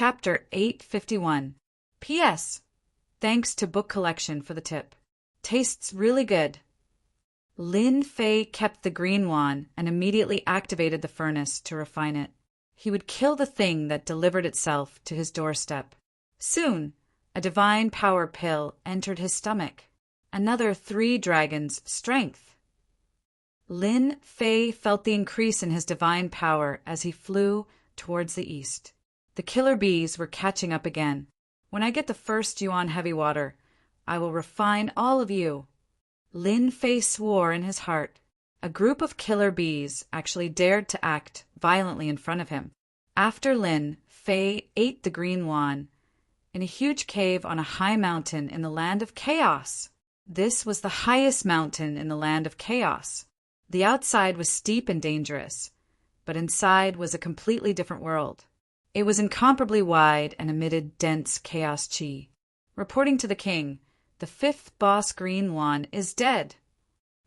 Chapter 851. P.S. Thanks to Book Collection for the tip. Tastes really good. Lin Fei kept the green wand and immediately activated the furnace to refine it. He would kill the thing that delivered itself to his doorstep. Soon, a divine power pill entered his stomach. Another 3 dragons' strength. Lin Fei felt the increase in his divine power as he flew towards the east. The killer bees were catching up again. When I get the first Yuan heavy water, I will refine all of you. Lin Fei swore in his heart. A group of killer bees actually dared to act violently in front of him. After Lin Fei ate the green wand, in a huge cave on a high mountain in the land of chaos. This was the highest mountain in the land of chaos. The outside was steep and dangerous, but inside was a completely different world. It was incomparably wide and emitted dense chaos chi. Reporting to the king, the 5th boss green wand is dead.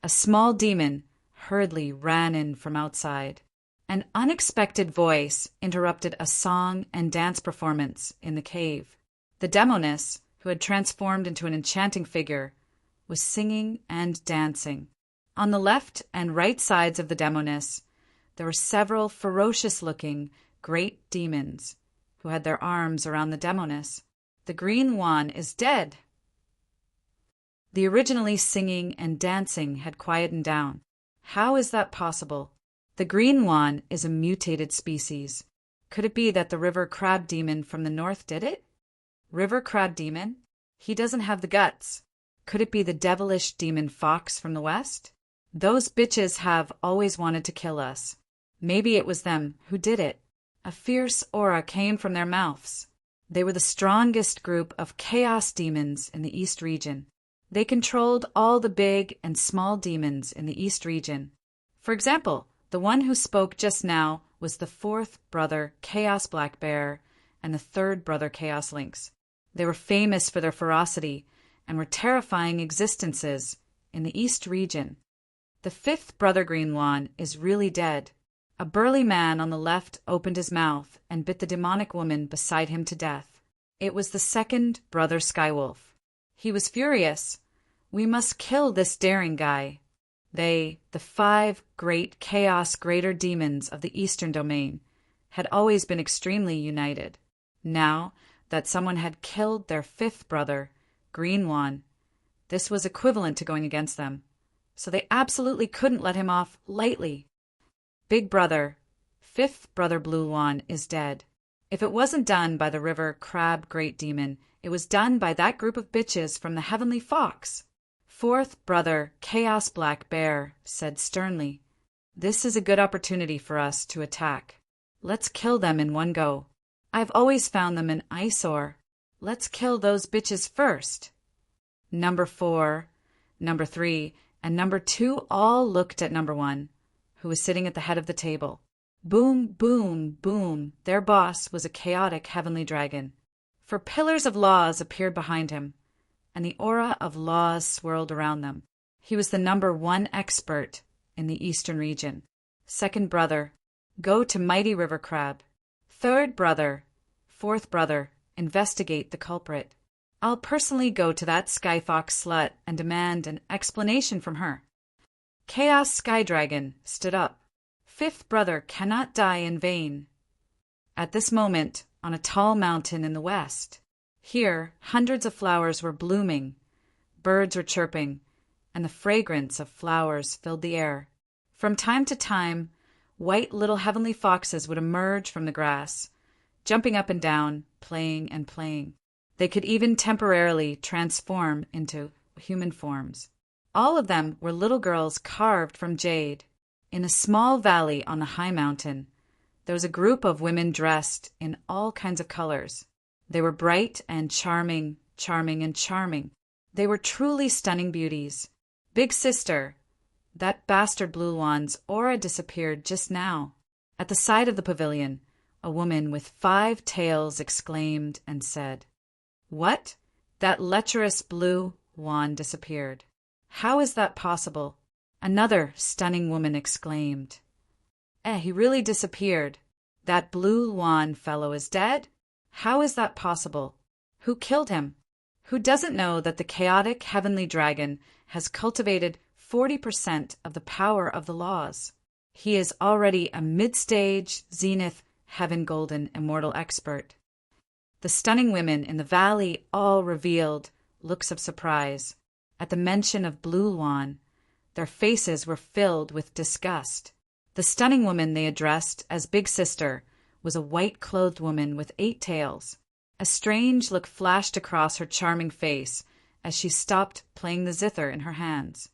A small demon hurriedly ran in from outside. An unexpected voice interrupted a song and dance performance in the cave. The demoness, who had transformed into an enchanting figure, was singing and dancing. On the left and right sides of the demoness, there were several ferocious-looking great demons who had their arms around the demoness. The green wand is dead. The originally singing and dancing had quietened down. How is that possible? The green wand is a mutated species. Could it be that the river crab demon from the north did it? River crab demon? He doesn't have the guts. Could it be the devilish demon fox from the west? Those bitches have always wanted to kill us. Maybe it was them who did it. A fierce aura came from their mouths. They were the strongest group of chaos demons in the East region. They controlled all the big and small demons in the East region. For example, the one who spoke just now was the 4th brother Chaos Black Bear and the 3rd brother Chaos Lynx. They were famous for their ferocity and were terrifying existences in the East region. The 5th brother Green Wand is really dead. A burly man on the left opened his mouth and bit the demonic woman beside him to death. It was the 2nd brother Skywolf. He was furious. We must kill this daring guy. They, the 5 great chaos greater demons of the Eastern domain, had always been extremely united. Now that someone had killed their 5th brother, Green Wand, this was equivalent to going against them. So they absolutely couldn't let him off lightly. Big brother, 5th brother Blue Wand, is dead. If it wasn't done by the river crab great demon, it was done by that group of bitches from the heavenly fox. 4th brother Chaos Black Bear said sternly, "This is a good opportunity for us to attack. Let's kill them in one go. I've always found them an eyesore. Let's kill those bitches first." Number 4, Number 3, and Number 2 all looked at Number 1, who was sitting at the head of the table. Boom, boom, boom, their boss was a chaotic heavenly dragon. For pillars of laws appeared behind him, and the aura of laws swirled around them. He was the Number 1 expert in the Eastern region. 2nd brother, go to Mighty River Crab. 3rd brother, 4th brother, investigate the culprit. I'll personally go to that Skyfox slut and demand an explanation from her. Chaos Sky Dragon stood up. 5th brother cannot die in vain. At this moment, on a tall mountain in the west, here hundreds of flowers were blooming, birds were chirping, and the fragrance of flowers filled the air. From time to time, white little heavenly foxes would emerge from the grass, jumping up and down, playing and playing. They could even temporarily transform into human forms. All of them were little girls carved from jade. In a small valley on the high mountain, there was a group of women dressed in all kinds of colors. They were bright and charming, charming and charming. They were truly stunning beauties. Big sister, that bastard Blue Wand's aura disappeared just now. At the side of the pavilion, a woman with 5 tails exclaimed and said, "What? That lecherous Blue Wand disappeared. How is that possible?" Another stunning woman exclaimed, he really disappeared. That Blue Wand fellow is dead? How is that possible? Who killed him? Who doesn't know that the chaotic heavenly dragon has cultivated 40% of the power of the laws? He is already a mid-stage, zenith, heaven golden, immortal expert. The stunning women in the valley all revealed looks of surprise. At the mention of Blue Lawn, their faces were filled with disgust. The stunning woman they addressed as Big Sister was a white-clothed woman with 8 tails. A strange look flashed across her charming face as she stopped playing the zither in her hands.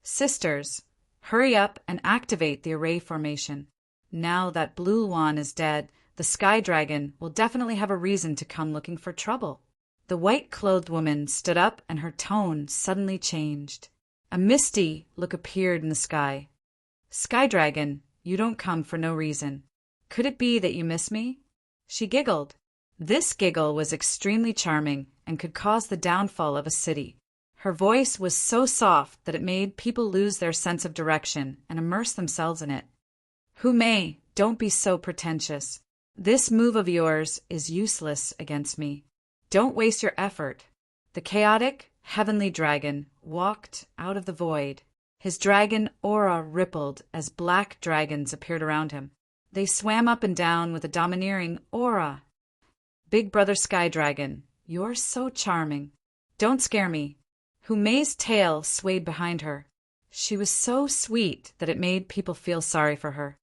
Sisters, hurry up and activate the array formation. Now that Blue Lawn is dead, the Sky Dragon will definitely have a reason to come looking for trouble. The white-clothed woman stood up and her tone suddenly changed. A misty look appeared in the sky. Sky Dragon, you don't come for no reason. Could it be that you miss me? She giggled. This giggle was extremely charming and could cause the downfall of a city. Her voice was so soft that it made people lose their sense of direction and immerse themselves in it. Hume, don't be so pretentious. This move of yours is useless against me. Don't waste your effort. The chaotic, heavenly dragon walked out of the void. His dragon aura rippled as black dragons appeared around him. They swam up and down with a domineering aura. Big Brother Sky Dragon, you're so charming. Don't scare me. Hume's tail swayed behind her. She was so sweet that it made people feel sorry for her.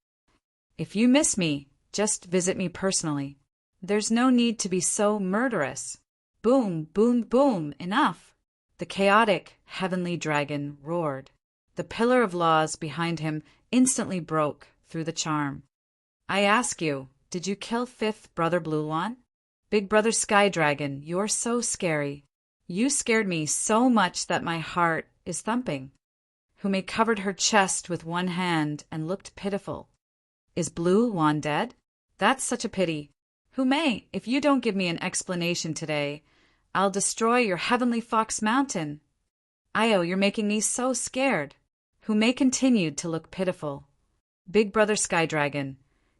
If you miss me, just visit me personally. There's no need to be so murderous. Boom, boom, boom, enough. The chaotic, heavenly dragon roared. The pillar of laws behind him instantly broke through the charm. I ask you, did you kill 5th Brother Blue Lawn? Big Brother Sky Dragon, you're so scary. You scared me so much that my heart is thumping. Hume covered her chest with one hand and looked pitiful. Is Blue Lawn dead? That's such a pity. Hume, if you don't give me an explanation today, I'll destroy your heavenly Fox Mountain. Io, you're making me so scared. Hume continued to look pitiful. Big Brother Sky Dragon,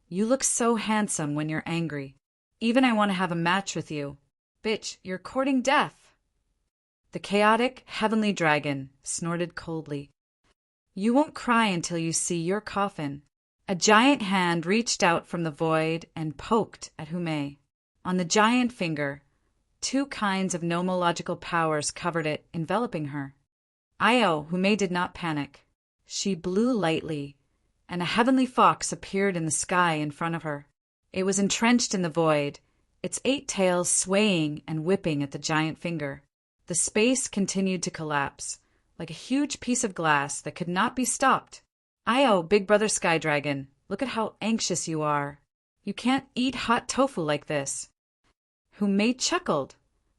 you look so handsome when you're angry. Even I want to have a match with you. Bitch, you're courting death. The chaotic, heavenly dragon snorted coldly. You won't cry until you see your coffin. A giant hand reached out from the void and poked at Hume. On the giant finger, 2 kinds of nomological powers covered it, enveloping her. Io, Hume did not panic. She blew lightly, and a heavenly fox appeared in the sky in front of her. It was entrenched in the void, its 8 tails swaying and whipping at the giant finger. The space continued to collapse, like a huge piece of glass that could not be stopped. Io, Big Brother Sky Dragon, look at how anxious you are. You can't eat hot tofu like this. Hume chuckled,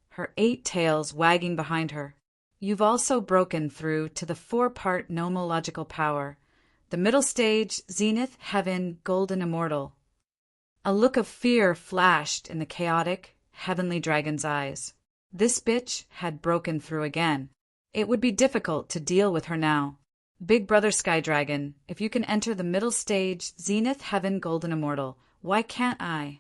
her 8 tails wagging behind her. You've also broken through to the 4-part nomological power, the middle stage, zenith, heaven, golden immortal. A look of fear flashed in the chaotic, heavenly dragon's eyes. This bitch had broken through again. It would be difficult to deal with her now. Big Brother Sky Dragon, if you can enter the middle stage, zenith, heaven, golden immortal, why can't I?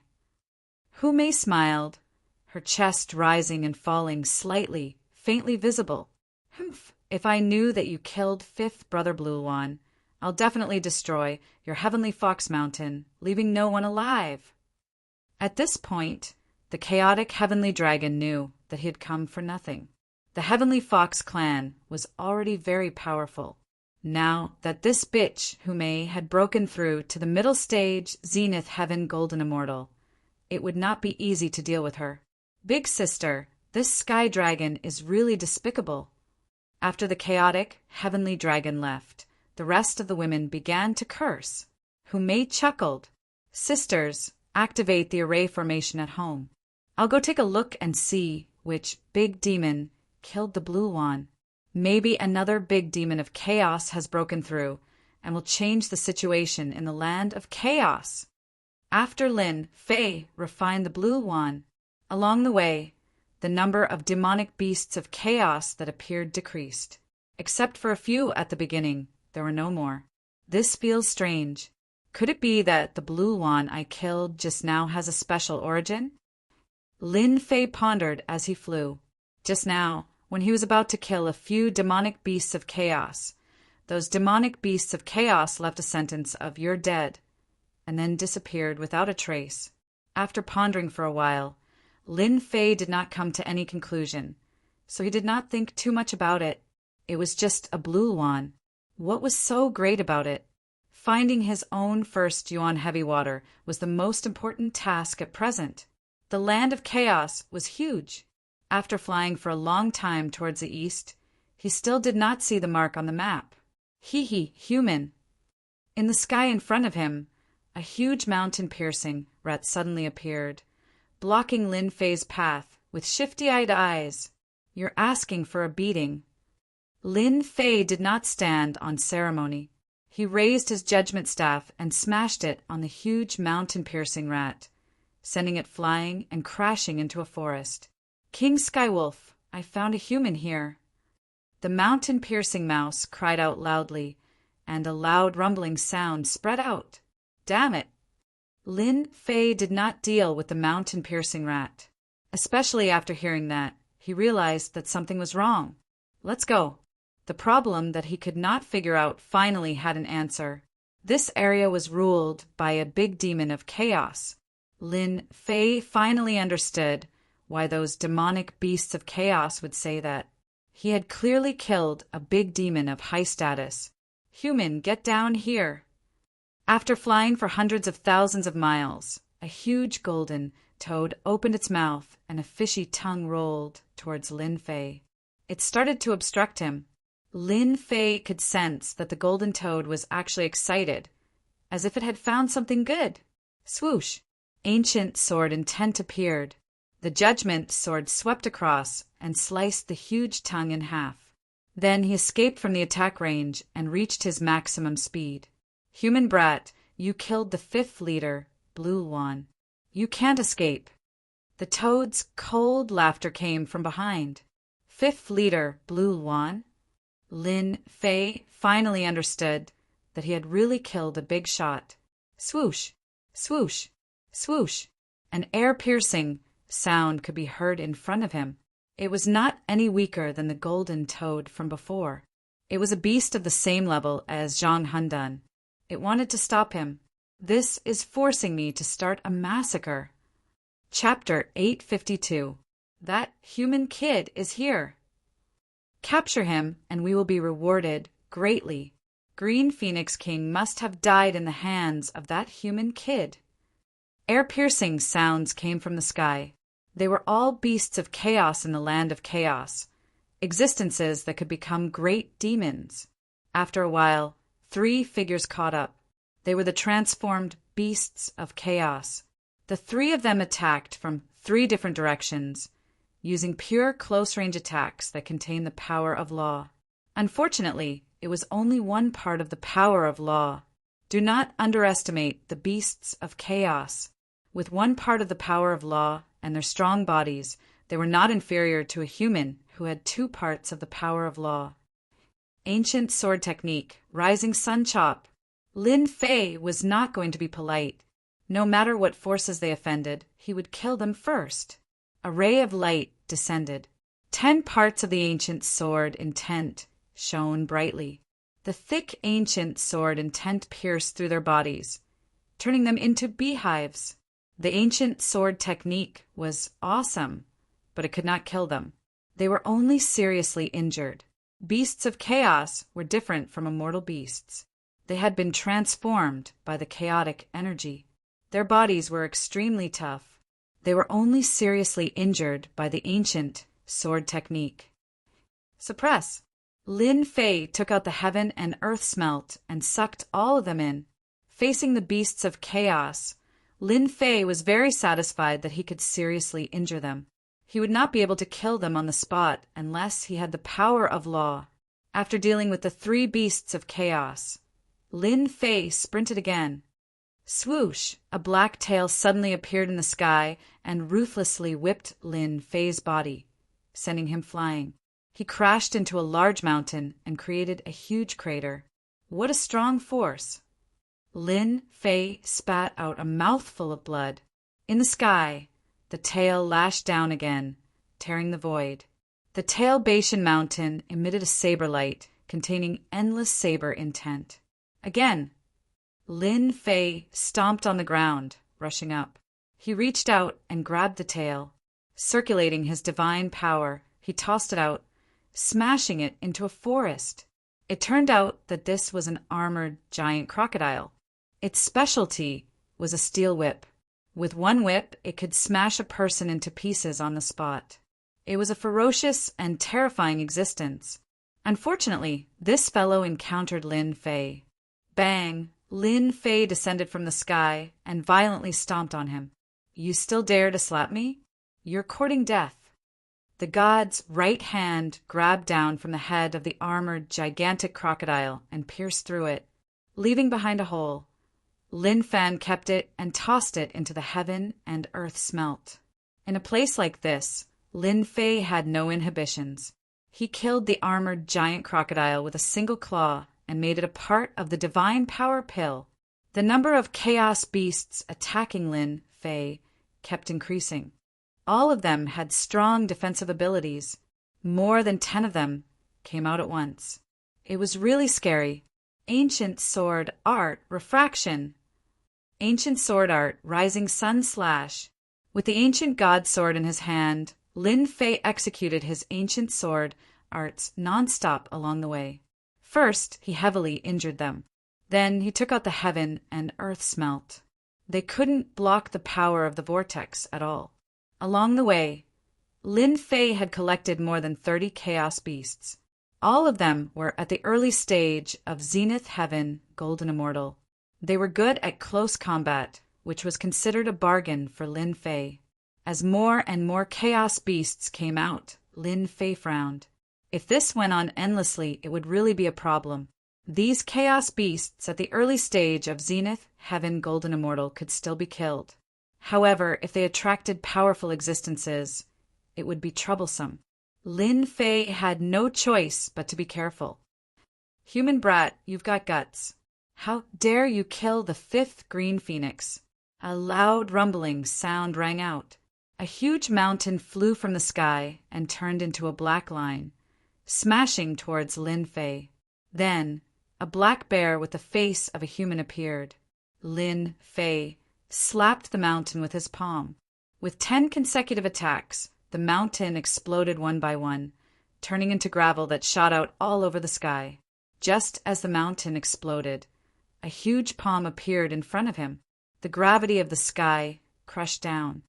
Hume smiled, her chest rising and falling slightly, faintly visible. Humph, if I knew that you killed 5th Brother Blue Lawn, I'll definitely destroy your heavenly Fox Mountain, leaving no one alive. At this point, the chaotic heavenly dragon knew that he had come for nothing. The heavenly Fox clan was already very powerful. Now that this bitch, Hume, had broken through to the middle stage, zenith, heaven, golden immortal, it would not be easy to deal with her. Big Sister, this sky dragon is really despicable. After the chaotic, heavenly dragon left, the rest of the women began to curse. Hume chuckled. Sisters, activate the array formation at home. I'll go take a look and see which big demon killed the Blue Lawn. Maybe another big demon of chaos has broken through and will change the situation in the land of chaos. After Lin Fei refined the Blue Lawn, along the way, the number of demonic beasts of chaos that appeared decreased. Except for a few at the beginning, there were no more. This feels strange. Could it be that the Blue Lawn I killed just now has a special origin? Lin Fei pondered as he flew. Just now, when he was about to kill a few demonic beasts of chaos, those demonic beasts of chaos left a sentence of "You're dead," and then disappeared without a trace. After pondering for a while, Lin Fei did not come to any conclusion, so he did not think too much about it. It was just a blue yuan. What was so great about it? Finding his own first yuan heavy water was the most important task at present. The land of chaos was huge. After flying for a long time towards the east, he still did not see the mark on the map. Human. In the sky in front of him, a huge mountain-piercing rat suddenly appeared, blocking Lin Fei's path with shifty-eyed eyes. "You're asking for a beating." Lin Fei did not stand on ceremony. He raised his judgment staff and smashed it on the huge mountain-piercing rat, sending it flying and crashing into a forest. "King Skywolf, I found a human here." The mountain-piercing mouse cried out loudly, and a loud rumbling sound spread out. Damn it! Lin Fei did not deal with the mountain-piercing rat. Especially after hearing that, he realized that something was wrong. Let's go. The problem that he could not figure out finally had an answer. This area was ruled by a big demon of chaos. Lin Fei finally understood why those demonic beasts of chaos would say that. He had clearly killed a big demon of high status. "Human, get down here." After flying for hundreds of thousands of miles, a huge golden toad opened its mouth and a fishy tongue rolled towards Lin Fei. It started to obstruct him. Lin Fei could sense that the golden toad was actually excited, as if it had found something good. Swoosh! Ancient sword intent appeared. The judgment sword swept across and sliced the huge tongue in half. Then he escaped from the attack range and reached his maximum speed. "Human brat, you killed the 5th leader, Blue Yuan. You can't escape." The toad's cold laughter came from behind. "5th leader, Blue Yuan?" Lin Fei finally understood that he had really killed a big shot. Swoosh! Swoosh! Swoosh! An air-piercing sound could be heard in front of him. It was not any weaker than the golden toad from before. It was a beast of the same level as Zhang Hundan. It wanted to stop him. "This is forcing me to start a massacre." Chapter 852. That human kid is here. Capture him, and we will be rewarded greatly. Green Phoenix King must have died in the hands of that human kid. Air-piercing sounds came from the sky. They were all beasts of chaos in the land of chaos, existences that could become great demons. After a while, 3 figures caught up. They were the transformed beasts of chaos. The 3 of them attacked from 3 different directions, using pure close-range attacks that contain the power of law. Unfortunately, it was only one part of the power of law. Do not underestimate the beasts of chaos. With one part of the power of law and their strong bodies, they were not inferior to a human who had 2 parts of the power of law. Ancient sword technique, rising sun chop. Lin Fei was not going to be polite. No matter what forces they offended, he would kill them first. A ray of light descended. 10 parts of the ancient sword intent shone brightly. The thick ancient sword intent pierced through their bodies, turning them into beehives. The ancient sword technique was awesome, but it could not kill them. They were only seriously injured. Beasts of chaos were different from immortal beasts. They had been transformed by the chaotic energy. Their bodies were extremely tough. They were only seriously injured by the ancient sword technique. Suppress. Lin Fei took out the heaven and earth smelt and sucked all of them in. Facing the beasts of chaos, Lin Fei was very satisfied that he could seriously injure them. He would not be able to kill them on the spot unless he had the power of law. After dealing with the 3 beasts of chaos, Lin Fei sprinted again. Swoosh! A black tail suddenly appeared in the sky and ruthlessly whipped Lin Fei's body, sending him flying. He crashed into a large mountain and created a huge crater. What a strong force! Lin Fei spat out a mouthful of blood. In the sky, the tail lashed down again, tearing the void. The tail-Bashan mountain emitted a saber light containing endless saber intent. Again, Lin Fei stomped on the ground, rushing up. He reached out and grabbed the tail. Circulating his divine power, he tossed it out, smashing it into a forest. It turned out that this was an armored giant crocodile. Its specialty was a steel whip. With one whip, it could smash a person into pieces on the spot. It was a ferocious and terrifying existence. Unfortunately, this fellow encountered Lin Fei. Bang! Lin Fei descended from the sky and violently stomped on him. You still dare to slap me? You're courting death. The god's right hand grabbed down from the head of the armored gigantic crocodile and pierced through it, leaving behind a hole. Lin Fan kept it and tossed it into the heaven and earth smelt. In a place like this, Lin Fei had no inhibitions. He killed the armored giant crocodile with a single claw and made it a part of the divine power pill. The number of chaos beasts attacking Lin Fei kept increasing. All of them had strong defensive abilities. More than 10 of them came out at once. It was really scary. Ancient sword art refraction. Ancient sword art rising sun slash. With the ancient god sword in his hand, Lin Fei executed his ancient sword arts non-stop along the way. First, he heavily injured them. Then he took out the heaven and earth smelt. They couldn't block the power of the vortex at all. Along the way, Lin Fei had collected more than 30 chaos beasts. All of them were at the early stage of Zenith Heaven Golden Immortal. They were good at close combat, which was considered a bargain for Lin Fei. As more and more chaos beasts came out, Lin Fei frowned. If this went on endlessly, it would really be a problem. These chaos beasts at the early stage of Zenith Heaven Golden Immortal could still be killed. However, if they attracted powerful existences, it would be troublesome. Lin Fei had no choice but to be careful. Human brat, you've got guts. How dare you kill the 5th green phoenix? A loud rumbling sound rang out. A huge mountain flew from the sky and turned into a black line, smashing towards Lin Fei. Then, a black bear with the face of a human appeared. Lin Fei slapped the mountain with his palm. With 10 consecutive attacks, the mountain exploded one by one, turning into gravel that shot out all over the sky. Just as the mountain exploded, a huge palm appeared in front of him. The gravity of the sky crushed down.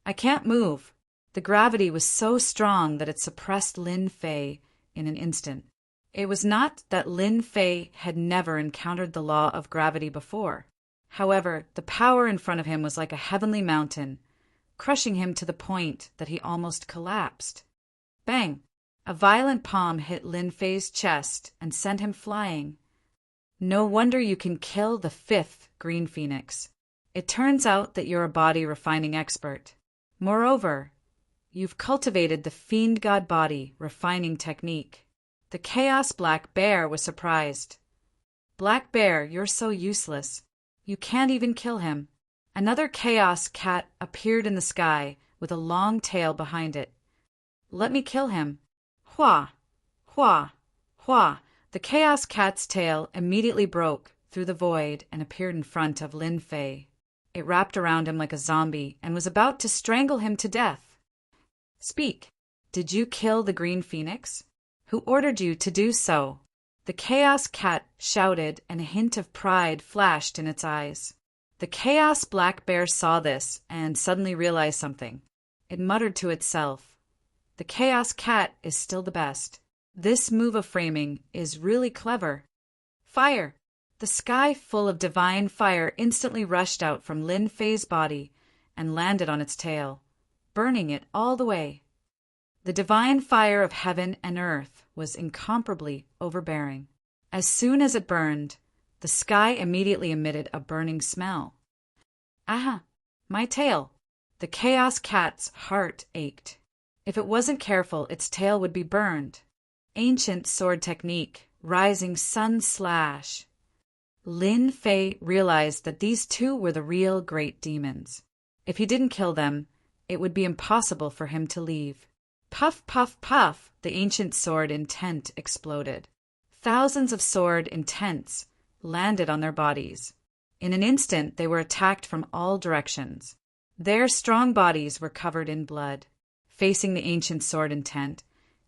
I can't move. The gravity was so strong that it suppressed Lin Fei in an instant. It was not that Lin Fei had never encountered the law of gravity before. However, the power in front of him was like a heavenly mountain, crushing him to the point that he almost collapsed. Bang! A violent palm hit Lin Fei's chest and sent him flying. No wonder you can kill the 5th green phoenix. It turns out that you're a body refining expert. Moreover, you've cultivated the fiend god body refining technique. The chaos black bear was surprised. Black bear, you're so useless. You can't even kill him. Another chaos cat appeared in the sky with a long tail behind it. Let me kill him. Hua! Hua! Hua! The chaos cat's tail immediately broke through the void and appeared in front of Lin Fei. It wrapped around him like a zombie and was about to strangle him to death. Speak. Did you kill the green phoenix? Who ordered you to do so? The chaos cat shouted, and a hint of pride flashed in its eyes. The chaos black bear saw this and suddenly realized something. It muttered to itself, "The chaos cat is still the best. This move of framing is really clever." Fire! The sky full of divine fire instantly rushed out from Lin Fei's body and landed on its tail, burning it all the way. The divine fire of heaven and earth was incomparably overbearing. As soon as it burned, the sky immediately emitted a burning smell. Aha! My tail! The chaos cat's heart ached. If it wasn't careful, its tail would be burned. Ancient sword technique, rising sun slash. Lin Fei realized that these two were the real great demons. If he didn't kill them, it would be impossible for him to leave. Puff, puff, puff, the ancient sword intent exploded. Thousands of sword intents landed on their bodies. In an instant, they were attacked from all directions. Their strong bodies were covered in blood. Facing the ancient sword intent,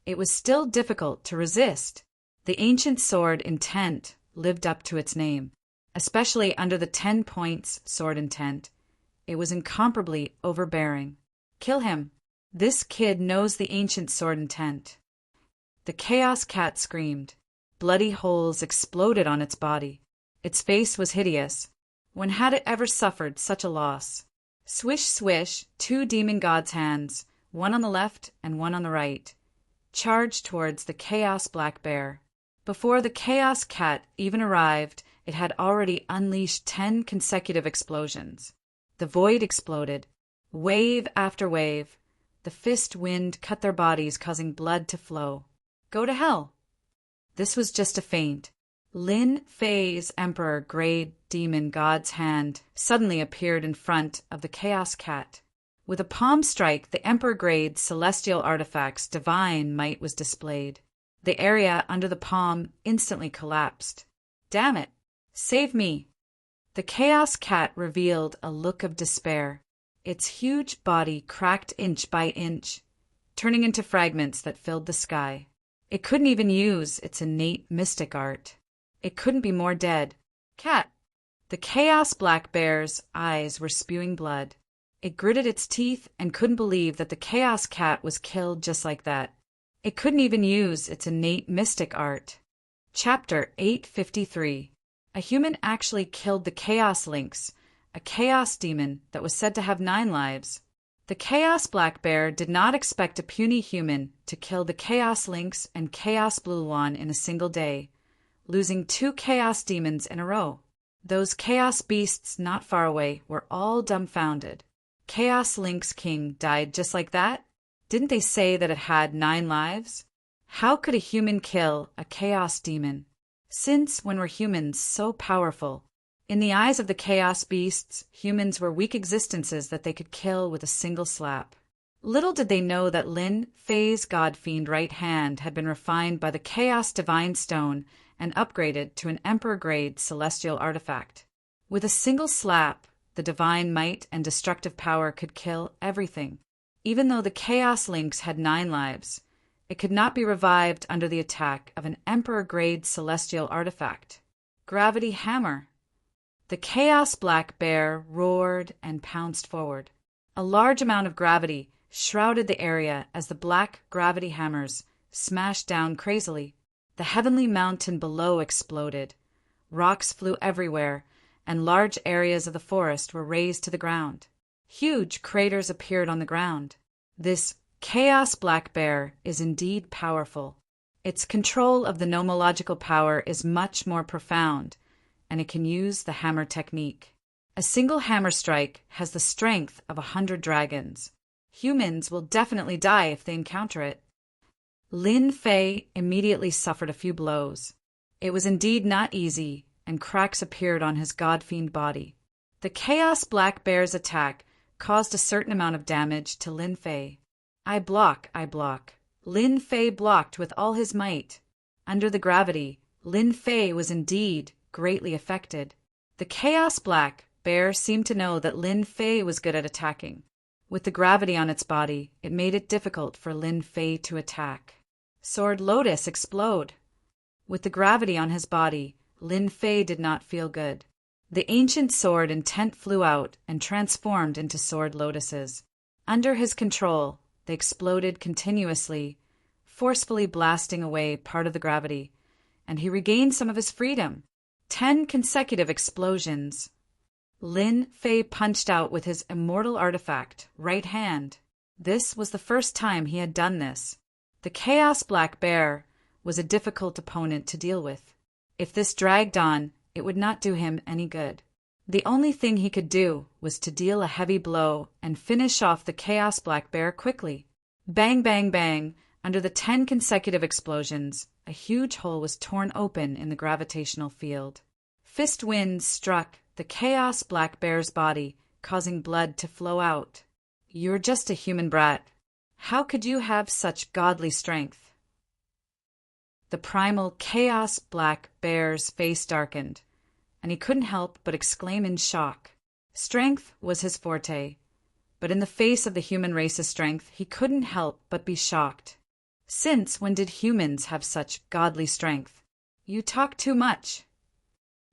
it was still difficult to resist. The ancient sword intent lived up to its name, especially under the 10 points sword intent. It was incomparably overbearing. Kill him. This kid knows the ancient sword intent. The chaos cat screamed. Bloody holes exploded on its body. Its face was hideous. When had it ever suffered such a loss? Swish, swish, 2 demon gods' hands, one on the left and one on the right, charged towards the chaos black bear. Before the chaos cat even arrived, it had already unleashed 10 consecutive explosions. The void exploded. Wave after wave. The fist wind cut their bodies, causing blood to flow. Go to hell. This was just a feint. Lin Fei's emperor grade demon god's hand suddenly appeared in front of the chaos cat. With a palm strike, the emperor grade celestial artifact's divine might was displayed. The area under the palm instantly collapsed. Damn it! Save me! The chaos cat revealed a look of despair. Its huge body cracked inch by inch, turning into fragments that filled the sky. It couldn't even use its innate mystic art. It couldn't be more dead. Cat! The chaos black bear's eyes were spewing blood. It gritted its teeth and couldn't believe that the chaos cat was killed just like that. It couldn't even use its innate mystic art. Chapter 853. A human actually killed the chaos lynx, a chaos demon that was said to have 9 lives. The chaos black bear did not expect a puny human to kill the chaos lynx and chaos blue one in a single day, losing 2 chaos demons in a row. Those chaos beasts not far away were all dumbfounded. Chaos Lynx King died just like that? Didn't they say that it had 9 lives? How could a human kill a chaos demon? Since when were humans so powerful? In the eyes of the chaos beasts, humans were weak existences that they could kill with a single slap. Little did they know that Lin Fei's god-fiend right hand had been refined by the chaos divine stone and upgraded to an emperor-grade celestial artifact. With a single slap, the divine might and destructive power could kill everything. Even though the chaos lynx had 9 lives, it could not be revived under the attack of an emperor-grade celestial artifact. Gravity hammer. The chaos black bear roared and pounced forward. A large amount of gravity shrouded the area as the black gravity hammers smashed down crazily. The heavenly mountain below exploded. Rocks flew everywhere, and large areas of the forest were razed to the ground. Huge craters appeared on the ground. This chaos black bear is indeed powerful. Its control of the nomological power is much more profound, and it can use the hammer technique. A single hammer strike has the strength of 100 dragons. Humans will definitely die if they encounter it. Lin Fei immediately suffered a few blows. It was indeed not easy, and cracks appeared on his god-fiend body. The chaos black bear's attack caused a certain amount of damage to Lin Fei. I block. Lin Fei blocked with all his might. Under the gravity, Lin Fei was indeed greatly affected. The chaos black bear seemed to know that Lin Fei was good at attacking. With the gravity on its body, it made it difficult for Lin Fei to attack. Sword Lotus explode. With the gravity on his body, Lin Fei did not feel good. The ancient sword intent flew out and transformed into sword lotuses. Under his control, they exploded continuously, forcefully blasting away part of the gravity, and he regained some of his freedom. 10 consecutive explosions. Lin Fei punched out with his immortal artifact, right hand. This was the first time he had done this. The chaos black bear was a difficult opponent to deal with. If this dragged on, it would not do him any good. The only thing he could do was to deal a heavy blow and finish off the chaos black bear quickly. Bang, bang, bang. Under the 10 consecutive explosions, a huge hole was torn open in the gravitational field. Fist winds struck the chaos black bear's body, causing blood to flow out. You're just a human brat. How could you have such godly strength? The primal chaos black bear's face darkened, and he couldn't help but exclaim in shock. Strength was his forte, but in the face of the human race's strength, he couldn't help but be shocked. Since when did humans have such godly strength? You talk too much.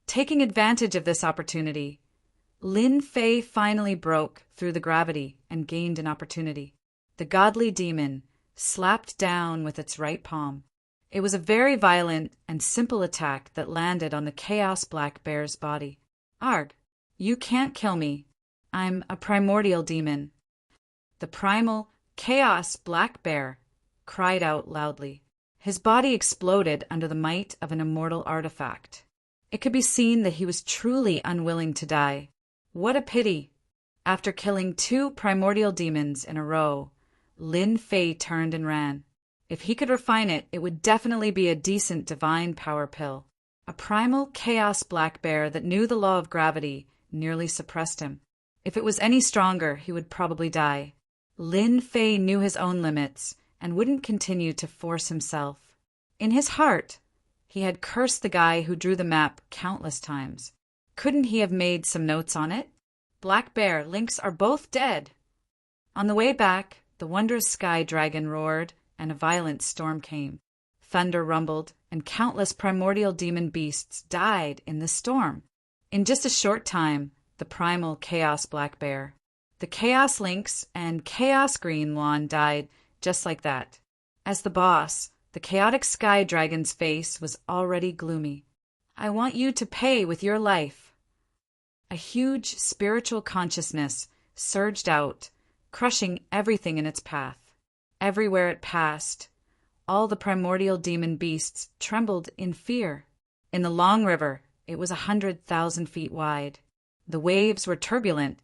Taking advantage of this opportunity, Lin Fei finally broke through the gravity and gained an opportunity. The godly demon slapped down with its right palm. It was a very violent and simple attack that landed on the chaos black bear's body. Arg, you can't kill me. I'm a primordial demon. The primal chaos black bear cried out loudly. His body exploded under the might of an immortal artifact. It could be seen that he was truly unwilling to die. What a pity! After killing 2 primordial demons in a row, Lin Fei turned and ran. If he could refine it, it would definitely be a decent divine power pill. A primal chaos black bear that knew the law of gravity nearly suppressed him. If it was any stronger, he would probably die. Lin Fei knew his own limits and wouldn't continue to force himself. In his heart, he had cursed the guy who drew the map countless times. Couldn't he have made some notes on it? Black Bear, Lynx are both dead. On the way back, the wondrous sky dragon roared, and a violent storm came. Thunder rumbled, and countless primordial demon beasts died in the storm. In just a short time, the primal chaos black bear, the chaos lynx, and chaos green lawn died just like that. As the boss, the chaotic sky dragon's face was already gloomy. I want you to pay with your life. A huge spiritual consciousness surged out, crushing everything in its path. Everywhere it passed, all the primordial demon beasts trembled in fear. In the long river, it was 100,000 feet wide. The waves were turbulent,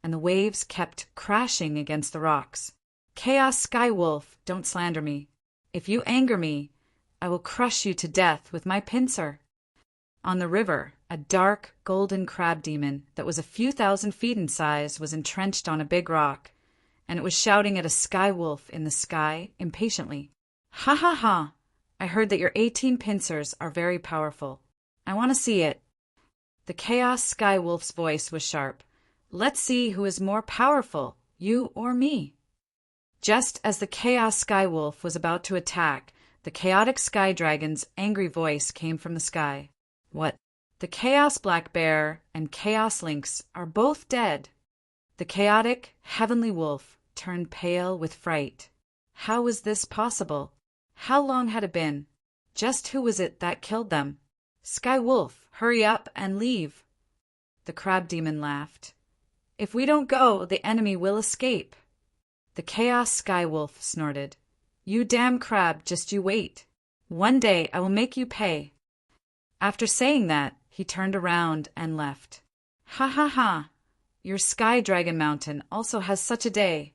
and the waves kept crashing against the rocks. Chaos Sky Wolf, don't slander me. If you anger me, I will crush you to death with my pincer. On the river, a dark, golden crab demon that was a few thousand feet in size was entrenched on a big rock, and it was shouting at a sky wolf in the sky impatiently. Ha ha ha! I heard that your 18 pincers are very powerful. I want to see it. The Chaos Sky Wolf's voice was sharp. Let's see who is more powerful, you or me. Just as the Chaos Sky Wolf was about to attack, the chaotic sky dragon's angry voice came from the sky. What? The Chaos Black Bear and Chaos Lynx are both dead. The chaotic, heavenly wolf turned pale with fright. How was this possible? How long had it been? Just who was it that killed them? Sky Wolf, hurry up and leave. The crab demon laughed. If we don't go, the enemy will escape. The Chaos Sky Wolf snorted. You damn crab, just you wait. One day I will make you pay. After saying that, he turned around and left. Ha ha ha! Your Sky Dragon Mountain also has such a day.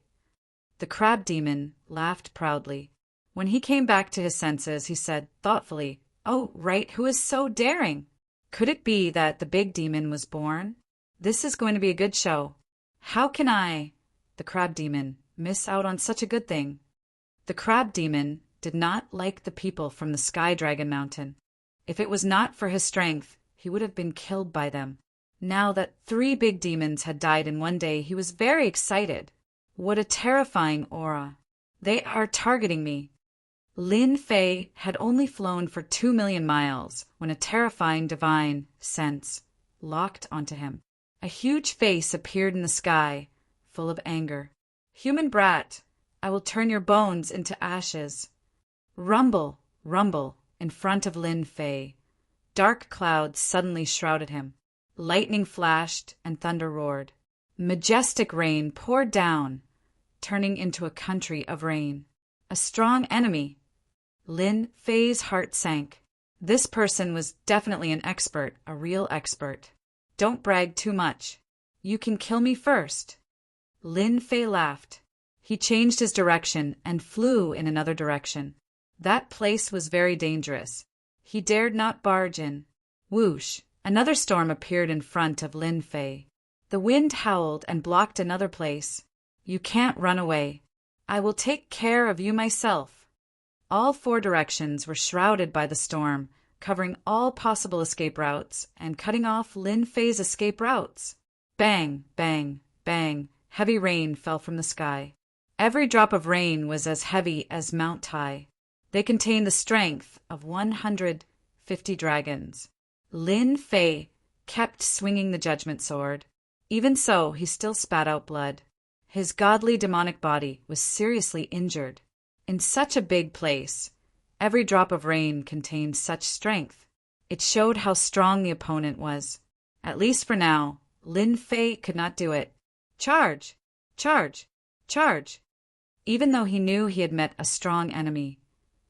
The crab demon laughed proudly. When he came back to his senses, he said thoughtfully, Oh, right, who is so daring? Could it be that the big demon was born? This is going to be a good show. How can I, the crab demon, miss out on such a good thing? The crab demon did not like the people from the Sky Dragon Mountain. If it was not for his strength, he would have been killed by them. Now that 3 big demons had died in one day, he was very excited. What a terrifying aura. They are targeting me. Lin Fei had only flown for 2 million miles when a terrifying divine sense locked onto him. A huge face appeared in the sky, full of anger. Human brat, I will turn your bones into ashes. Rumble, rumble, in front of Lin Fei. Dark clouds suddenly shrouded him. Lightning flashed and thunder roared. Majestic rain poured down, turning into a country of rain. A strong enemy. Lin Fei's heart sank. This person was definitely an expert, a real expert. Don't brag too much. You can kill me first. Lin Fei laughed. He changed his direction and flew in another direction. That place was very dangerous. He dared not barge in. Whoosh! Another storm appeared in front of Lin Fei. The wind howled and blocked another place. You can't run away. I will take care of you myself. All 4 directions were shrouded by the storm, covering all possible escape routes and cutting off Lin Fei's escape routes. Bang, bang, bang, heavy rain fell from the sky. Every drop of rain was as heavy as Mount Tai. They contained the strength of 150 dragons. Lin Fei kept swinging the judgment sword. Even so, he still spat out blood. His godly demonic body was seriously injured. In such a big place, every drop of rain contained such strength. It showed how strong the opponent was. At least for now, Lin Fei could not do it. Charge! Charge! Charge! Even though he knew he had met a strong enemy,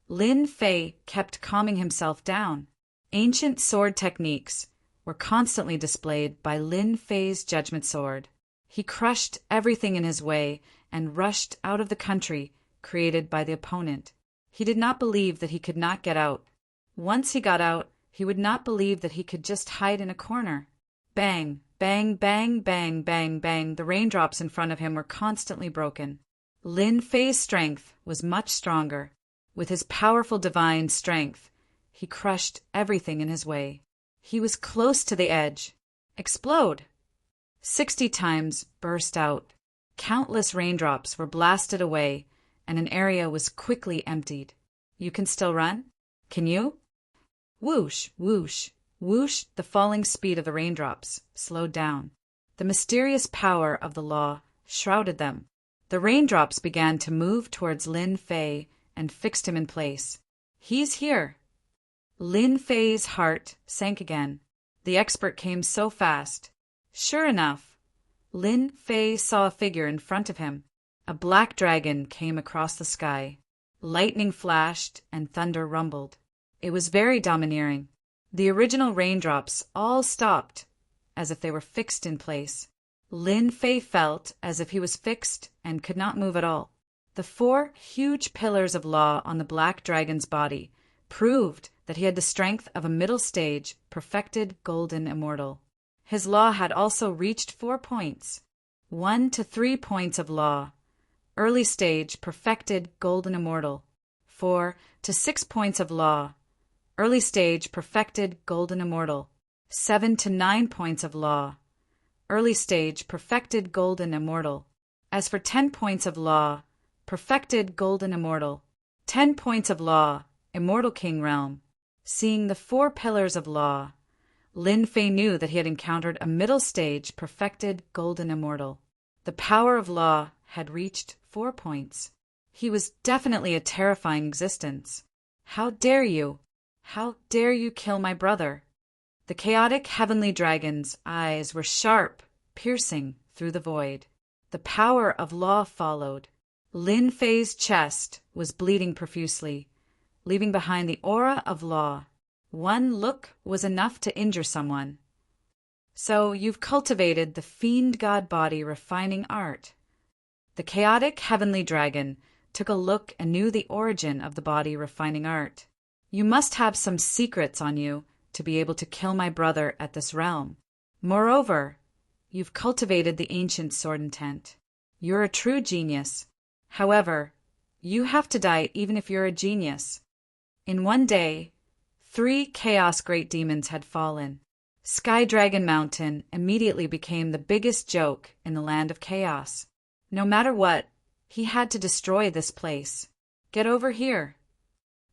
Lin Fei kept calming himself down. Ancient sword techniques were constantly displayed by Lin Fei's judgment sword. He crushed everything in his way and rushed out of the country created by the opponent. He did not believe that he could not get out. Once he got out, he would not believe that he could just hide in a corner. Bang, bang, bang, bang, bang, bang. The raindrops in front of him were constantly broken. Lin Fei's strength was much stronger. With his powerful divine strength, he crushed everything in his way. He was close to the edge. Explode! 60 times burst out. Countless raindrops were blasted away, and an area was quickly emptied. You can still run? Can you? Whoosh, whoosh, whoosh. The falling speed of the raindrops slowed down. The mysterious power of the law shrouded them. The raindrops began to move towards Lin Fei and fixed him in place. He's here. Lin Fei's heart sank again. The expert came so fast. Sure enough, Lin Fei saw a figure in front of him. A black dragon came across the sky. Lightning flashed and thunder rumbled. It was very domineering. The original raindrops all stopped, as if they were fixed in place. Lin Fei felt as if he was fixed and could not move at all. The 4 huge pillars of law on the black dragon's body proved that he had the strength of a middle stage, perfected golden immortal. His law had also reached 4 points. 1 to 3 points of law, early stage, perfected golden immortal. 4 to 6 points of law, early stage, perfected golden immortal. 7 to 9 points of law, early stage, perfected golden immortal. As for 10 points of law, perfected golden immortal. 10 points of law, immortal king realm. Seeing the 4 pillars of law, Lin Fei knew that he had encountered a middle stage, perfected golden immortal. The power of law had reached 4 points. He was definitely a terrifying existence. How dare you? How dare you kill my brother? The chaotic heavenly dragon's eyes were sharp, piercing through the void. The power of law followed. Lin Fei's chest was bleeding profusely, leaving behind the aura of law. One look was enough to injure someone. So you've cultivated the fiend god body refining art. The chaotic heavenly dragon took a look and knew the origin of the body refining art. You must have some secrets on you to be able to kill my brother at this realm. Moreover, you've cultivated the ancient sword intent. You're a true genius. However, you have to die even if you're a genius. In one day, 3 chaos great demons had fallen. Sky Dragon Mountain immediately became the biggest joke in the land of chaos. No matter what, he had to destroy this place. Get over here.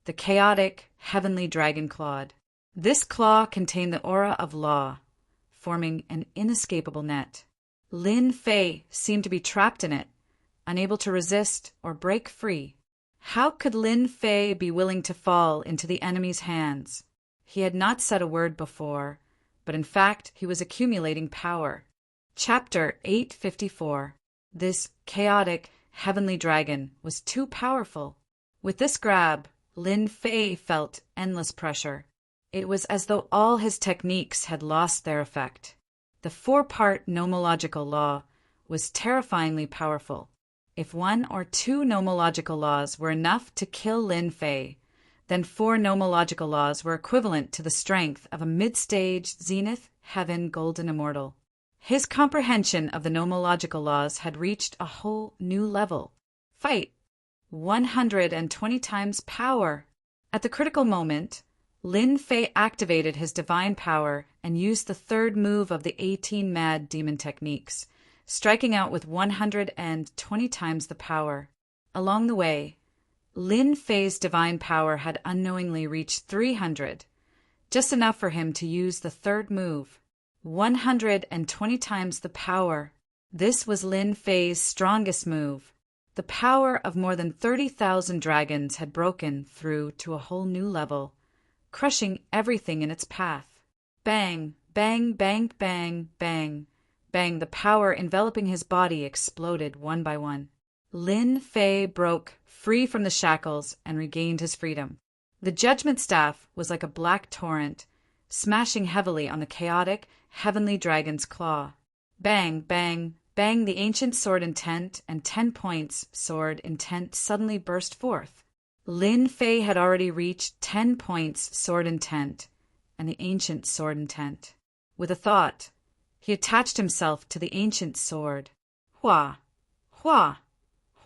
The chaotic, heavenly dragon clawed. This claw contained the aura of law, forming an inescapable net. Lin Fei seemed to be trapped in it, unable to resist or break free. How could Lin Fei be willing to fall into the enemy's hands? He had not said a word before, but in fact he was accumulating power. Chapter 854. This chaotic, heavenly dragon was too powerful. With this grab, Lin Fei felt endless pressure. It was as though all his techniques had lost their effect. The 4-part nomological law was terrifyingly powerful. If 1 or 2 nomological laws were enough to kill Lin Fei, then 4 nomological laws were equivalent to the strength of a mid-stage zenith heaven golden immortal. His comprehension of the nomological laws had reached a whole new level. Fight! 120 times power! At the critical moment, Lin Fei activated his divine power and used the third move of the 18 mad demon techniques, striking out with 120 times the power. Along the way, Lin Fei's divine power had unknowingly reached 300, just enough for him to use the third move. 120 times the power. This was Lin Fei's strongest move. The power of more than 30,000 dragons had broken through to a whole new level, crushing everything in its path. Bang, bang, bang, bang, bang, bang. The power enveloping his body exploded one by one. Lin Fei broke free from the shackles and regained his freedom. The judgment staff was like a black torrent, smashing heavily on the chaotic, heavenly dragon's claw. Bang, bang, bang. The ancient sword intent and 10 points sword intent suddenly burst forth. Lin Fei had already reached 10 points sword intent and the ancient sword intent. With a thought, he attached himself to the ancient sword. Hua! Hua!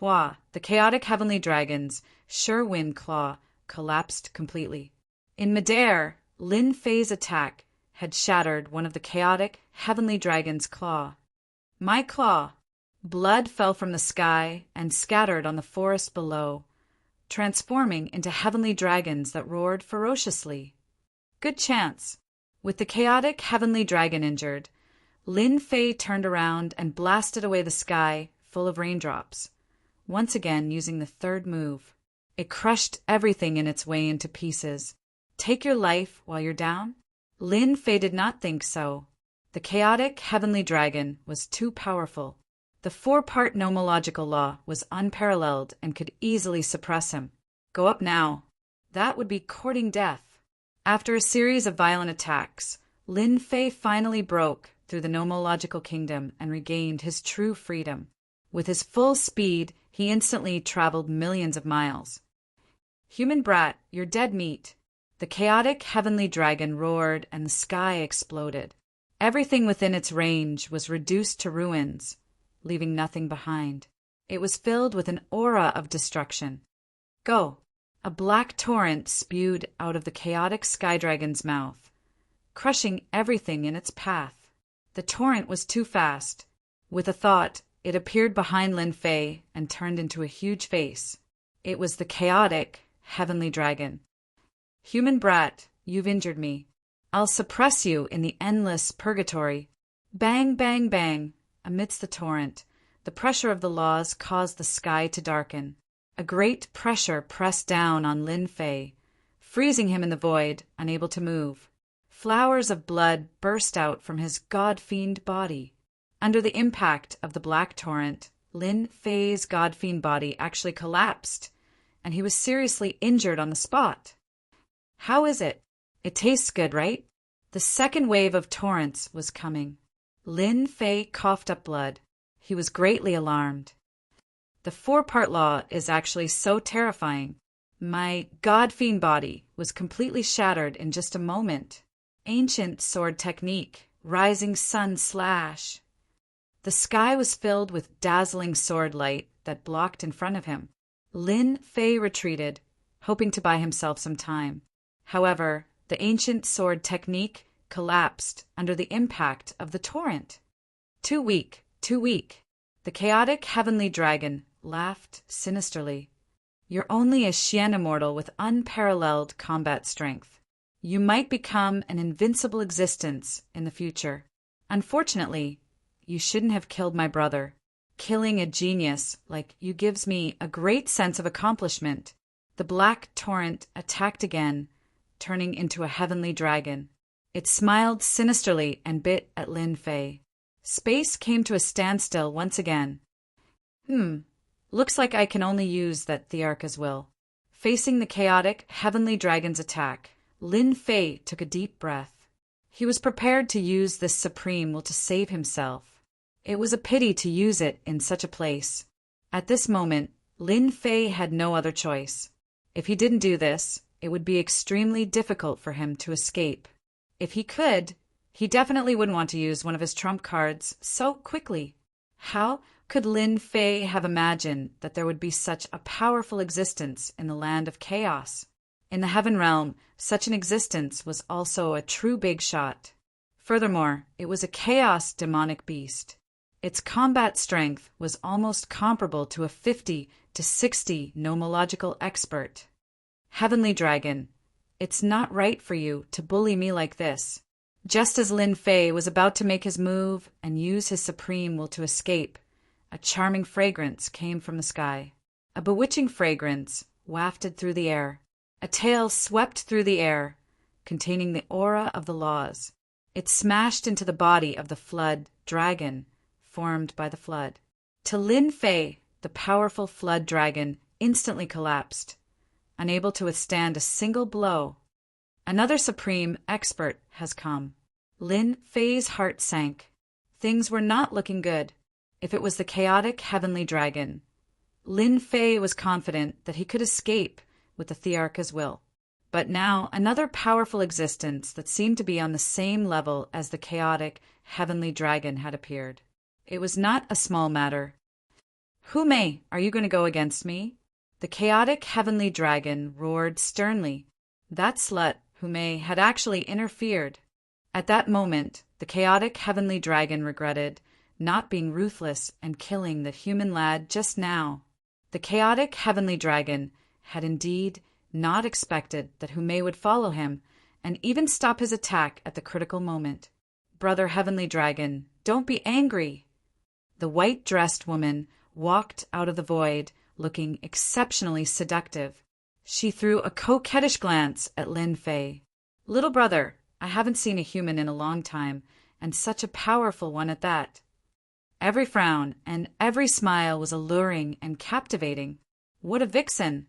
Hua! The chaotic heavenly dragon's sure wind claw collapsed completely. In midair, Lin Fei's attack had shattered one of the chaotic heavenly dragon's claw. My claw! Blood fell from the sky and scattered on the forest below, transforming into heavenly dragons that roared ferociously. Good chance. With the chaotic heavenly dragon injured, Lin Fei turned around and blasted away the sky full of raindrops, once again using the third move. It crushed everything in its way into pieces. Take your life while you're down? Lin Fei did not think so. The chaotic heavenly dragon was too powerful. The 4-part nomological law was unparalleled and could easily suppress him. Go up now. That would be courting death. After a series of violent attacks, Lin Fei finally broke through the nomological kingdom and regained his true freedom. With his full speed, he instantly traveled millions of miles. Human brat, you're dead meat. The chaotic heavenly dragon roared and the sky exploded. Everything within its range was reduced to ruins, leaving nothing behind. It was filled with an aura of destruction. Go! A black torrent spewed out of the chaotic sky dragon's mouth, crushing everything in its path. The torrent was too fast. With a thought, it appeared behind Lin Fei and turned into a huge face. It was the chaotic heavenly dragon. Human brat, you've injured me. I'll suppress you in the endless purgatory. Bang, bang, bang. Amidst the torrent, the pressure of the laws caused the sky to darken. A great pressure pressed down on Lin Fei, freezing him in the void, unable to move. Flowers of blood burst out from his god-fiend body. Under the impact of the black torrent, Lin Fei's god-fiend body actually collapsed, and he was seriously injured on the spot. How is it? It tastes good, right? The second wave of torrents was coming. Lin Fei coughed up blood. He was greatly alarmed. The 4-part law is actually so terrifying. My god-fiend body was completely shattered in just a moment. Ancient sword technique, rising sun slash. The sky was filled with dazzling sword light that blocked in front of him. Lin Fei retreated, hoping to buy himself some time. However, the ancient sword technique collapsed under the impact of the torrent. Too weak, too weak. The chaotic heavenly dragon laughed sinisterly. You're only a Xian immortal with unparalleled combat strength. You might become an invincible existence in the future. Unfortunately, you shouldn't have killed my brother. Killing a genius like you gives me a great sense of accomplishment. The black torrent attacked again, turning into a heavenly dragon. It smiled sinisterly and bit at Lin Fei. Space came to a standstill once again. Looks like I can only use that Thearcha's will. Facing the chaotic, heavenly dragon's attack, Lin Fei took a deep breath. He was prepared to use this supreme will to save himself. It was a pity to use it in such a place. At this moment, Lin Fei had no other choice. If he didn't do this, it would be extremely difficult for him to escape. If he could, He definitely wouldn't want to use one of his trump cards so quickly. How could Lin Fei have imagined that there would be such a powerful existence in the land of chaos? In the heaven realm, such an existence was also a true big shot. Furthermore, it was a chaos demonic beast. Its combat strength was almost comparable to a 50 to 60 nomological expert. Heavenly Dragon, it's not right for you to bully me like this. Just as Lin Fei was about to make his move and use his supreme will to escape, a charming fragrance came from the sky. A bewitching fragrance wafted through the air. A tail swept through the air, containing the aura of the laws. It smashed into the body of the flood dragon, formed by the flood. To Lin Fei, the powerful flood dragon instantly collapsed, unable to withstand a single blow. Another supreme expert has come. Lin Fei's heart sank. Things were not looking good. If it was the chaotic heavenly dragon, Lin Fei was confident that he could escape with the Thearcha's will. But now another powerful existence that seemed to be on the same level as the chaotic heavenly dragon had appeared. It was not a small matter. Hu Mei, are you going to go against me? The chaotic heavenly dragon roared sternly. That slut, Hu Mei, had actually interfered. At that moment, the chaotic heavenly dragon regretted not being ruthless and killing the human lad just now. The chaotic heavenly dragon had indeed not expected that Hu Mei would follow him and even stop his attack at the critical moment. Brother Heavenly Dragon, don't be angry. The white-dressed woman walked out of the void, looking exceptionally seductive. She threw a coquettish glance at Lin Fei. Little brother, I haven't seen a human in a long time, and such a powerful one at that. Every frown and every smile was alluring and captivating. What a vixen!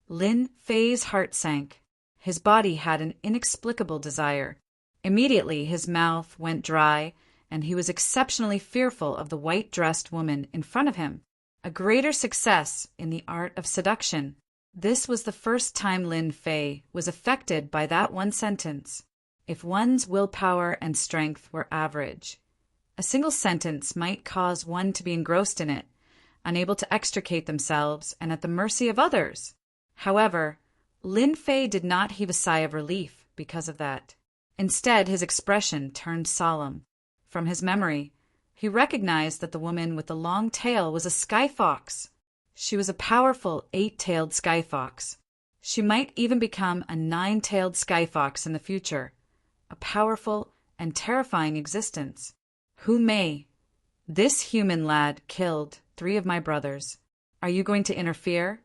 Lin Fei's heart sank. His body had an inexplicable desire. Immediately his mouth went dry, and he was exceptionally fearful of the white-dressed woman in front of him. A greater success in the art of seduction. This was the first time Lin Fei was affected by that one sentence. If one's willpower and strength were average, a single sentence might cause one to be engrossed in it, unable to extricate themselves and at the mercy of others. However, Lin Fei did not heave a sigh of relief because of that. Instead, his expression turned solemn. From his memory, he recognized that the woman with the long tail was a sky fox. She was a powerful 8-tailed sky fox. She might even become a 9-tailed sky fox in the future. A powerful and terrifying existence. Hu Mei, this human lad killed 3 of my brothers. Are you going to interfere?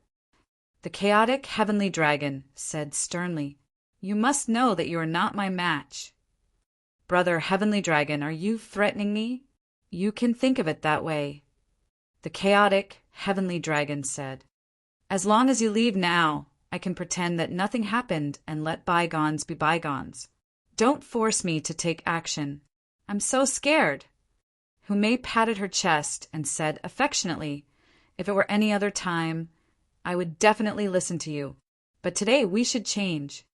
The chaotic heavenly dragon said sternly, You must know that you are not my match. Brother Heavenly Dragon, are you threatening me? You can think of it that way. The chaotic Heavenly Dragon said, As long as you leave now, I can pretend that nothing happened and let bygones be bygones. Don't force me to take action. I'm so scared. Hu Mei patted her chest and said affectionately, If it were any other time, I would definitely listen to you. But today we should change.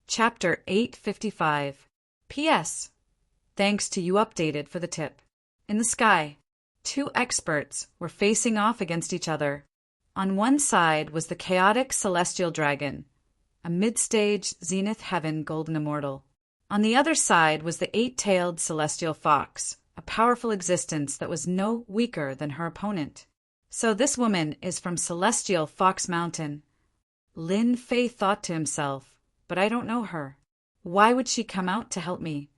Chapter 855. P.S. Thanks to you updated for the tip. In the sky, 2 experts were facing off against each other. On one side was the chaotic celestial dragon, a mid-stage zenith heaven golden immortal. On the other side was the 8-tailed celestial fox, a powerful existence that was no weaker than her opponent. So this woman is from Celestial Fox Mountain. Lin Fei thought to himself, but I don't know her. Why would she come out to help me?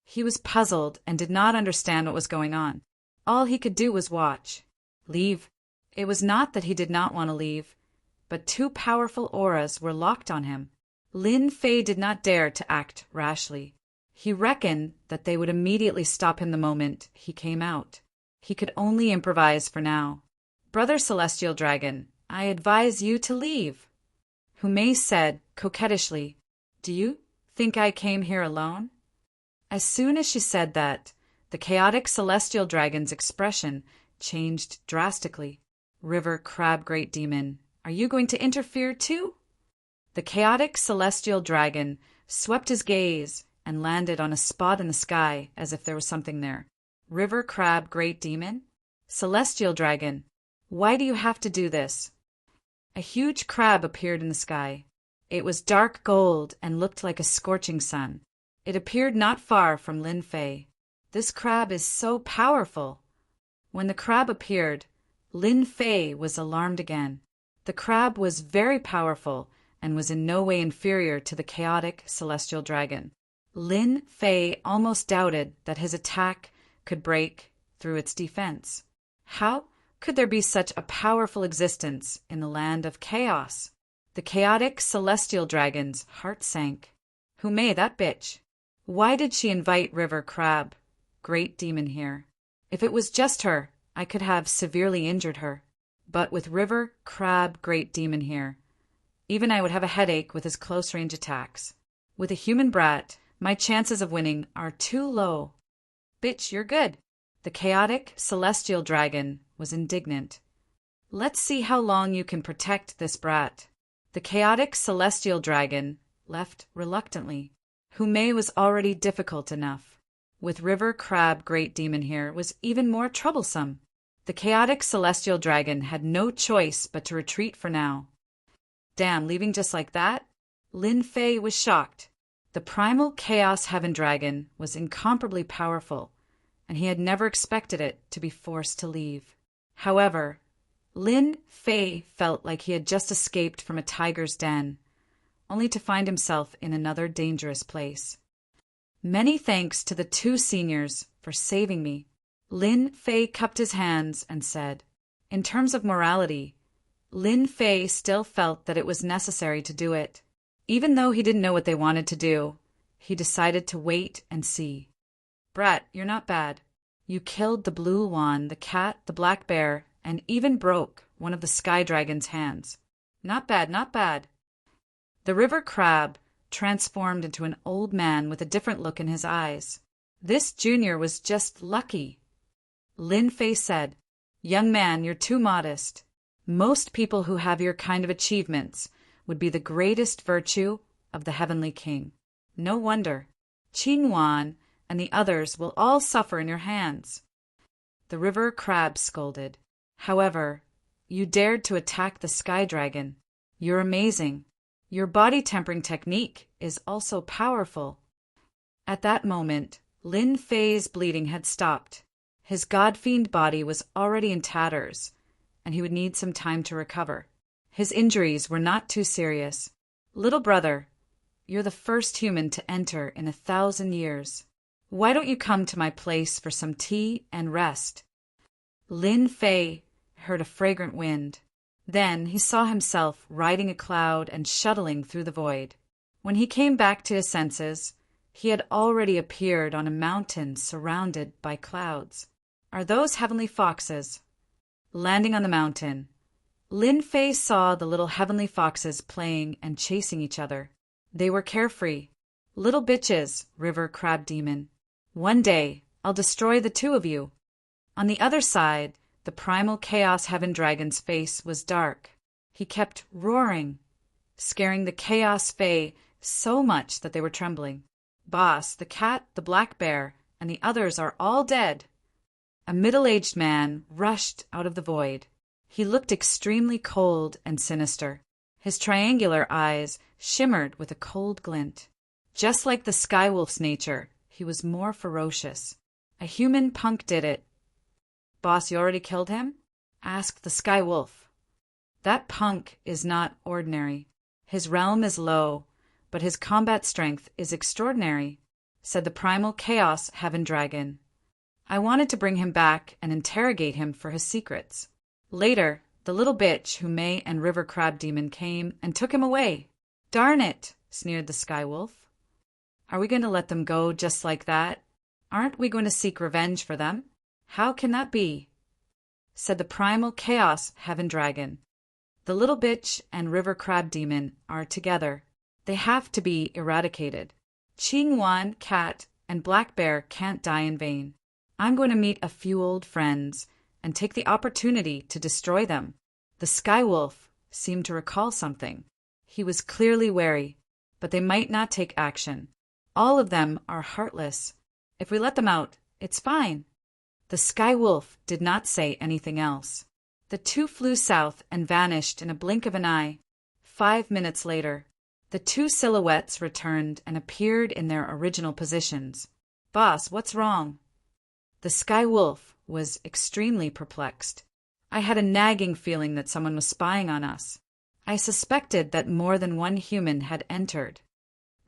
He was puzzled and did not understand what was going on. All he could do was watch. Leave. It was not that he did not want to leave, but 2 powerful auras were locked on him. Lin Fei did not dare to act rashly. He reckoned that they would immediately stop him the moment he came out. He could only improvise for now. Brother Celestial Dragon, I advise you to leave. Hu Mei said coquettishly, Do you think I came here alone? As soon as she said that, the chaotic celestial dragon's expression changed drastically. River Crab Great Demon, are you going to interfere too? The chaotic celestial dragon swept his gaze and landed on a spot in the sky as if there was something there. River crab, great demon? Celestial dragon, why do you have to do this? A huge crab appeared in the sky. It was dark gold and looked like a scorching sun. It appeared not far from Lin Fei. This crab is so powerful. When the crab appeared, Lin Fei was alarmed again. The crab was very powerful and was in no way inferior to the chaotic celestial dragon. Lin Fei almost doubted that his attack could break through its defense. How could there be such a powerful existence in the land of chaos? The chaotic celestial dragon's heart sank. Who may that bitch? Why did she invite River Crab, great demon, here? If it was just her, I could have severely injured her. But with River Crab, great demon, here, even I would have a headache with his close-range attacks. With a human brat, my chances of winning are too low. Bitch, you're good. The chaotic celestial dragon was indignant. Let's see how long you can protect this brat. The chaotic celestial dragon left reluctantly. Humei was already difficult enough. With River Crab, great demon, here was even more troublesome. The chaotic celestial dragon had no choice but to retreat for now. Damn, leaving just like that? Lin Fei was shocked. The primal chaos heaven dragon was incomparably powerful, and he had never expected it to be forced to leave. However, Lin Fei felt like he had just escaped from a tiger's den, only to find himself in another dangerous place. Many thanks to the two seniors for saving me. Lin Fei cupped his hands and said, in terms of morality, Lin Fei still felt that it was necessary to do it. Even though he didn't know what they wanted to do, he decided to wait and see. Brat, you're not bad. You killed the blue swan, the cat, the black bear, and even broke one of the sky dragon's hands. Not bad, not bad. The river crab transformed into an old man with a different look in his eyes. This junior was just lucky. Lin Fei said, young man, you're too modest. Most people who have your kind of achievements would be the greatest virtue of the Heavenly King. No wonder. Qin Wan and the others will all suffer in your hands. The river crab scolded. However, you dared to attack the sky dragon. You're amazing. Your body tempering technique is also powerful. At that moment, Lin Fei's bleeding had stopped. His god-fiend body was already in tatters, and he would need some time to recover. His injuries were not too serious. Little brother, you're the first human to enter in 1,000 years. Why don't you come to my place for some tea and rest? Lin Fei heard a fragrant wind. Then he saw himself riding a cloud and shuttling through the void. When he came back to his senses, he had already appeared on a mountain surrounded by clouds. Are those heavenly foxes? Landing on the mountain, Lin Fei saw the little heavenly foxes playing and chasing each other. They were carefree. Little bitches, river crab demon. One day, I'll destroy the two of you. On the other side, the primal chaos heaven dragon's face was dark. He kept roaring, scaring the chaos fae so much that they were trembling. Boss, the cat, the black bear, and the others are all dead. A middle-aged man rushed out of the void. He looked extremely cold and sinister. His triangular eyes shimmered with a cold glint. Just like the skywolf's nature, he was more ferocious. A human punk did it. Boss, you already killed him? Asked the skywolf. That punk is not ordinary. His realm is low, but his combat strength is extraordinary, said the primal chaos heaven dragon. I wanted to bring him back and interrogate him for his secrets. Later, the little bitch Humei and River Crab Demon came and took him away. Darn it, sneered the skywolf. Are we going to let them go just like that? Aren't we going to seek revenge for them? How can that be? Said the primal chaos heaven dragon. The little bitch and river crab demon are together. They have to be eradicated. Qing Wan, cat, and black bear can't die in vain. I'm going to meet a few old friends and take the opportunity to destroy them. The skywolf seemed to recall something. He was clearly wary, but they might not take action. All of them are heartless. If we let them out, it's fine. The Sky Wolf did not say anything else. The two flew south and vanished in a blink of an eye. 5 minutes later, the two silhouettes returned and appeared in their original positions. Boss, what's wrong? The Sky Wolf was extremely perplexed. I had a nagging feeling that someone was spying on us. I suspected that more than one human had entered.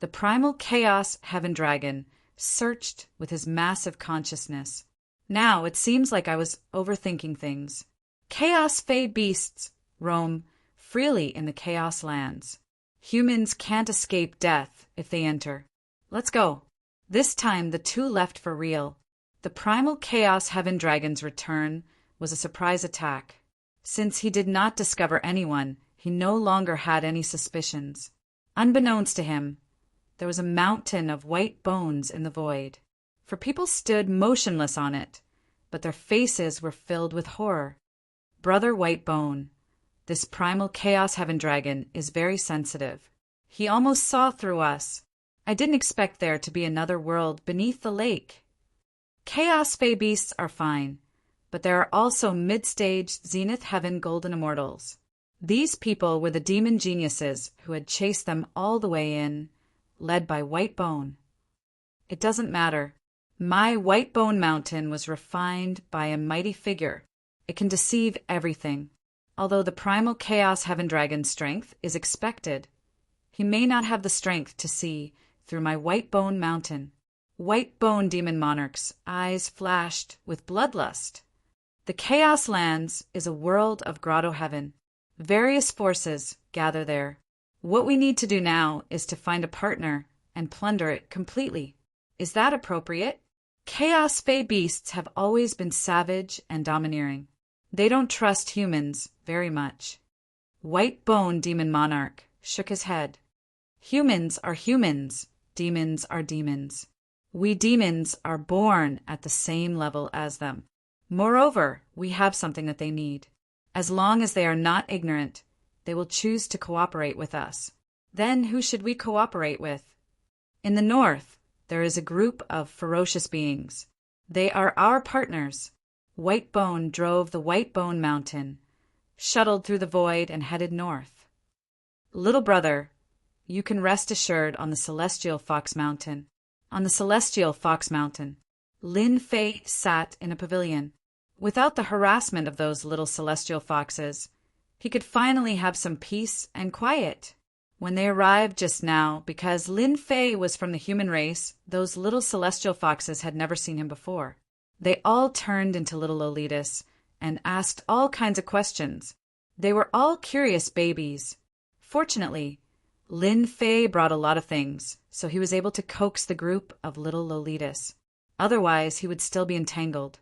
The primal chaos heaven dragon searched with his massive consciousness. Now it seems like I was overthinking things. Chaos Fey beasts roam freely in the chaos lands. Humans can't escape death if they enter. Let's go. This time the two left for real. The primal chaos heaven dragon's return was a surprise attack. Since he did not discover anyone, he no longer had any suspicions. Unbeknownst to him, there was a mountain of white bones in the void. For people stood motionless on it, but their faces were filled with horror. Brother White Bone, this primal chaos heaven dragon is very sensitive. He almost saw through us. I didn't expect there to be another world beneath the lake. Chaos Fey beasts are fine, but there are also mid-stage Zenith Heaven Golden Immortals. These people were the demon geniuses who had chased them all the way in, led by White Bone. It doesn't matter. My White Bone Mountain was refined by a mighty figure. It can deceive everything. Although the primal chaos heaven dragon's strength is expected, he may not have the strength to see through my White Bone Mountain. White Bone demon monarch's eyes flashed with bloodlust. The Chaos Lands is a world of grotto heaven. Various forces gather there. What we need to do now is to find a partner and plunder it completely. Is that appropriate? Chaos Fey beasts have always been savage and domineering. They don't trust humans very much. White Bone Demon Monarch shook his head. Humans are humans. Demons are demons. We demons are born at the same level as them. Moreover, we have something that they need. As long as they are not ignorant, they will choose to cooperate with us. Then who should we cooperate with? In the north, there is a group of ferocious beings. They are our partners. White Bone drove the White Bone Mountain, shuttled through the void, and headed north. Little brother, you can rest assured on the Celestial Fox Mountain. On the Celestial Fox Mountain, Lin Fei sat in a pavilion. Without the harassment of those little celestial foxes, he could finally have some peace and quiet. When they arrived just now, because Lin Fei was from the human race, those little celestial foxes had never seen him before. They all turned into little Lolitas and asked all kinds of questions. They were all curious babies. Fortunately, Lin Fei brought a lot of things, so he was able to coax the group of little Lolitas. Otherwise, he would still be entangled.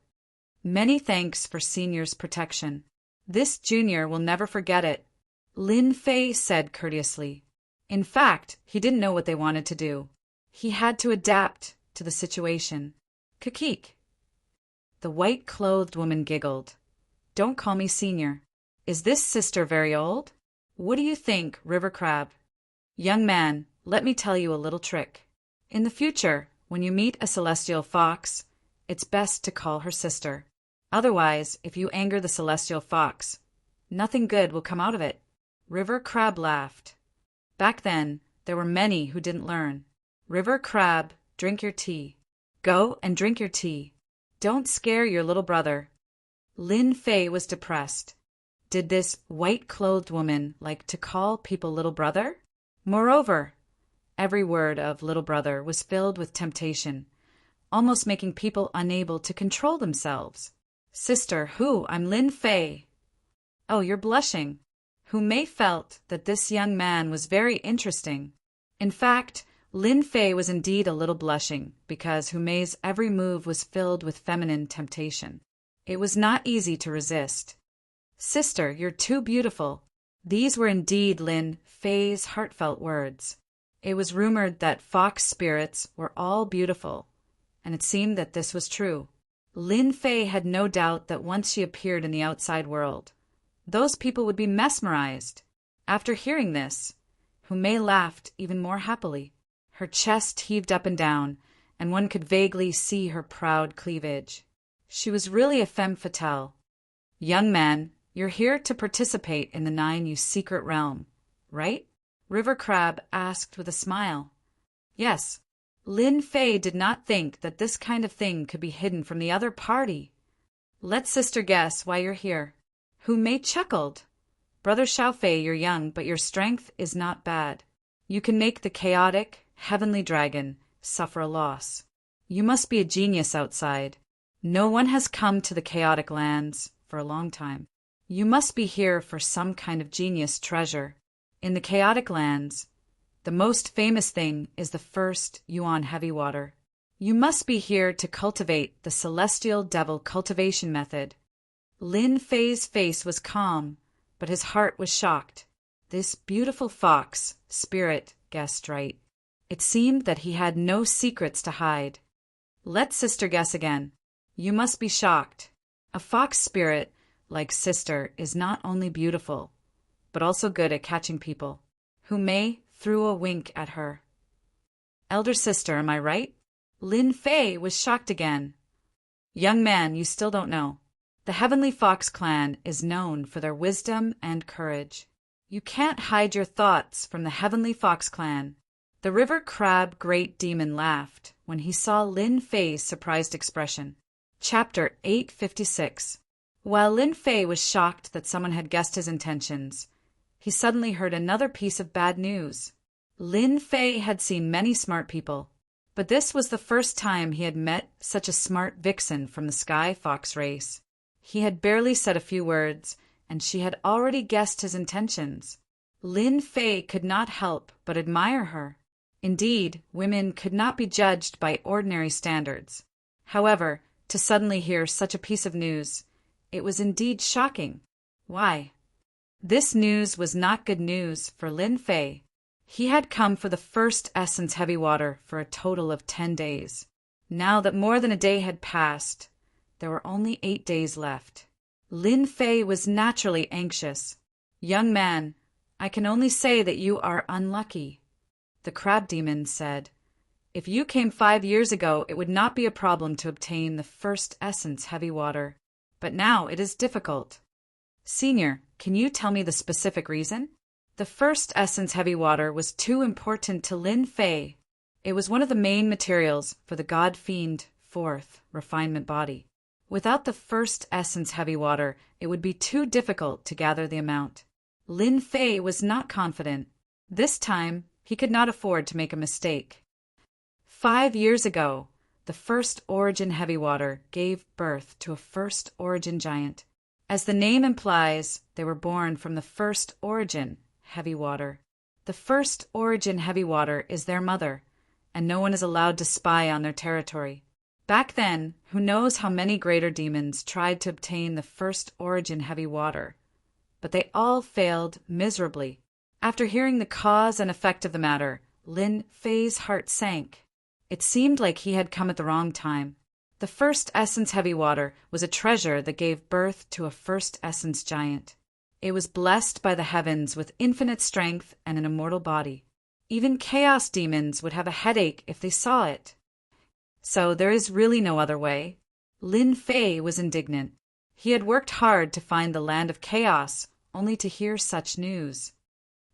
Many thanks for Senior's protection. This junior will never forget it, Lin Fei said courteously. In fact, he didn't know what they wanted to do. He had to adapt to the situation. Kakik. The white-clothed woman giggled. Don't call me Senior. Is this sister very old? What do you think, River Crab? Young man, let me tell you a little trick. In the future, when you meet a celestial fox, it's best to call her sister. Otherwise, if you anger the celestial fox, nothing good will come out of it. River Crab laughed. Back then, there were many who didn't learn. River Crab, drink your tea. Go and drink your tea. Don't scare your little brother. Lin Fei was depressed. Did this white-clothed woman like to call people little brother? Moreover, every word of little brother was filled with temptation, almost making people unable to control themselves. Sister, who? I'm Lin Fei. Oh, you're blushing. Hu Mei felt that this young man was very interesting. In fact, Lin Fei was indeed a little blushing, because Hu Mei's every move was filled with feminine temptation. It was not easy to resist. Sister, you're too beautiful. These were indeed Lin Fei's heartfelt words. It was rumored that fox spirits were all beautiful, and it seemed that this was true. Lin Fei had no doubt that once she appeared in the outside world, those people would be mesmerized. After hearing this, Hu Mei laughed even more happily. Her chest heaved up and down, and one could vaguely see her proud cleavage. She was really a femme fatale. "Young man, you're here to participate in the 9U secret realm, right?" River Crab asked with a smile. Yes. Lin Fei did not think that this kind of thing could be hidden from the other party. "Let sister guess why you're here." Hu Mei chuckled. "Brother Xiaofei, you're young, but your strength is not bad. You can make the chaotic, heavenly dragon suffer a loss. You must be a genius outside. No one has come to the chaotic lands for a long time. You must be here for some kind of genius treasure. In the chaotic lands, the most famous thing is the first Yuan heavy water. You must be here to cultivate the celestial devil cultivation method." Lin Fei's face was calm, but his heart was shocked. This beautiful fox spirit guessed right. It seemed that he had no secrets to hide. "Let sister guess again." You must be shocked. A fox spirit, like sister, is not only beautiful, but also good at catching people. Hu Mei threw a wink at her. "Elder sister, am I right?" Lin Fei was shocked again. "Young man, you still don't know. The Heavenly Fox clan is known for their wisdom and courage. You can't hide your thoughts from the Heavenly Fox clan." The River Crab Great Demon laughed when he saw Lin Fei's surprised expression. Chapter 856. While Lin Fei was shocked that someone had guessed his intentions, he suddenly heard another piece of bad news. Lin Fei had seen many smart people, but this was the first time he had met such a smart vixen from the Sky Fox race. He had barely said a few words, and she had already guessed his intentions. Lin Fei could not help but admire her. Indeed, women could not be judged by ordinary standards. However, to suddenly hear such a piece of news, it was indeed shocking. Why? This news was not good news for Lin Fei. He had come for the first essence heavy water for a total of 10 days. Now that more than a day had passed, there were only 8 days left. Lin Fei was naturally anxious. "Young man, I can only say that you are unlucky." The crab demon said, "If you came 5 years ago, it would not be a problem to obtain the first essence heavy water. But now it is difficult." "Senior, can you tell me the specific reason?" The first essence heavy water was too important to Lin Fei. It was one of the main materials for the God Fiend 4th refinement body. Without the first essence heavy water, it would be too difficult to gather the amount. Lin Fei was not confident. This time, he could not afford to make a mistake. 5 years ago, the first origin heavy water gave birth to a first origin giant. As the name implies, they were born from the first origin heavy water. The first origin heavy water is their mother, and no one is allowed to spy on their territory. Back then, who knows how many greater demons tried to obtain the first origin heavy water, but they all failed miserably. After hearing the cause and effect of the matter, Lin Fei's heart sank. It seemed like he had come at the wrong time. The first essence heavy water was a treasure that gave birth to a first essence giant. It was blessed by the heavens with infinite strength and an immortal body. Even chaos demons would have a headache if they saw it. So there is really no other way. Lin Fei was indignant. He had worked hard to find the land of chaos, only to hear such news.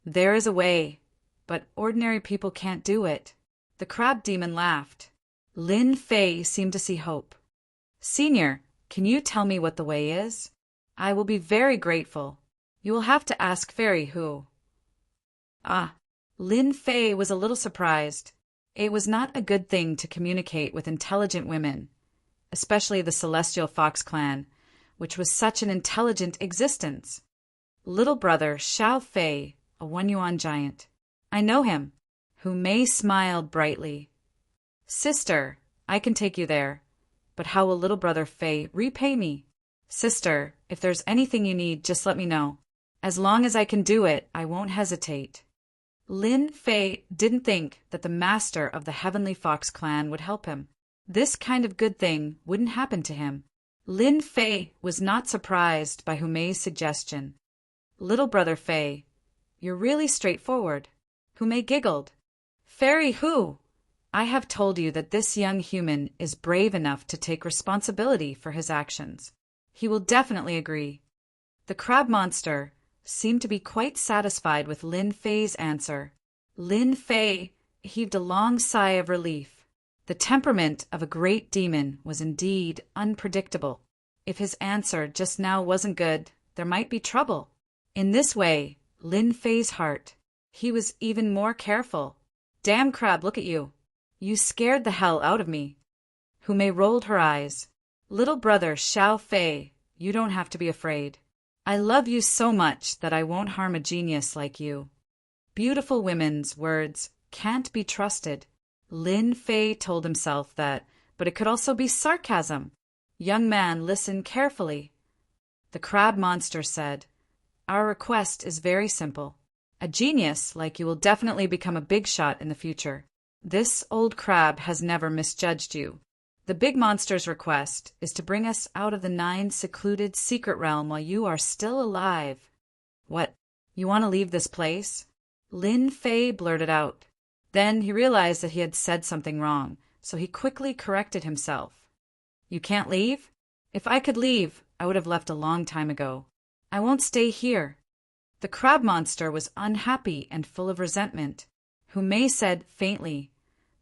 There is a way, but ordinary people can't do it. The crab demon laughed. Lin Fei seemed to see hope. "Senior, can you tell me what the way is? I will be very grateful. You will have to ask Fairy Hu." Ah, Lin Fei was a little surprised. It was not a good thing to communicate with intelligent women, especially the Celestial Fox clan, which was such an intelligent existence. Little brother Xiao Fei, a 1 yuan giant. "I know him." Hu Mei smiled brightly. "Sister, I can take you there. But how will little brother Fei repay me?" "Sister, if there's anything you need, just let me know. As long as I can do it, I won't hesitate." Lin Fei didn't think that the master of the Heavenly Fox clan would help him. This kind of good thing wouldn't happen to him. Lin Fei was not surprised by Hu Mei's suggestion. "Little brother Fei, you're really straightforward." Hu Mei giggled. Fairy who? I have told you that this young human is brave enough to take responsibility for his actions. He will definitely agree. The crab monster seemed to be quite satisfied with Lin Fei's answer. Lin Fei heaved a long sigh of relief. The temperament of a great demon was indeed unpredictable. If his answer just now wasn't good, there might be trouble. In this way, Lin Fei's heart, he was even more careful. Damn crab, look at you. You scared the hell out of me. Hu Mei rolled her eyes. Little brother Xiao Fei, you don't have to be afraid. I love you so much that I won't harm a genius like you. Beautiful women's words can't be trusted. Lin Fei told himself that, but it could also be sarcasm. Young man, listen carefully. The crab monster said, Our request is very simple. A genius like you will definitely become a big shot in the future. This old crab has never misjudged you. The big monster's request is to bring us out of the 9 secluded secret realm while you are still alive. What? You want to leave this place? Lin Fei blurted out. Then he realized that he had said something wrong, so he quickly corrected himself. You can't leave? If I could leave, I would have left a long time ago. I won't stay here. The crab monster was unhappy and full of resentment. Hu Mei said faintly,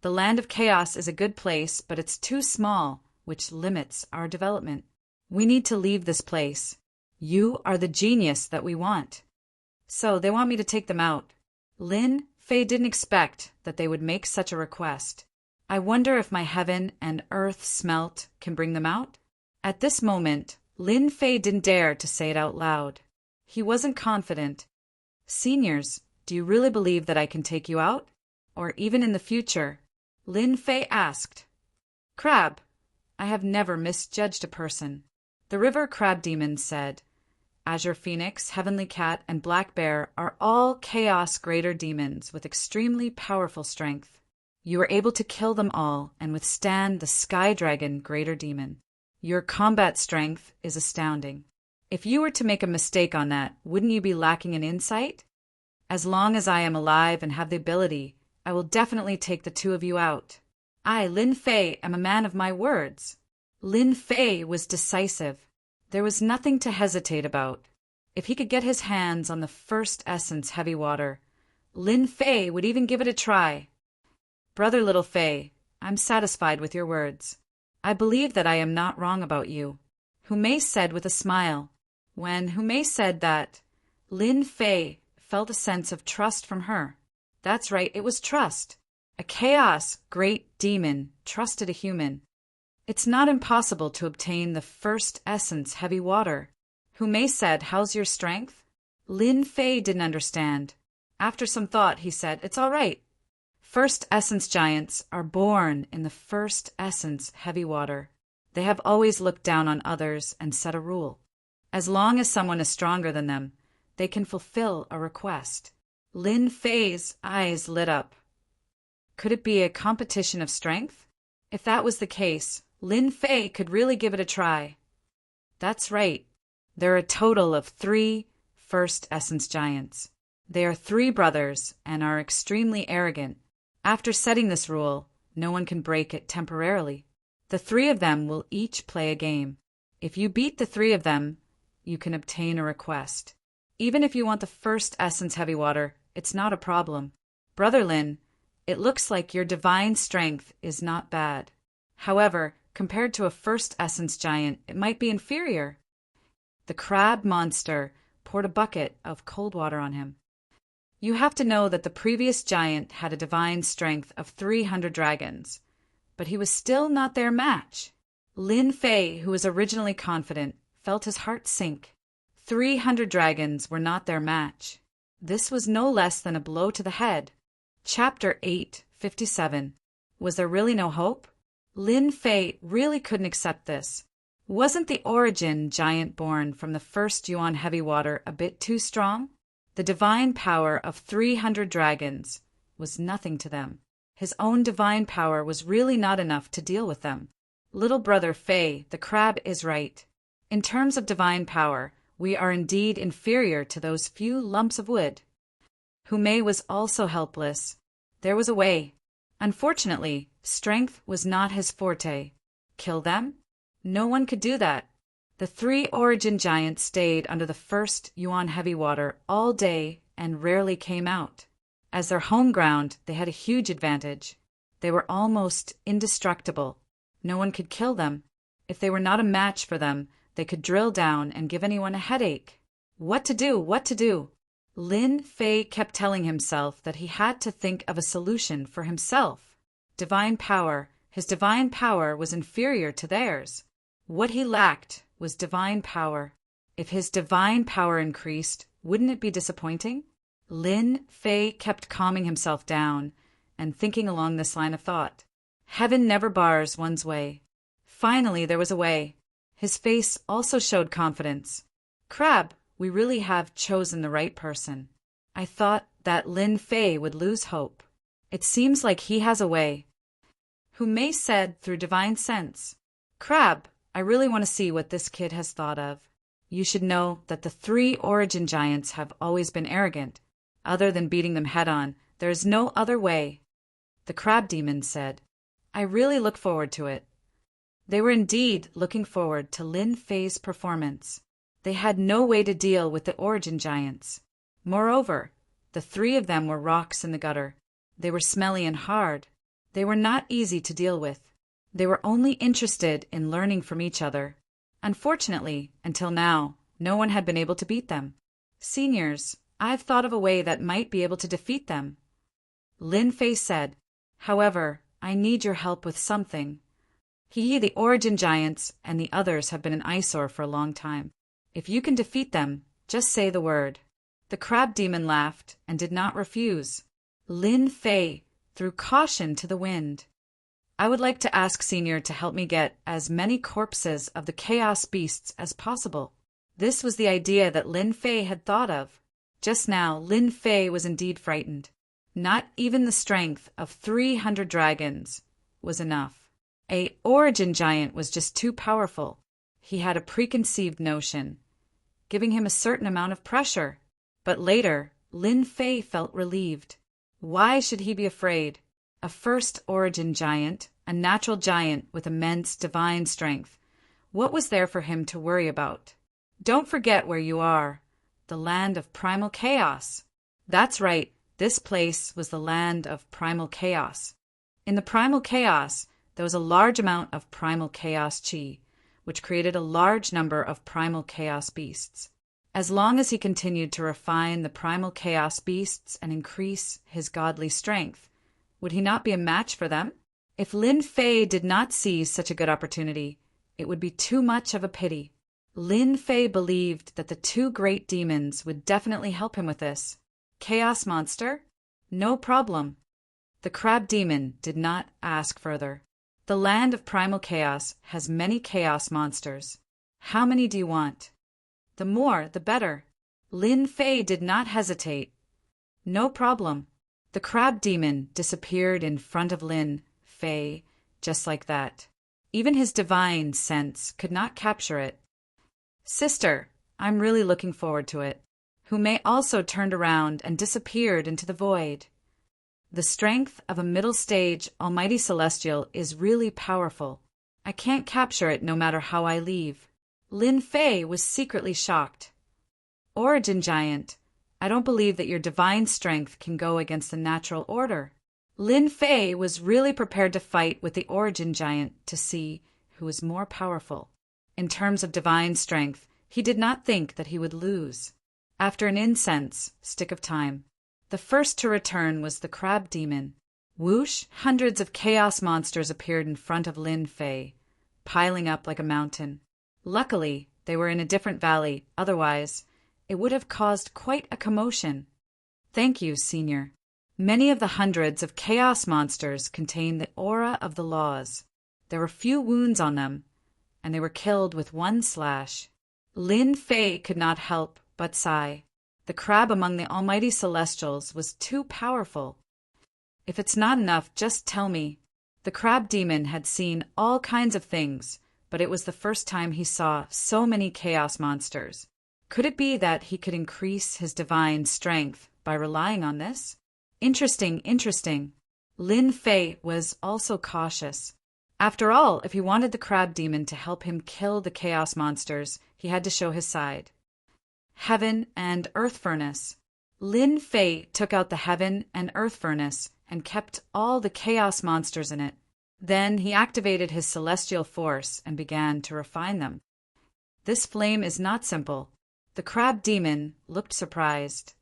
The land of chaos is a good place, but it's too small, which limits our development. We need to leave this place. You are the genius that we want. So they want me to take them out. Lin Fei didn't expect that they would make such a request. I wonder if my heaven and earth smelt can bring them out? At this moment, Lin Fei didn't dare to say it out loud. He wasn't confident. Seniors, do you really believe that I can take you out? Or even in the future? Lin Fei asked. Crab, I have never misjudged a person. The river crab demon said, Azure Phoenix, Heavenly Cat, and Black Bear are all chaos greater demons with extremely powerful strength. You were able to kill them all and withstand the Sky Dragon greater demon. Your combat strength is astounding. If you were to make a mistake on that, wouldn't you be lacking in insight? As long as I am alive and have the ability, I will definitely take the 2 of you out. I, Lin Fei, am a man of my words. Lin Fei was decisive. There was nothing to hesitate about. If he could get his hands on the first essence heavy water, Lin Fei would even give it a try. Brother Little Fei, I'm satisfied with your words. I believe that I am not wrong about you, Hu Mei said with a smile. When Hu Mei said that, Lin Fei felt a sense of trust from her. That's right, it was trust. A chaos great demon trusted a human. It's not impossible to obtain the first essence heavy water. Hu Mei said, How's your strength? Lin Fei didn't understand. After some thought, he said, It's all right. First essence giants are born in the first essence heavy water. They have always looked down on others and set a rule. As long as someone is stronger than them, they can fulfill a request. Lin Fei's eyes lit up. Could it be a competition of strength? If that was the case, Lin Fei could really give it a try. That's right. There are a total of 3 first essence giants. They are 3 brothers and are extremely arrogant. After setting this rule, no one can break it temporarily. The 3 of them will each play a game. If you beat the 3 of them, you can obtain a request. Even if you want the first essence heavy water, it's not a problem. Brother Lin, it looks like your divine strength is not bad. However, compared to a first essence giant, it might be inferior. The crab monster poured a bucket of cold water on him. You have to know that the previous giant had a divine strength of 300 dragons, but he was still not their match. Lin Fei, who was originally confident, felt his heart sink. 300 dragons were not their match. This was no less than a blow to the head. Chapter 857. Was there really no hope? Lin Fei really couldn't accept this. Wasn't the origin giant born from the first Yuan heavy water a bit too strong? The divine power of 300 dragons was nothing to them. His own divine power was really not enough to deal with them. Little brother Fei, the crab is right. In terms of divine power, we are indeed inferior to those few lumps of wood. Hu Mei was also helpless. There was a way. Unfortunately, strength was not his forte. Kill them? No one could do that. The three origin giants stayed under the first Yuan heavy water all day and rarely came out. As their home ground, they had a huge advantage. They were almost indestructible. No one could kill them. If they were not a match for them, they could drill down and give anyone a headache. What to do? What to do? Lin Fei kept telling himself that he had to think of a solution for himself. Divine power. His divine power was inferior to theirs. What he lacked was divine power. If his divine power increased, wouldn't it be disappointing? Lin Fei kept calming himself down and thinking along this line of thought. Heaven never bars one's way. Finally, there was a way. His face also showed confidence. Crab, we really have chosen the right person. I thought that Lin Fei would lose hope. It seems like he has a way. Who Mei said through divine sense, Crab, I really want to see what this kid has thought of. You should know that the three origin giants have always been arrogant. Other than beating them head-on, there is no other way. The crab demon said, I really look forward to it. They were indeed looking forward to Lin Fei's performance. They had no way to deal with the origin giants. Moreover, the three of them were rocks in the gutter. They were smelly and hard. They were not easy to deal with. They were only interested in learning from each other. Unfortunately, until now, no one had been able to beat them. Seniors, I've thought of a way that might be able to defeat them. Lin Fei said, however, I need your help with something. The origin giants and the others have been an eyesore for a long time. If you can defeat them, just say the word. The crab demon laughed and did not refuse. Lin Fei threw caution to the wind. I would like to ask Senior to help me get as many corpses of the chaos beasts as possible. This was the idea that Lin Fei had thought of. Just now, Lin Fei was indeed frightened. Not even the strength of 300 dragons was enough. An origin giant was just too powerful. He had a preconceived notion, giving him a certain amount of pressure. But later, Lin Fei felt relieved. Why should he be afraid? A first origin giant, a natural giant with immense divine strength. What was there for him to worry about? Don't forget where you are. The land of primal chaos. That's right, this place was the land of primal chaos. In the primal chaos, there was a large amount of primal chaos chi, which created a large number of primal chaos beasts. As long as he continued to refine the primal chaos beasts and increase his godly strength, would he not be a match for them? If Lin Fei did not seize such a good opportunity, it would be too much of a pity. Lin Fei believed that the two great demons would definitely help him with this. Chaos monster? No problem. The crab demon did not ask further. The land of primal chaos has many chaos monsters. How many do you want? The more, the better. Lin Fei did not hesitate. No problem. The crab demon disappeared in front of Lin Fei, just like that. Even his divine sense could not capture it. Sister, I'm really looking forward to it. Who Mei also turned around and disappeared into the void. The strength of a middle-stage almighty celestial is really powerful. I can't capture it no matter how I leave. Lin Fei was secretly shocked. Origin giant, I don't believe that your divine strength can go against the natural order. Lin Fei was really prepared to fight with the origin giant to see who was more powerful. In terms of divine strength, he did not think that he would lose. After an incense stick of time, the first to return was the crab demon. Whoosh! Hundreds of chaos monsters appeared in front of Lin Fei, piling up like a mountain. Luckily, they were in a different valley, otherwise, it would have caused quite a commotion. Thank you, Senior. Many of the hundreds of chaos monsters contain the aura of the laws. There were few wounds on them, and they were killed with one slash. Lin Fei could not help but sigh. The crab among the almighty celestials was too powerful. If it's not enough, just tell me. The crab demon had seen all kinds of things, but it was the first time he saw so many chaos monsters. Could it be that he could increase his divine strength by relying on this? Interesting, interesting. Lin Fei was also cautious. After all, if he wanted the crab demon to help him kill the chaos monsters, he had to show his side. Heaven and Earth Furnace. Lin Fei took out the Heaven and Earth Furnace and kept all the chaos monsters in it. Then he activated his celestial force and began to refine them. This flame is not simple. The crab demon looked surprised.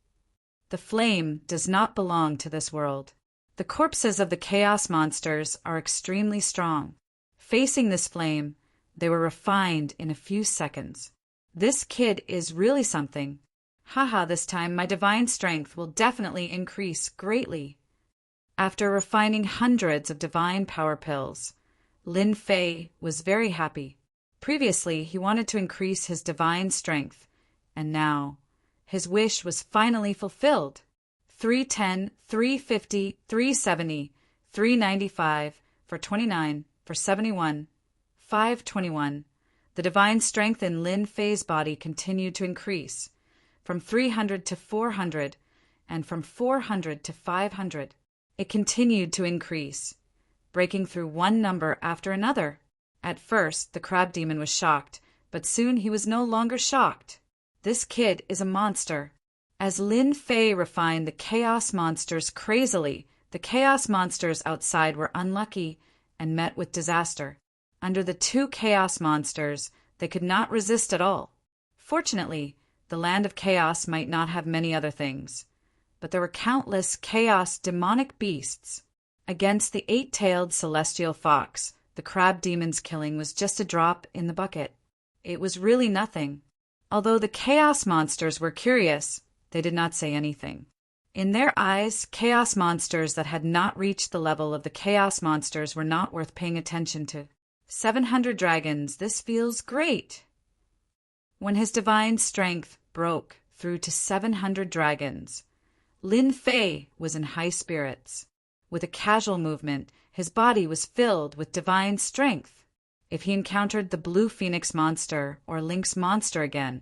The flame does not belong to this world. The corpses of the chaos monsters are extremely strong. Facing this flame, they were refined in a few seconds. This kid is really something. Haha, this time my divine strength will definitely increase greatly. After refining hundreds of divine power pills, Lin Fei was very happy. Previously, he wanted to increase his divine strength, and now his wish was finally fulfilled. 310, 350, 370, 395, for 29, for 71, 521. The divine strength in Lin Fei's body continued to increase, from 300 to 400, and from 400 to 500. It continued to increase, breaking through one number after another. At first, the crab demon was shocked, but soon he was no longer shocked. This kid is a monster. As Lin Fei refined the chaos monsters crazily, the chaos monsters outside were unlucky and met with disaster. Under the two chaos monsters, they could not resist at all. Fortunately, the land of chaos might not have many other things, but there were countless chaos demonic beasts. Against the eight-tailed celestial fox, the crab demon's killing was just a drop in the bucket. It was really nothing. Although the chaos monsters were curious, they did not say anything. In their eyes, chaos monsters that had not reached the level of the chaos monsters were not worth paying attention to. 700 dragons, this feels great. When his divine strength broke through to 700 dragons, Lin Fei was in high spirits. With a casual movement, his body was filled with divine strength. If he encountered the blue phoenix monster or lynx monster again,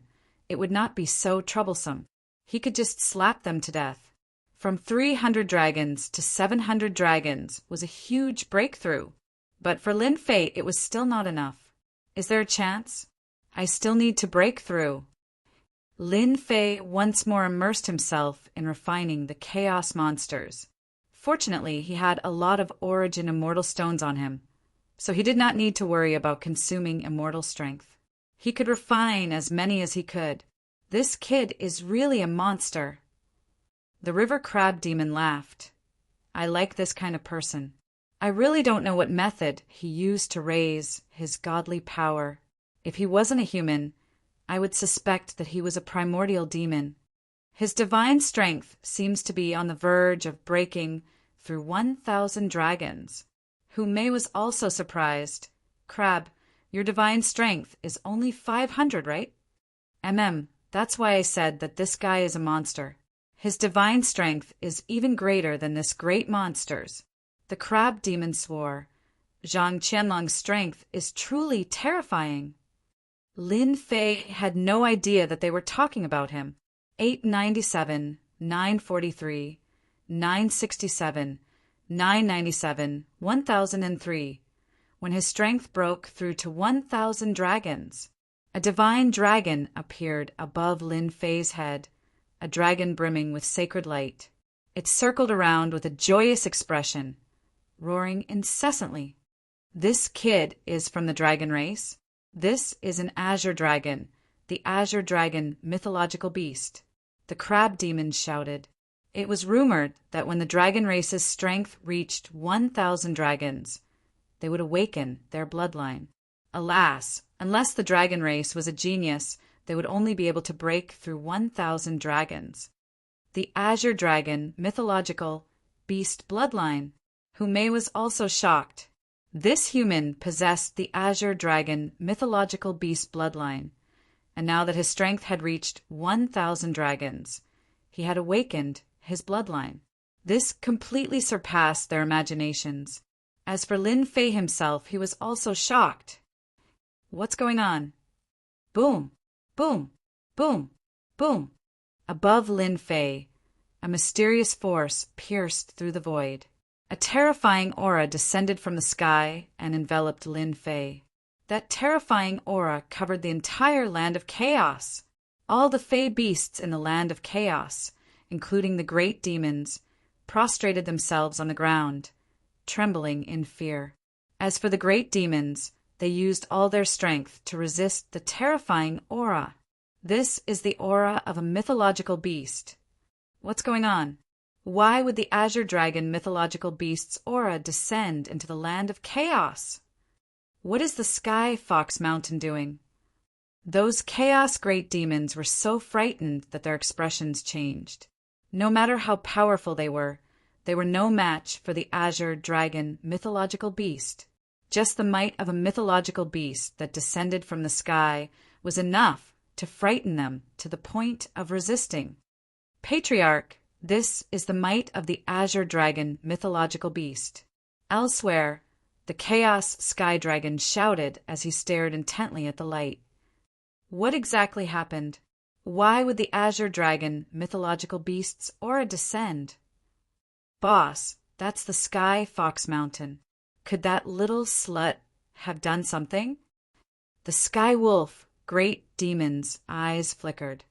it would not be so troublesome. He could just slap them to death. From 300 dragons to 700 dragons was a huge breakthrough. But for Lin Fei, it was still not enough. Is there a chance? I still need to break through. Lin Fei once more immersed himself in refining the chaos monsters. Fortunately, he had a lot of origin immortal stones on him, so he did not need to worry about consuming immortal strength. He could refine as many as he could. This kid is really a monster. The river crab demon laughed. I like this kind of person. I really don't know what method he used to raise his godly power. If he wasn't a human, I would suspect that he was a primordial demon. His divine strength seems to be on the verge of breaking through 1,000 dragons. Hu Mei was also surprised. Crab, your divine strength is only 500, right? That's why I said that this guy is a monster. His divine strength is even greater than this great monster's. The crab demon swore. Zhang Qianlong's strength is truly terrifying. Lin Fei had no idea that they were talking about him. 897, 943, 967, 997, 1003, when his strength broke through to 1,000 dragons. A divine dragon appeared above Lin Fei's head, a dragon brimming with sacred light. It circled around with a joyous expression, roaring incessantly. This kid is from the dragon race. This is an azure dragon, the azure dragon mythological beast. The crab demon shouted. It was rumored that when the dragon race's strength reached 1,000 dragons, they would awaken their bloodline. Alas, unless the dragon race was a genius, they would only be able to break through 1,000 dragons. The azure dragon mythological beast bloodline. Hu Mei was also shocked. This human possessed the azure dragon mythological beast bloodline, and now that his strength had reached 1,000 dragons, he had awakened his bloodline. This completely surpassed their imaginations. As for Lin Fei himself, he was also shocked. What's going on? Boom, boom, boom, boom. Above Lin Fei, a mysterious force pierced through the void. A terrifying aura descended from the sky and enveloped Lin Fei. That terrifying aura covered the entire land of chaos. All the Fey beasts in the land of chaos, including the great demons, prostrated themselves on the ground, trembling in fear. As for the great demons, they used all their strength to resist the terrifying aura. This is the aura of a mythological beast. What's going on? Why would the Azure Dragon mythological beast's aura descend into the land of chaos? What is the Sky Fox Mountain doing? Those chaos great demons were so frightened that their expressions changed. No matter how powerful they were no match for the Azure Dragon mythological beast. Just the might of a mythological beast that descended from the sky was enough to frighten them to the point of resisting. Patriarch, this is the might of the Azure Dragon mythological beast. Elsewhere, the Chaos Sky Dragon shouted as he stared intently at the light. What exactly happened? Why would the Azure Dragon mythological beast's aura descend? Boss, that's the Sky Fox Mountain. Could that little slut have done something? The Sky Wolf, great demon's eyes flickered.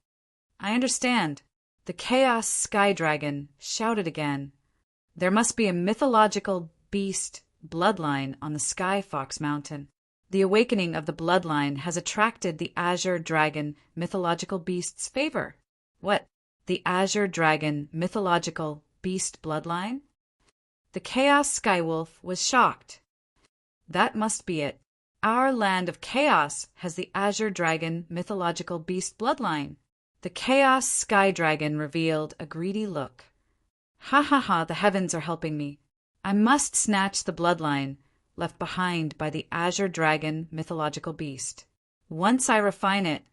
I understand. The Chaos Sky Dragon shouted again. There must be a mythological beast bloodline on the Sky Fox Mountain. The awakening of the bloodline has attracted the Azure Dragon mythological beast's favor. What? The Azure Dragon mythological beast bloodline? The Chaos Skywolf was shocked. That must be it. Our land of chaos has the Azure Dragon mythological beast bloodline. The Chaos Sky Dragon revealed a greedy look. Ha ha ha, the heavens are helping me. I must snatch the bloodline left behind by the Azure Dragon mythological beast. Once I refine it,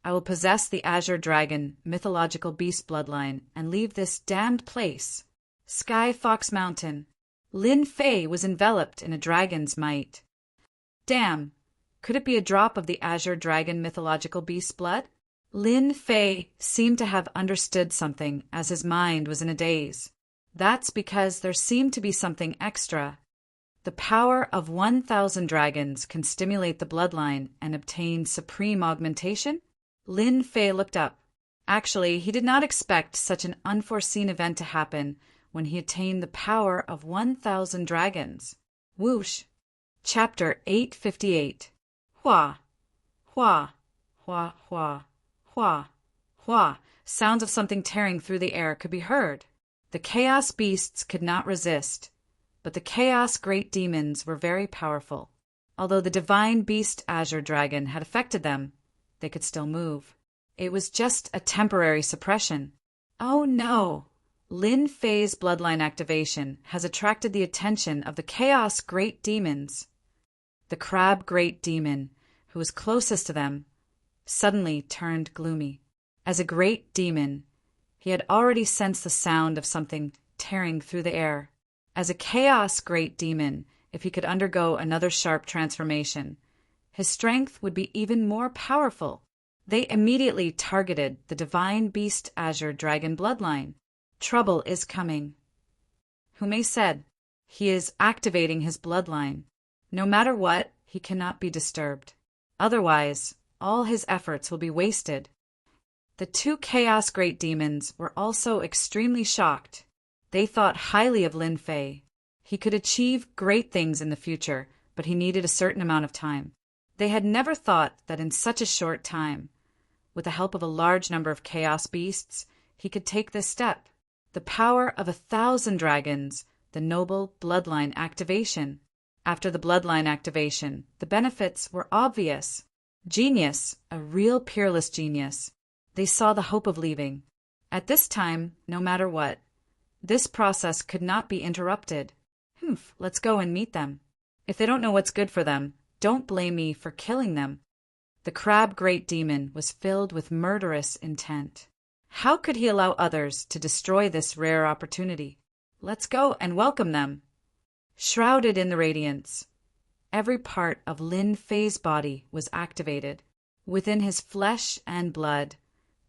I will possess the Azure Dragon mythological beast bloodline and leave this damned place. Sky Fox Mountain. Lin Fei was enveloped in a dragon's might. Damn, could it be a drop of the Azure Dragon mythological beast's blood? Lin Fei seemed to have understood something as his mind was in a daze. That's because there seemed to be something extra. The power of 1,000 dragons can stimulate the bloodline and obtain supreme augmentation? Lin Fei looked up. Actually, he did not expect such an unforeseen event to happen when he attained the power of 1,000 dragons. Whoosh! Chapter 858. Hua! Hua! Hua! Hua! Hua! Hua! Sounds of something tearing through the air could be heard. The chaos beasts could not resist, but the chaos great demons were very powerful. Although the divine beast Azure Dragon had affected them, they could still move. It was just a temporary suppression. Oh no! Lin Fei's bloodline activation has attracted the attention of the chaos great demons. The crab great demon, who was closest to them, suddenly turned gloomy. As a great demon, he had already sensed the sound of something tearing through the air. As a chaos great demon, if he could undergo another sharp transformation, his strength would be even more powerful. They immediately targeted the divine beast Azure Dragon bloodline. Trouble is coming. Hume said, he is activating his bloodline. No matter what, he cannot be disturbed. Otherwise, all his efforts will be wasted. The two Chaos Great Demons were also extremely shocked. They thought highly of Lin Fei. He could achieve great things in the future, but he needed a certain amount of time. They had never thought that in such a short time, with the help of a large number of chaos beasts, he could take this step. The power of 1,000 dragons, the noble bloodline activation. After the bloodline activation, the benefits were obvious. Genius, a real peerless genius. They saw the hope of leaving. At this time, no matter what, this process could not be interrupted. Let's go and meet them. If they don't know what's good for them, don't blame me for killing them. The crab great demon was filled with murderous intent. How could he allow others to destroy this rare opportunity? Let's go and welcome them. Shrouded in the radiance, every part of Lin Fei's body was activated. Within his flesh and blood,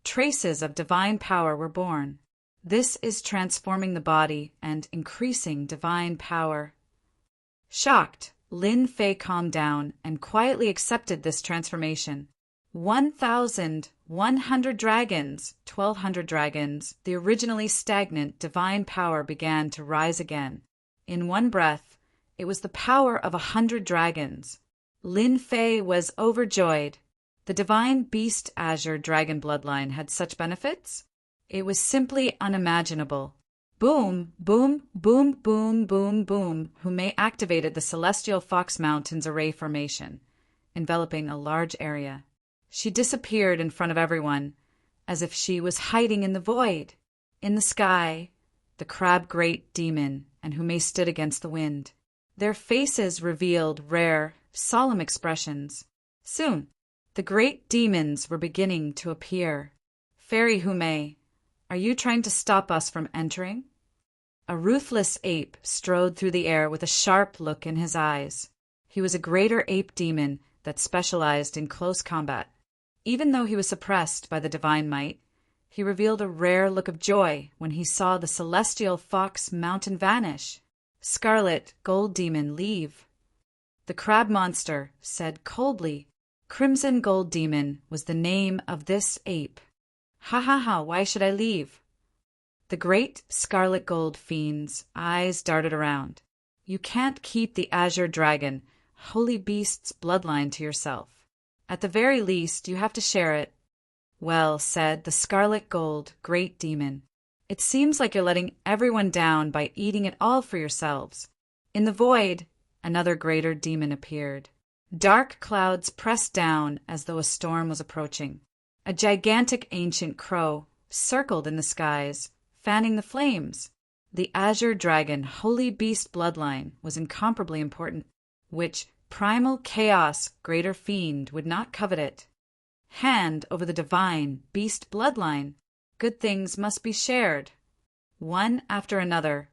traces of divine power were born. This is transforming the body and increasing divine power. Shocked, Lin Fei calmed down and quietly accepted this transformation. 1,100 dragons, 1,200 dragons, the originally stagnant divine power began to rise again. In one breath, it was the power of 100 dragons. Lin Fei was overjoyed. The divine beast azure dragon bloodline had such benefits? It was simply unimaginable. Boom, boom, boom, boom, boom, boom, Humei activated the celestial Fox Mountains array formation, enveloping a large area. She disappeared in front of everyone, as if she was hiding in the void. In the sky, the crab great demon and Humei stood against the wind. Their faces revealed rare, solemn expressions. Soon, the great demons were beginning to appear. Fairy Humei, are you trying to stop us from entering? A ruthless ape strode through the air with a sharp look in his eyes. He was a greater ape demon that specialized in close combat. Even though he was suppressed by the divine might, he revealed a rare look of joy when he saw the celestial Fox Mountain vanish. Scarlet Gold Demon, leave. The crab monster said coldly. Crimson Gold Demon was the name of this ape. Ha ha ha, why should I leave? The great scarlet gold fiend's eyes darted around. You can't keep the azure dragon, holy beast's bloodline to yourself. At the very least, you have to share it. Well, said the scarlet gold great demon, it seems like you're letting everyone down by eating it all for yourselves. In the void, another greater demon appeared. Dark clouds pressed down as though a storm was approaching. A gigantic ancient crow circled in the skies, fanning the flames. The azure dragon holy beast bloodline was incomparably important, which primal chaos greater fiend would not covet it. Hand over the divine beast bloodline. Good things must be shared. One after another,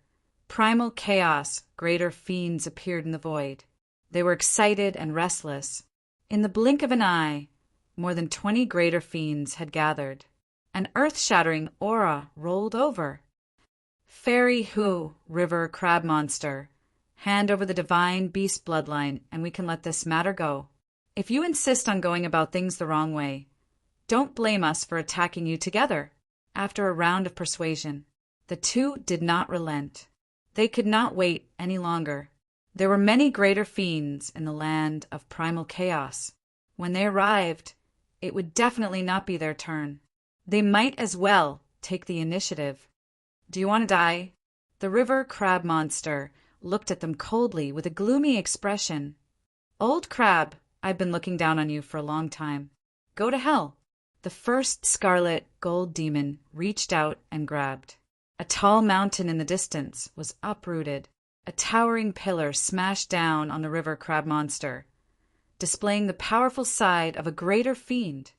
primal chaos greater fiends appeared in the void. They were excited and restless. In the blink of an eye, more than 20 greater fiends had gathered. An earth-shattering aura rolled over. Fairy Hu, river crab monster, hand over the divine beast bloodline and we can let this matter go. If you insist on going about things the wrong way, don't blame us for attacking you together. After a round of persuasion, the two did not relent. They could not wait any longer. There were many greater fiends in the land of primal chaos. When they arrived, it would definitely not be their turn. They might as well take the initiative. Do you want to die? The river crab monster looked at them coldly with a gloomy expression. Old crab, I've been looking down on you for a long time. Go to hell. The first scarlet gold demon reached out and grabbed. A tall mountain in the distance was uprooted. A towering pillar smashed down on the river crab monster, displaying the powerful side of a greater fiend.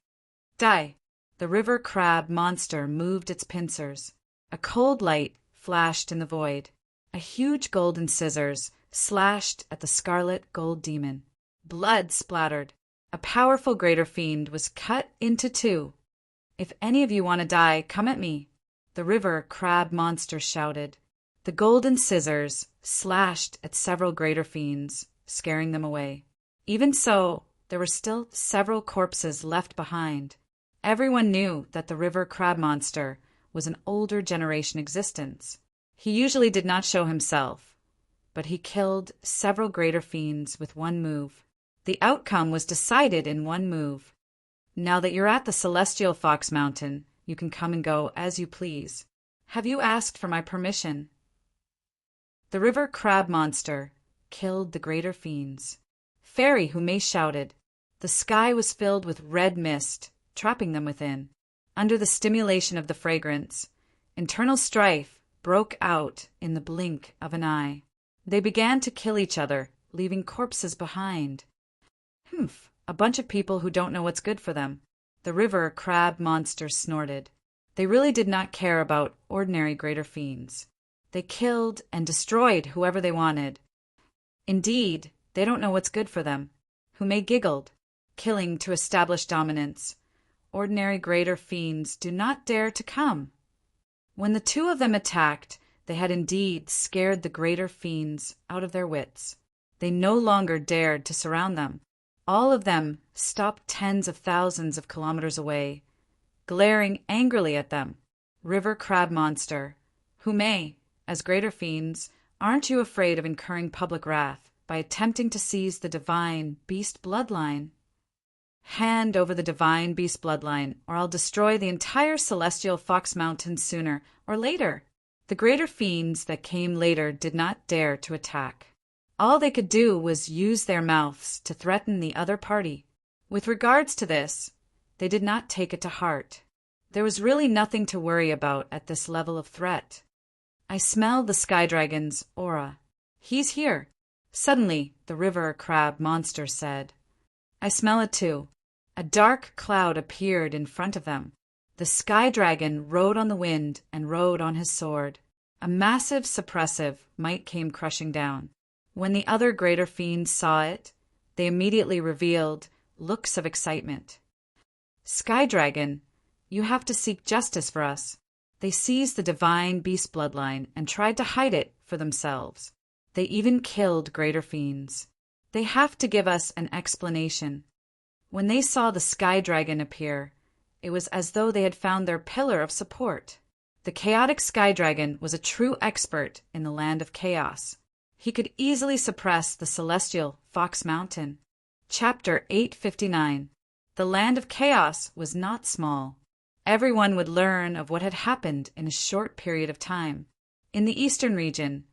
Die! The river crab monster moved its pincers. A cold light flashed in the void. A huge golden scissors slashed at the scarlet gold demon. Blood splattered. A powerful greater fiend was cut into two. If any of you want to die, come at me, the river crab monster shouted. The golden scissors slashed at several greater fiends, scaring them away. Even so, there were still several corpses left behind. Everyone knew that the river crab monster was an older generation existence. He usually did not show himself, but he killed several greater fiends with one move. The outcome was decided in one move. Now that you're at the celestial Fox Mountain, you can come and go as you please. Have you asked for my permission? The river crab monster killed the greater fiends. Fairy Humei shouted. The sky was filled with red mist, trapping them within. Under the stimulation of the fragrance, internal strife broke out in the blink of an eye. They began to kill each other, leaving corpses behind. Humph, a bunch of people who don't know what's good for them. The river crab monster snorted. They really did not care about ordinary greater fiends. They killed and destroyed whoever they wanted. Indeed, they don't know what's good for them. Humei giggled. Killing to establish dominance. Ordinary greater fiends do not dare to come. When the two of them attacked, they had indeed scared the greater fiends out of their wits. They no longer dared to surround them. All of them stopped tens of thousands of kilometers away, glaring angrily at them. River crab monster, who may, as greater fiends, aren't you afraid of incurring public wrath by attempting to seize the divine beast bloodline? Hand over the divine beast bloodline, or I'll destroy the entire celestial Fox Mountain sooner or later. The greater fiends that came later did not dare to attack. All they could do was use their mouths to threaten the other party. With regards to this, they did not take it to heart. There was really nothing to worry about at this level of threat. I smell the sky dragon's aura. He's here. Suddenly, the river crab monster said. I smell it too. A dark cloud appeared in front of them. The sky dragon rode on the wind and rode on his sword. A massive suppressive might came crushing down. When the other greater fiends saw it, they immediately revealed looks of excitement. Sky dragon, you have to seek justice for us. They seized the divine beast bloodline and tried to hide it for themselves. They even killed greater fiends. They have to give us an explanation. When they saw the sky dragon appear, it was as though they had found their pillar of support. The chaotic sky dragon was a true expert in the land of chaos. He could easily suppress the celestial Fox Mountain. Chapter 859. The land of chaos was not small. Everyone would learn of what had happened in a short period of time. In the eastern region,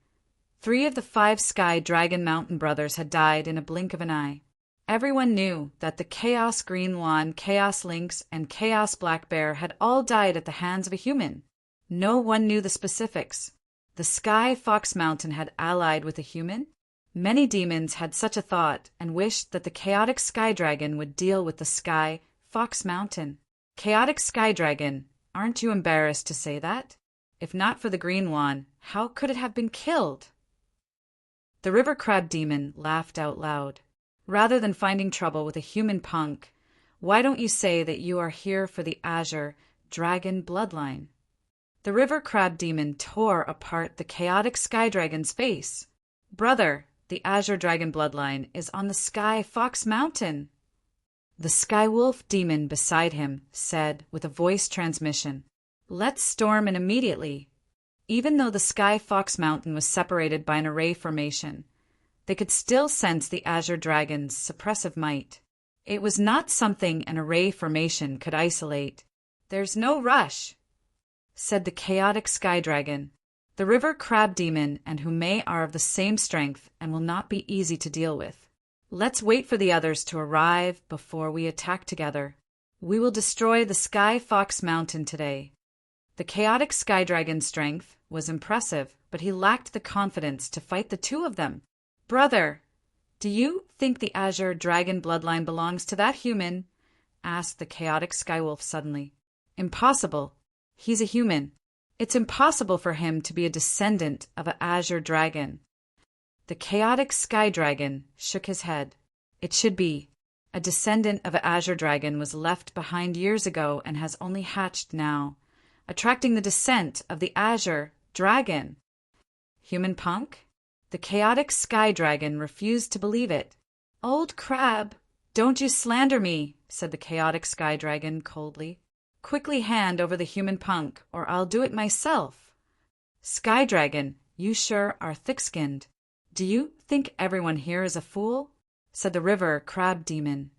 3 of the 5 sky dragon mountain brothers had died in a blink of an eye. Everyone knew that the Chaos Green Swan, Chaos Lynx, and Chaos Black Bear had all died at the hands of a human. No one knew the specifics. The Sky Fox Mountain had allied with a human? Many demons had such a thought and wished that the Chaotic Sky Dragon would deal with the Sky Fox Mountain. Chaotic Sky Dragon, aren't you embarrassed to say that? If not for the Green Swan, how could it have been killed? The river crab demon laughed out loud. Rather than finding trouble with a human punk, why don't you say that you are here for the Azure Dragon bloodline? The river crab demon tore apart the chaotic sky dragon's face. Brother, the Azure Dragon bloodline is on the Sky Fox Mountain. The sky wolf demon beside him said with a voice transmission, Let's storm in immediately. Even though the Sky Fox Mountain was separated by an array formation, they could still sense the Azure Dragon's suppressive might. It was not something an array formation could isolate. There's no rush, said the chaotic sky dragon. The river crab demon and Hume are of the same strength and will not be easy to deal with. Let's wait for the others to arrive before we attack together. We will destroy the Sky Fox Mountain today. The chaotic sky dragon's strength was impressive, but he lacked the confidence to fight the two of them. Brother, do you think the Azure Dragon bloodline belongs to that human? Asked the chaotic skywolf suddenly. Impossible. He's a human. It's impossible for him to be a descendant of an Azure Dragon. The chaotic sky dragon shook his head. It should be. A descendant of an Azure Dragon was left behind years ago and has only hatched now, attracting the descent of the Azure Dragon. Human punk? The chaotic sky dragon refused to believe it. Old crab, don't you slander me, said the chaotic sky dragon coldly. Quickly hand over the human punk, or I'll do it myself. Sky dragon, you sure are thick-skinned. Do you think everyone here is a fool? Said the river crab demon.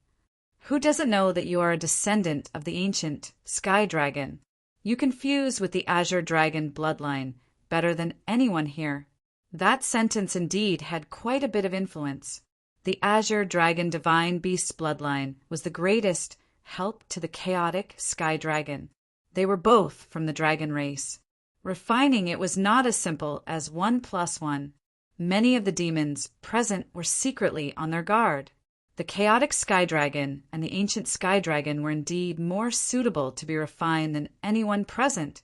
Who doesn't know that you are a descendant of the ancient sky dragon? You confuse with the Azure Dragon bloodline better than anyone here. That sentence indeed had quite a bit of influence. The Azure Dragon Divine Beast's bloodline was the greatest help to the chaotic Sky Dragon. They were both from the dragon race. Refining it was not as simple as 1 + 1. Many of the demons present were secretly on their guard. The chaotic Sky Dragon and the ancient Sky Dragon were indeed more suitable to be refined than anyone present.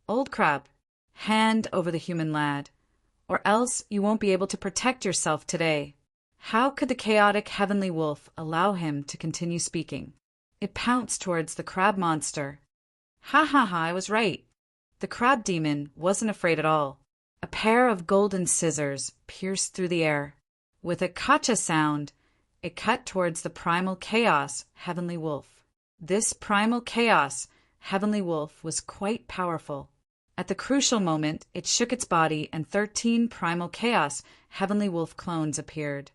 Old crab, hand over the human lad, or else you won't be able to protect yourself today. How could the chaotic heavenly wolf allow him to continue speaking? It pounced towards the crab monster. Ha ha ha, I was right. The crab demon wasn't afraid at all. A pair of golden scissors pierced through the air. With a kacha sound, it cut towards the primal chaos heavenly wolf. This primal chaos heavenly wolf was quite powerful. At the crucial moment, it shook its body and 13 primal chaos heavenly wolf clones appeared.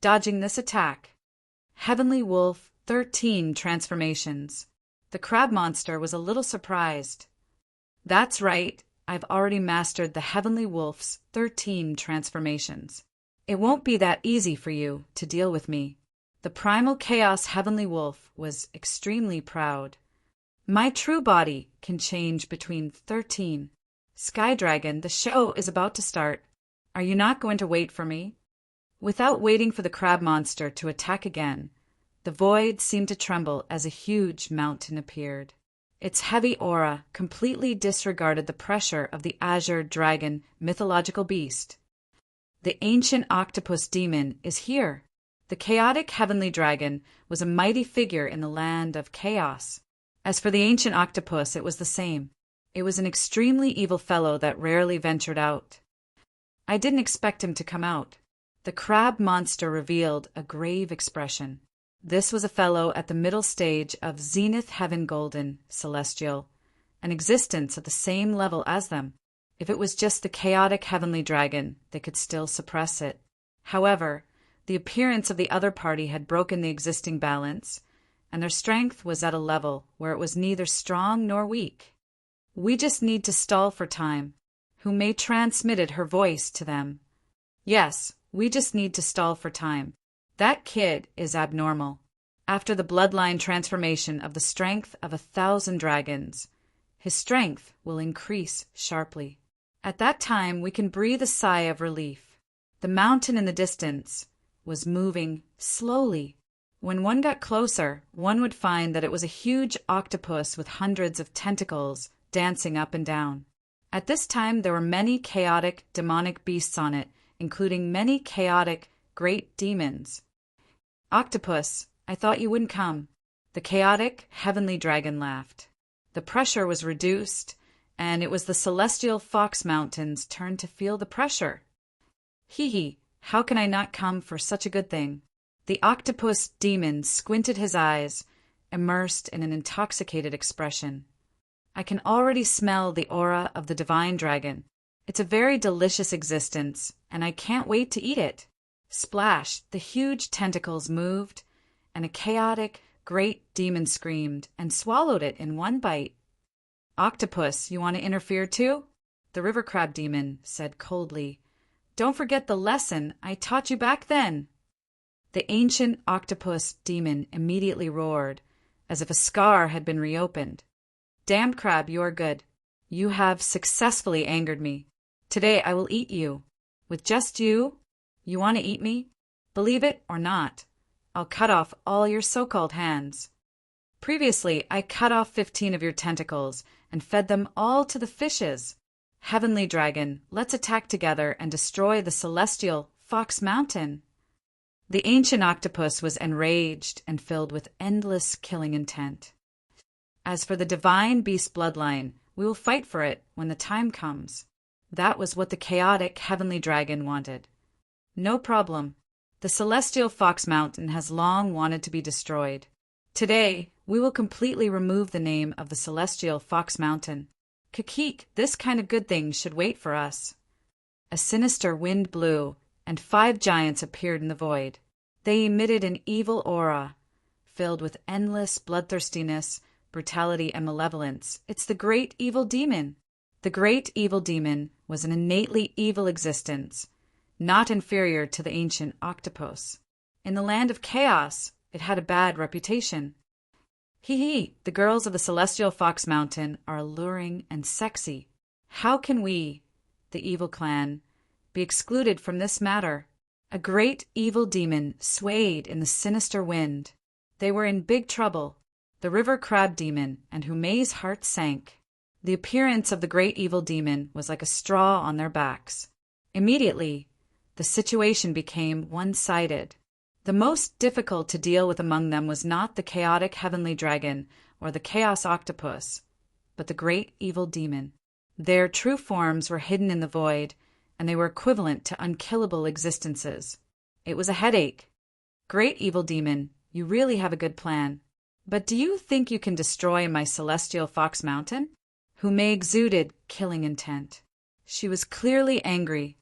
Dodging this attack, Heavenly Wolf 13 transformations. The crab monster was a little surprised. That's right, I've already mastered the Heavenly Wolf's 13 transformations. It won't be that easy for you to deal with me. The primal chaos Heavenly Wolf was extremely proud. My true body can change between 13. Sky Dragon, the show is about to start. Are you not going to wait for me? Without waiting for the crab monster to attack again, the void seemed to tremble as a huge mountain appeared. Its heavy aura completely disregarded the pressure of the azure dragon mythological beast. The ancient octopus demon is here. The chaotic heavenly dragon was a mighty figure in the land of chaos. As for the ancient octopus, it was the same. It was an extremely evil fellow that rarely ventured out. I didn't expect him to come out. The crab monster revealed a grave expression. This was a fellow at the middle stage of Zenith Heaven Golden, Celestial, an existence at the same level as them. If it was just the chaotic heavenly dragon, they could still suppress it. However, the appearance of the other party had broken the existing balance, and their strength was at a level where it was neither strong nor weak. We just need to stall for time. Who may transmitted her voice to them. Yes, we just need to stall for time. That kid is abnormal. After the bloodline transformation of the strength of 1,000 dragons, his strength will increase sharply. At that time, we can breathe a sigh of relief. The mountain in the distance was moving slowly. When one got closer, one would find that it was a huge octopus with hundreds of tentacles dancing up and down. At this time, there were many chaotic, demonic beasts on it, including many chaotic, great demons. Octopus, I thought you wouldn't come. The chaotic, heavenly dragon laughed. The pressure was reduced, and it was the celestial Fox Mountain's turn to feel the pressure. Hee, how can I not come for such a good thing? The octopus demon squinted his eyes, immersed in an intoxicated expression. I can already smell the aura of the divine dragon. It's a very delicious existence, and I can't wait to eat it. Splash, the huge tentacles moved, and a chaotic, great demon screamed and swallowed it in one bite. Octopus, you want to interfere too? The river crab demon said coldly. Don't forget the lesson I taught you back then. The ancient octopus demon immediately roared, as if a scar had been reopened. Damned crab, you are good. You have successfully angered me. Today I will eat you. With just you? You want to eat me? Believe it or not, I'll cut off all your so-called hands. Previously, I cut off 15 of your tentacles and fed them all to the fishes. Heavenly dragon, let's attack together and destroy the celestial Fox Mountain. The ancient octopus was enraged and filled with endless killing intent. As for the divine beast bloodline, we will fight for it when the time comes. That was what the chaotic heavenly dragon wanted. No problem. The celestial Fox Mountain has long wanted to be destroyed. Today, we will completely remove the name of the celestial Fox Mountain. Kakik, this kind of good thing should wait for us. A sinister wind blew, and 5 giants appeared in the void. They emitted an evil aura, filled with endless bloodthirstiness, brutality, and malevolence. It's the great evil demon. The great evil demon was an innately evil existence, not inferior to the ancient octopus. In the land of chaos, it had a bad reputation. The girls of the celestial Fox Mountain are alluring and sexy. How can we, the evil clan, be excluded from this matter? A great evil demon swayed in the sinister wind. They were in big trouble. The river crab demon, and Humei's heart sank. The appearance of the great evil demon was like a straw on their backs. Immediately, the situation became one-sided. The most difficult to deal with among them was not the chaotic heavenly dragon or the chaos octopus, but the great evil demon. Their true forms were hidden in the void, and they were equivalent to unkillable existences. It was a headache. Great evil demon, you really have a good plan. But do you think you can destroy my celestial fox mountain? Hume exuded killing intent. She was clearly angry.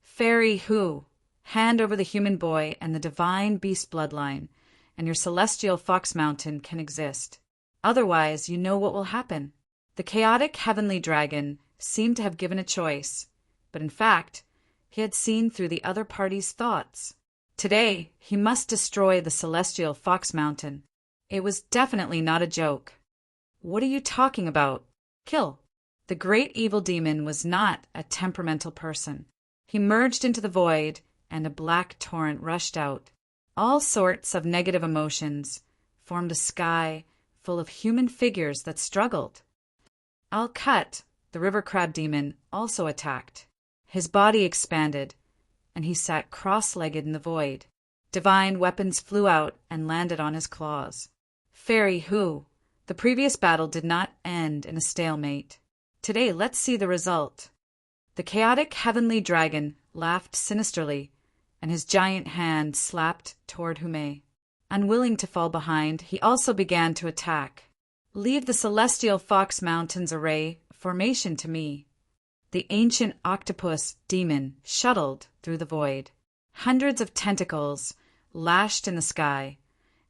Fairy Hu, hand over the human boy and the divine beast bloodline, and your celestial fox mountain can exist. Otherwise, you know what will happen. The chaotic heavenly dragon seemed to have given a choice, but in fact, he had seen through the other party's thoughts. Today, he must destroy the celestial fox mountain. It was definitely not a joke. What are you talking about? Kill. The great evil demon was not a temperamental person. He merged into the void, and a black torrent rushed out. All sorts of negative emotions formed a sky full of human figures that struggled. Al-Kut, the river crab demon, also attacked. His body expanded, and he sat cross-legged in the void. Divine weapons flew out and landed on his claws. Fairy Hu, the previous battle did not end in a stalemate. Today, let's see the result. The chaotic heavenly dragon laughed sinisterly, and his giant hand slapped toward Hume. Unwilling to fall behind, he also began to attack. Leave the celestial fox mountains array formation to me. The ancient octopus demon shuttled through the void. Hundreds of tentacles lashed in the sky,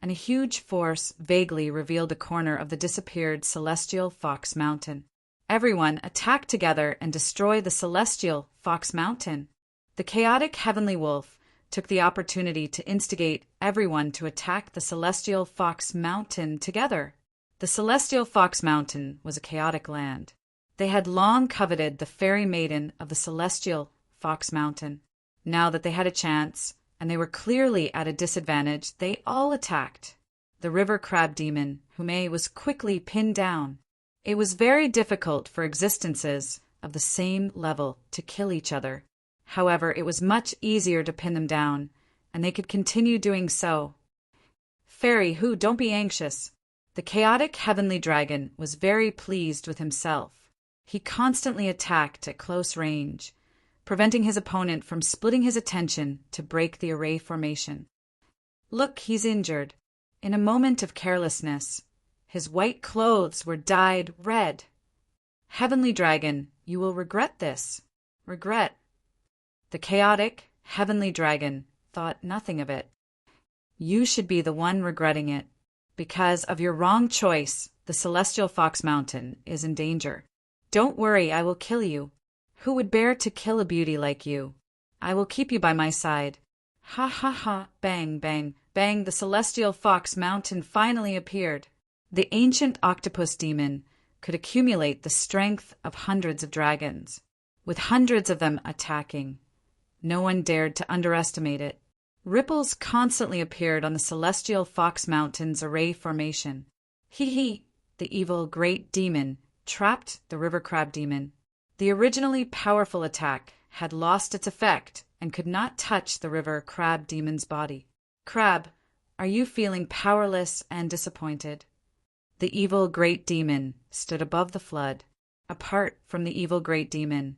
and a huge force vaguely revealed a corner of the disappeared celestial fox mountain. Everyone attacked together and destroyed the celestial fox mountain. The chaotic heavenly wolf took the opportunity to instigate everyone to attack the celestial fox mountain together. The celestial fox mountain was a chaotic land. They had long coveted the fairy maiden of the celestial fox mountain. Now that they had a chance, and they were clearly at a disadvantage, they all attacked. The river crab demon, Hume, was quickly pinned down. It was very difficult for existences of the same level to kill each other. However, it was much easier to pin them down, and they could continue doing so. Fairy Hu, don't be anxious. The chaotic heavenly dragon was very pleased with himself. He constantly attacked at close range, preventing his opponent from splitting his attention to break the array formation. Look, he's injured. In a moment of carelessness, his white clothes were dyed red. Heavenly dragon, you will regret this. Regret. The chaotic heavenly dragon thought nothing of it. You should be the one regretting it. Because of your wrong choice, the celestial fox mountain is in danger. Don't worry, I will kill you. Who would bear to kill a beauty like you? I will keep you by my side. Ha ha ha, bang, bang, bang, the celestial fox mountain finally appeared. The ancient octopus demon could accumulate the strength of hundreds of dragons, with hundreds of them attacking. No one dared to underestimate it. Ripples constantly appeared on the celestial fox mountain's array formation. He, the evil great demon, trapped the river crab demon. The originally powerful attack had lost its effect and could not touch the river crab demon's body. Crab, are you feeling powerless and disappointed? The evil great demon stood above the flood. Apart from the evil great demon,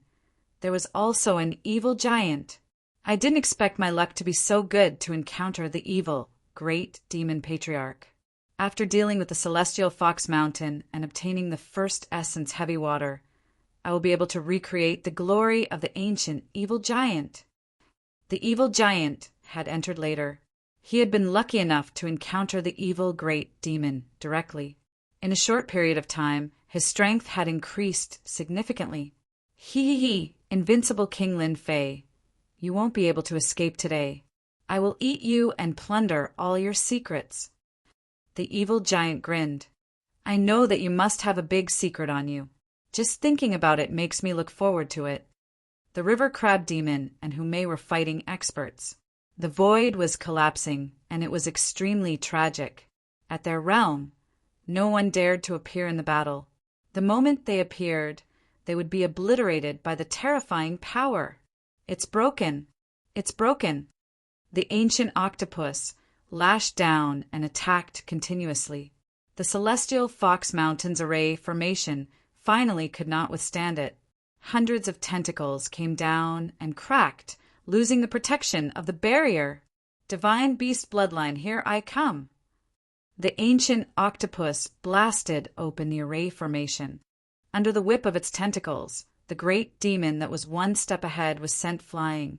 there was also an evil giant. I didn't expect my luck to be so good to encounter the evil great demon patriarch. After dealing with the celestial fox mountain and obtaining the first essence heavy water, I will be able to recreate the glory of the ancient evil giant. The evil giant had entered later. He had been lucky enough to encounter the evil great demon directly. In a short period of time, his strength had increased significantly. He, invincible King Lin Fei, you won't be able to escape today. I will eat you and plunder all your secrets. The evil giant grinned. I know that you must have a big secret on you. Just thinking about it makes me look forward to it. The river crab demon and Hume were fighting experts. The void was collapsing, and it was extremely tragic. At their realm, no one dared to appear in the battle. The moment they appeared, they would be obliterated by the terrifying power. It's broken. It's broken. The ancient octopus lashed down and attacked continuously. The celestial fox mountain's array formation finally could not withstand it. Hundreds of tentacles came down and cracked, losing the protection of the barrier. Divine beast bloodline, here I come. The ancient octopus blasted open the array formation. Under the whip of its tentacles, the great demon that was one step ahead was sent flying,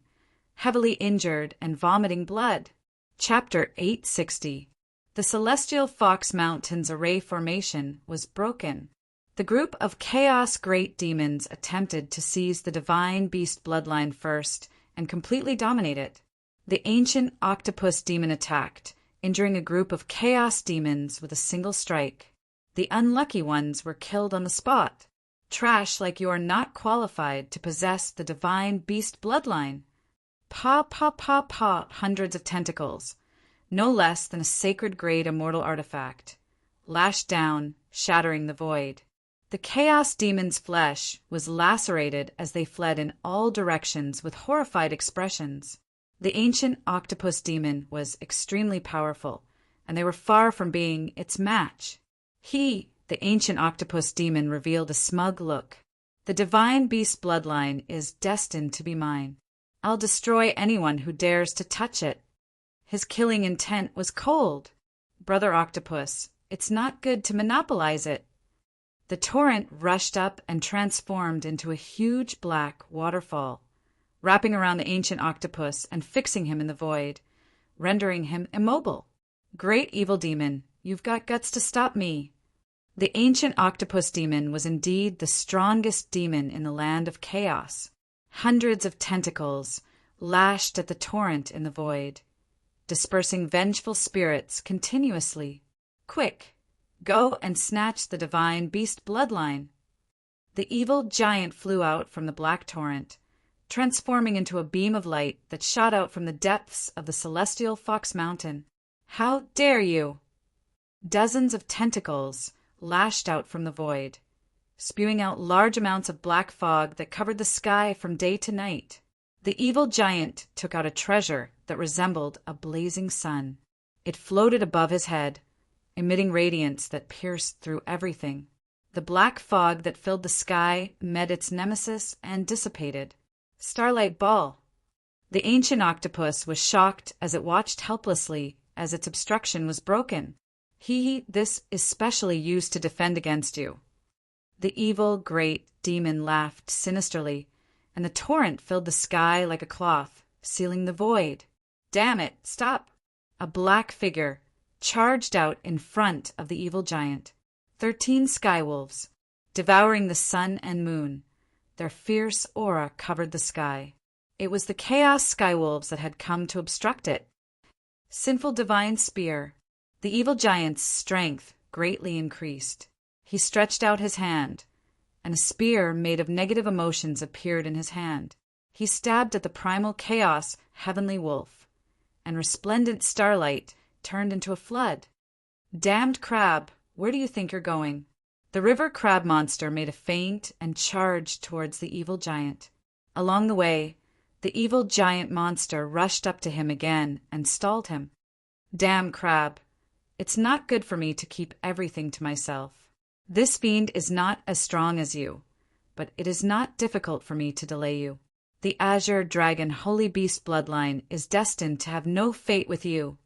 heavily injured and vomiting blood. Chapter 860. The Celestial Fox Mountains array formation was broken. The group of Chaos Great Demons attempted to seize the Divine Beast bloodline first and completely dominate it. The ancient octopus demon attacked, injuring a group of Chaos Demons with a single strike. The unlucky ones were killed on the spot. Trash like you are not qualified to possess the Divine Beast bloodline. Paw, paw, paw, paw, hundreds of tentacles, no less than a sacred-grade immortal artifact, lashed down, shattering the void. The Chaos Demon's flesh was lacerated as they fled in all directions with horrified expressions. The ancient octopus demon was extremely powerful, and they were far from being its match. He, the ancient octopus demon, revealed a smug look. The Divine Beast bloodline is destined to be mine. I'll destroy anyone who dares to touch it. His killing intent was cold. Brother Octopus, it's not good to monopolize it. The torrent rushed up and transformed into a huge black waterfall, wrapping around the ancient octopus and fixing him in the void, rendering him immobile. Great evil demon, you've got guts to stop me. The ancient octopus demon was indeed the strongest demon in the land of chaos. Hundreds of tentacles lashed at the torrent in the void, dispersing vengeful spirits continuously. Quick, go and snatch the Divine Beast bloodline. The evil giant flew out from the black torrent, transforming into a beam of light that shot out from the depths of the Celestial Fox Mountain. How dare you! Dozens of tentacles lashed out from the void, spewing out large amounts of black fog that covered the sky from day to night. The evil giant took out a treasure that resembled a blazing sun. It floated above his head, emitting radiance that pierced through everything. The black fog that filled the sky met its nemesis and dissipated. Starlight Ball. The ancient octopus was shocked as it watched helplessly as its obstruction was broken. This is specially used to defend against you. The evil, great demon laughed sinisterly, and the torrent filled the sky like a cloth, sealing the void. Damn it, stop! A black figure charged out in front of the evil giant. 13 skywolves, devouring the sun and moon. Their fierce aura covered the sky. It was the Chaos Skywolves that had come to obstruct it. Sinful divine spear. The evil giant's strength greatly increased. He stretched out his hand, and a spear made of negative emotions appeared in his hand. He stabbed at the primal chaos heavenly wolf, and resplendent starlight turned into a flood. Damned crab, where do you think you're going? The river crab monster made a feint and charged towards the evil giant. Along the way, the evil giant monster rushed up to him again and stalled him. Damn crab, it's not good for me to keep everything to myself. This fiend is not as strong as you, but it is not difficult for me to delay you. The Azure Dragon Holy Beast bloodline is destined to have no fate with you.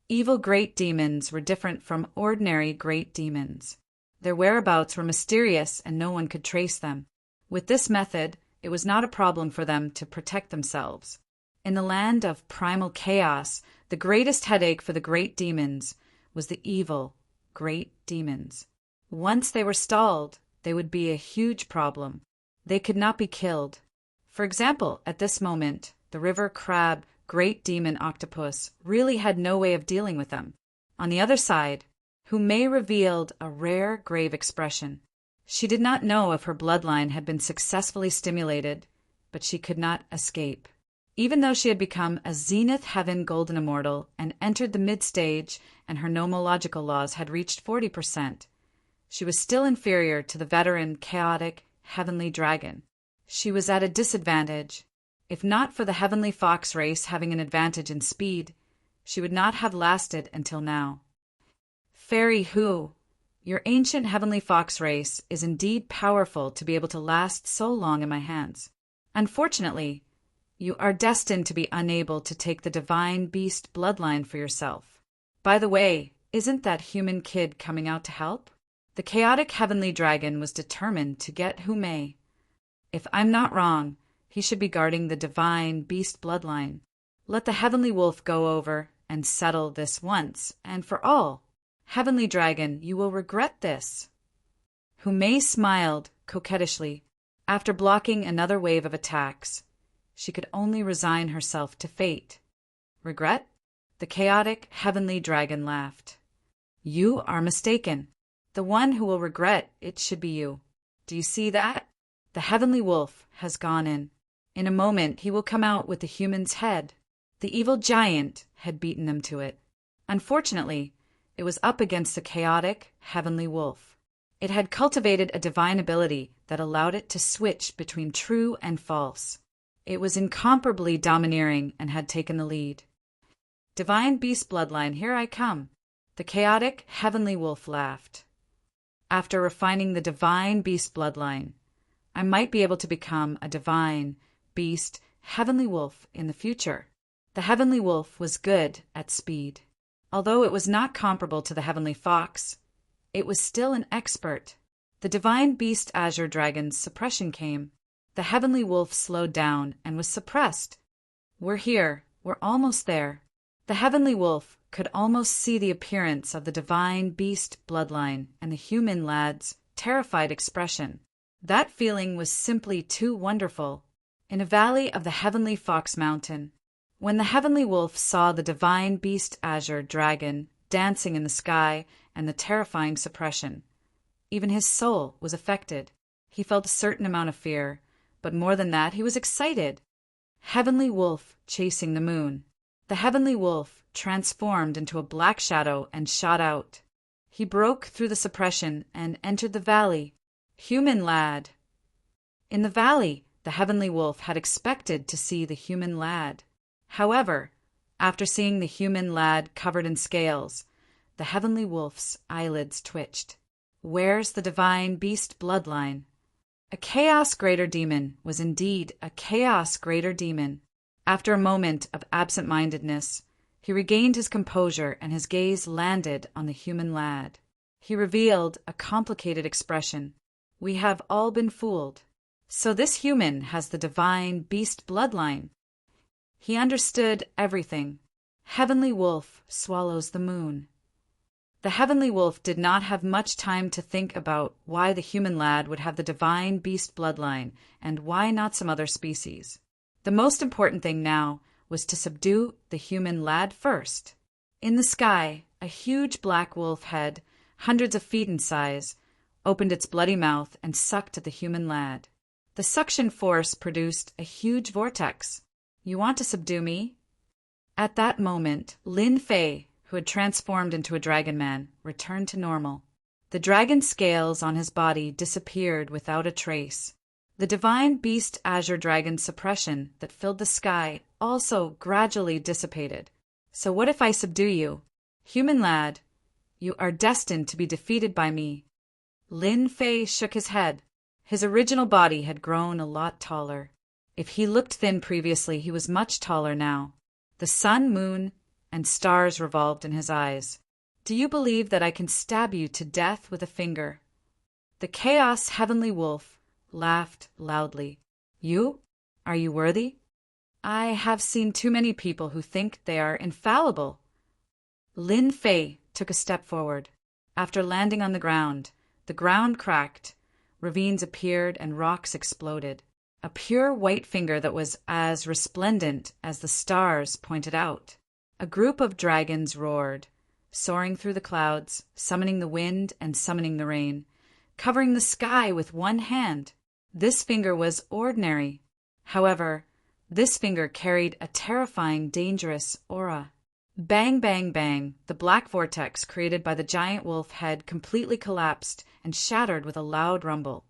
Evil great demons were different from ordinary great demons. Their whereabouts were mysterious and no one could trace them. With this method, it was not a problem for them to protect themselves. In the land of primal chaos, the greatest headache for the great demons was the evil great demons. Once they were stalled, they would be a huge problem. They could not be killed. For example, at this moment, the river crab great demon octopus really had no way of dealing with them. On the other side, Hume revealed a rare grave expression. She did not know if her bloodline had been successfully stimulated, but she could not escape. Even though she had become a Zenith Heaven Golden Immortal and entered the mid-stage and her nomological laws had reached 40%, she was still inferior to the veteran, chaotic, heavenly dragon. She was at a disadvantage. If not for the heavenly fox race having an advantage in speed, she would not have lasted until now. Fairy Who, Your ancient heavenly fox race is indeed powerful to be able to last so long in my hands. Unfortunately, you are destined to be unable to take the divine beast bloodline for yourself. By the way, isn't that human kid coming out to help? The chaotic heavenly dragon was determined to get who may. If I'm not wrong, he should be guarding the divine beast bloodline. Let the heavenly wolf go over and settle this once and for all. Heavenly dragon, you will regret this. Humei smiled coquettishly. After blocking another wave of attacks, she could only resign herself to fate. Regret? The chaotic heavenly dragon laughed. You are mistaken. The one who will regret it should be you. Do you see that? The heavenly wolf has gone in. In a moment he will come out with the human's head. The evil giant had beaten them to it. Unfortunately, it was up against the chaotic heavenly wolf. It had cultivated a divine ability that allowed it to switch between true and false. It was incomparably domineering and had taken the lead. Divine beast bloodline, here I come. The chaotic heavenly wolf laughed. After refining the divine beast bloodline, I might be able to become a divine beast heavenly wolf in the future. The heavenly wolf was good at speed. Although it was not comparable to the heavenly fox, it was still an expert. The divine beast azure dragon's suppression came. The heavenly wolf slowed down and was suppressed. We're here. We're almost there. The heavenly wolf could almost see the appearance of the divine beast bloodline and the human lad's terrified expression. That feeling was simply too wonderful. In a valley of the heavenly fox mountain, when the heavenly wolf saw the divine beast azure dragon dancing in the sky and the terrifying suppression, even his soul was affected. He felt a certain amount of fear, but more than that, he was excited. Heavenly wolf chasing the moon. The heavenly wolf transformed into a black shadow and shot out. He broke through the suppression and entered the valley. Human lad. In the valley, the heavenly wolf had expected to see the human lad. However, after seeing the human lad covered in scales, the heavenly wolf's eyelids twitched. Where's the divine beast bloodline? A chaos greater demon was indeed a chaos greater demon. After a moment of absent-mindedness, he regained his composure and his gaze landed on the human lad. He revealed a complicated expression. We have all been fooled. So this human has the divine beast bloodline. He understood everything. Heavenly wolf swallows the moon. The heavenly wolf did not have much time to think about why the human lad would have the divine beast bloodline and why not some other species. The most important thing now was to subdue the human lad first. In the sky, a huge black wolf head, hundreds of feet in size, opened its bloody mouth and sucked at the human lad. The suction force produced a huge vortex. You want to subdue me? At that moment, Lin Fei, who had transformed into a dragon man, returned to normal. The dragon scales on his body disappeared without a trace. The divine beast azure dragon suppression that filled the sky also gradually dissipated. So what if I subdue you? Human lad, you are destined to be defeated by me. Lin Fei shook his head. His original body had grown a lot taller. If he looked thin previously, he was much taller now. The sun, moon, and stars revolved in his eyes. Do you believe that I can stab you to death with a finger? The chaos heavenly wolf laughed loudly. You? Are you worthy? I have seen too many people who think they are infallible. Lin Fei took a step forward. After landing on the ground cracked, ravines appeared and rocks exploded. A pure white finger that was as resplendent as the stars pointed out. A group of dragons roared, soaring through the clouds, summoning the wind and summoning the rain, covering the sky with one hand. This finger was ordinary. However, this finger carried a terrifying, dangerous aura. Bang, bang, bang, the black vortex created by the giant wolf head completely collapsed and shattered with a loud rumble,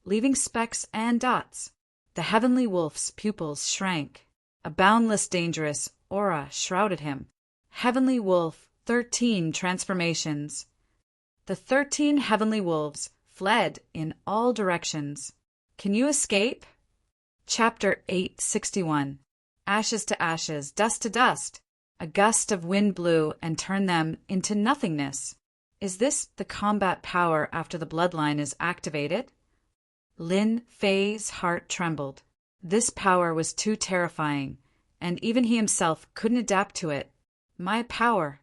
leaving specks and dots. The heavenly wolf's pupils shrank. A boundless, dangerous aura shrouded him. Heavenly wolf, 13 transformations. The 13 heavenly wolves fled in all directions. Can you escape? Chapter 861. Ashes to ashes, dust to dust. A gust of wind blew and turned them into nothingness. Is this the combat power after the bloodline is activated? Lin Fei's heart trembled. This power was too terrifying, and even he himself couldn't adapt to it. My power.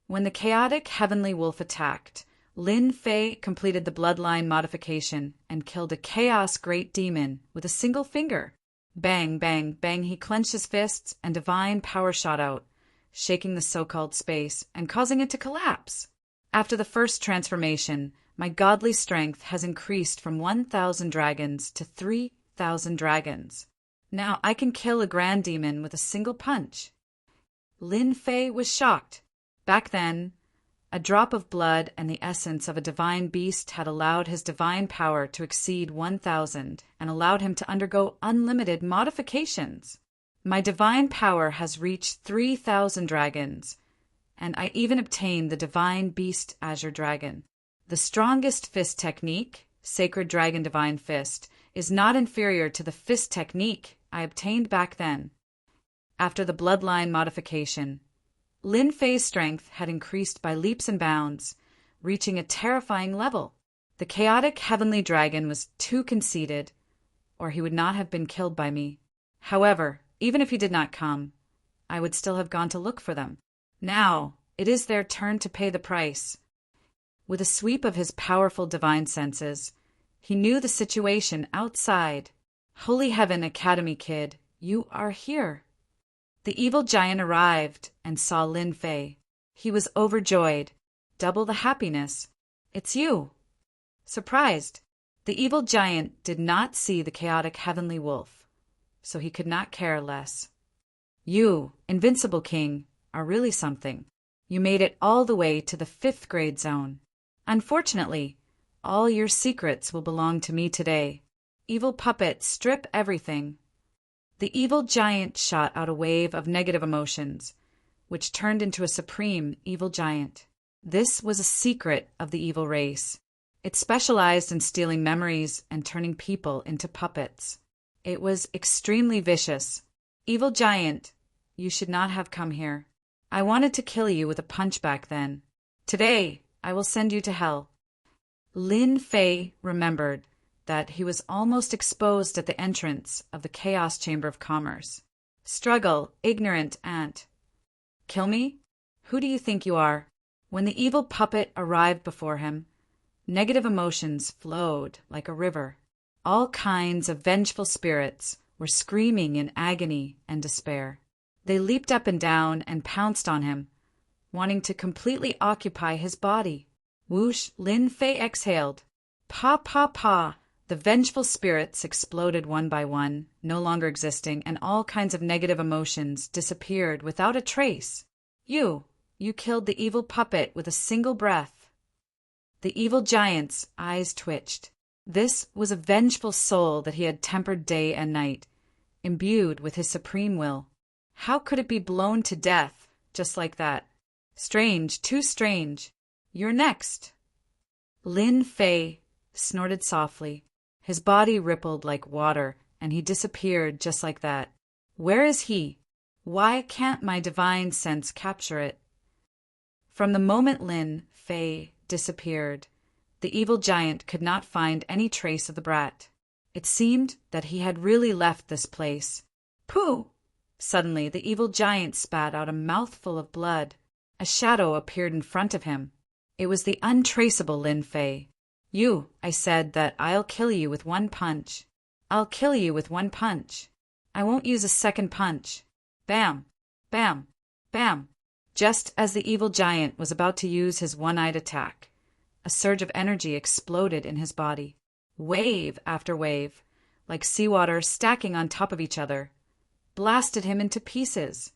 When the chaotic heavenly wolf attacked, Lin Fei completed the bloodline modification and killed a chaos great demon with a single finger. Bang, bang, bang, he clenched his fists and divine power shot out, shaking the so-called space and causing it to collapse. After the first transformation, my godly strength has increased from 1,000 dragons to 3,000 dragons. Now I can kill a grand demon with a single punch. Lin Fei was shocked. Back then, a drop of blood and the essence of a divine beast had allowed his divine power to exceed 1,000 and allowed him to undergo unlimited modifications. My divine power has reached 3,000 dragons, and I even obtained the divine beast Azure Dragon. The strongest fist technique, Sacred Dragon Divine Fist, is not inferior to the fist technique I obtained back then. After the bloodline modification, Lin Fei's strength had increased by leaps and bounds, reaching a terrifying level. The chaotic heavenly dragon was too conceited, or he would not have been killed by me. However, even if he did not come, I would still have gone to look for them. Now, it is their turn to pay the price. With a sweep of his powerful divine senses, he knew the situation outside. Holy Heaven Academy kid, you are here. The evil giant arrived and saw Lin Fei. He was overjoyed, double the happiness. It's you. Surprised, the evil giant did not see the chaotic heavenly wolf, so he could not care less. You, Invincible King, are really something. You made it all the way to the 5th grade zone. Unfortunately, all your secrets will belong to me today. Evil puppet, strip everything. The evil giant shot out a wave of negative emotions, which turned into a supreme evil giant. This was a secret of the evil race. It specialized in stealing memories and turning people into puppets. It was extremely vicious. Evil giant, you should not have come here. I wanted to kill you with a punch back then. Today, I will send you to hell. Lin Fei remembered that he was almost exposed at the entrance of the Chaos Chamber of Commerce. Struggle, ignorant ant. Kill me? Who do you think you are? When the evil puppet arrived before him, negative emotions flowed like a river. All kinds of vengeful spirits were screaming in agony and despair. They leaped up and down and pounced on him, wanting to completely occupy his body. Whoosh, Lin Fei exhaled. Pa, pa, pa. The vengeful spirits exploded one by one, no longer existing, and all kinds of negative emotions disappeared without a trace. You killed the evil puppet with a single breath. The evil giant's eyes twitched. This was a vengeful soul that he had tempered day and night, imbued with his supreme will. How could it be blown to death, just like that? Strange, too strange. You're next. Lin Fei snorted softly. His body rippled like water, and he disappeared just like that. Where is he? Why can't my divine sense capture it? From the moment Lin Fei disappeared, the evil giant could not find any trace of the brat. It seemed that he had really left this place. Pooh! Suddenly, the evil giant spat out a mouthful of blood. A shadow appeared in front of him. It was the untraceable Lin Fei. I said that I'll kill you with one punch. I'll kill you with one punch. I won't use a second punch. Bam! Bam! Bam! Just as the evil giant was about to use his one-eyed attack, a surge of energy exploded in his body. Wave after wave, like seawater stacking on top of each other, blasted him into pieces.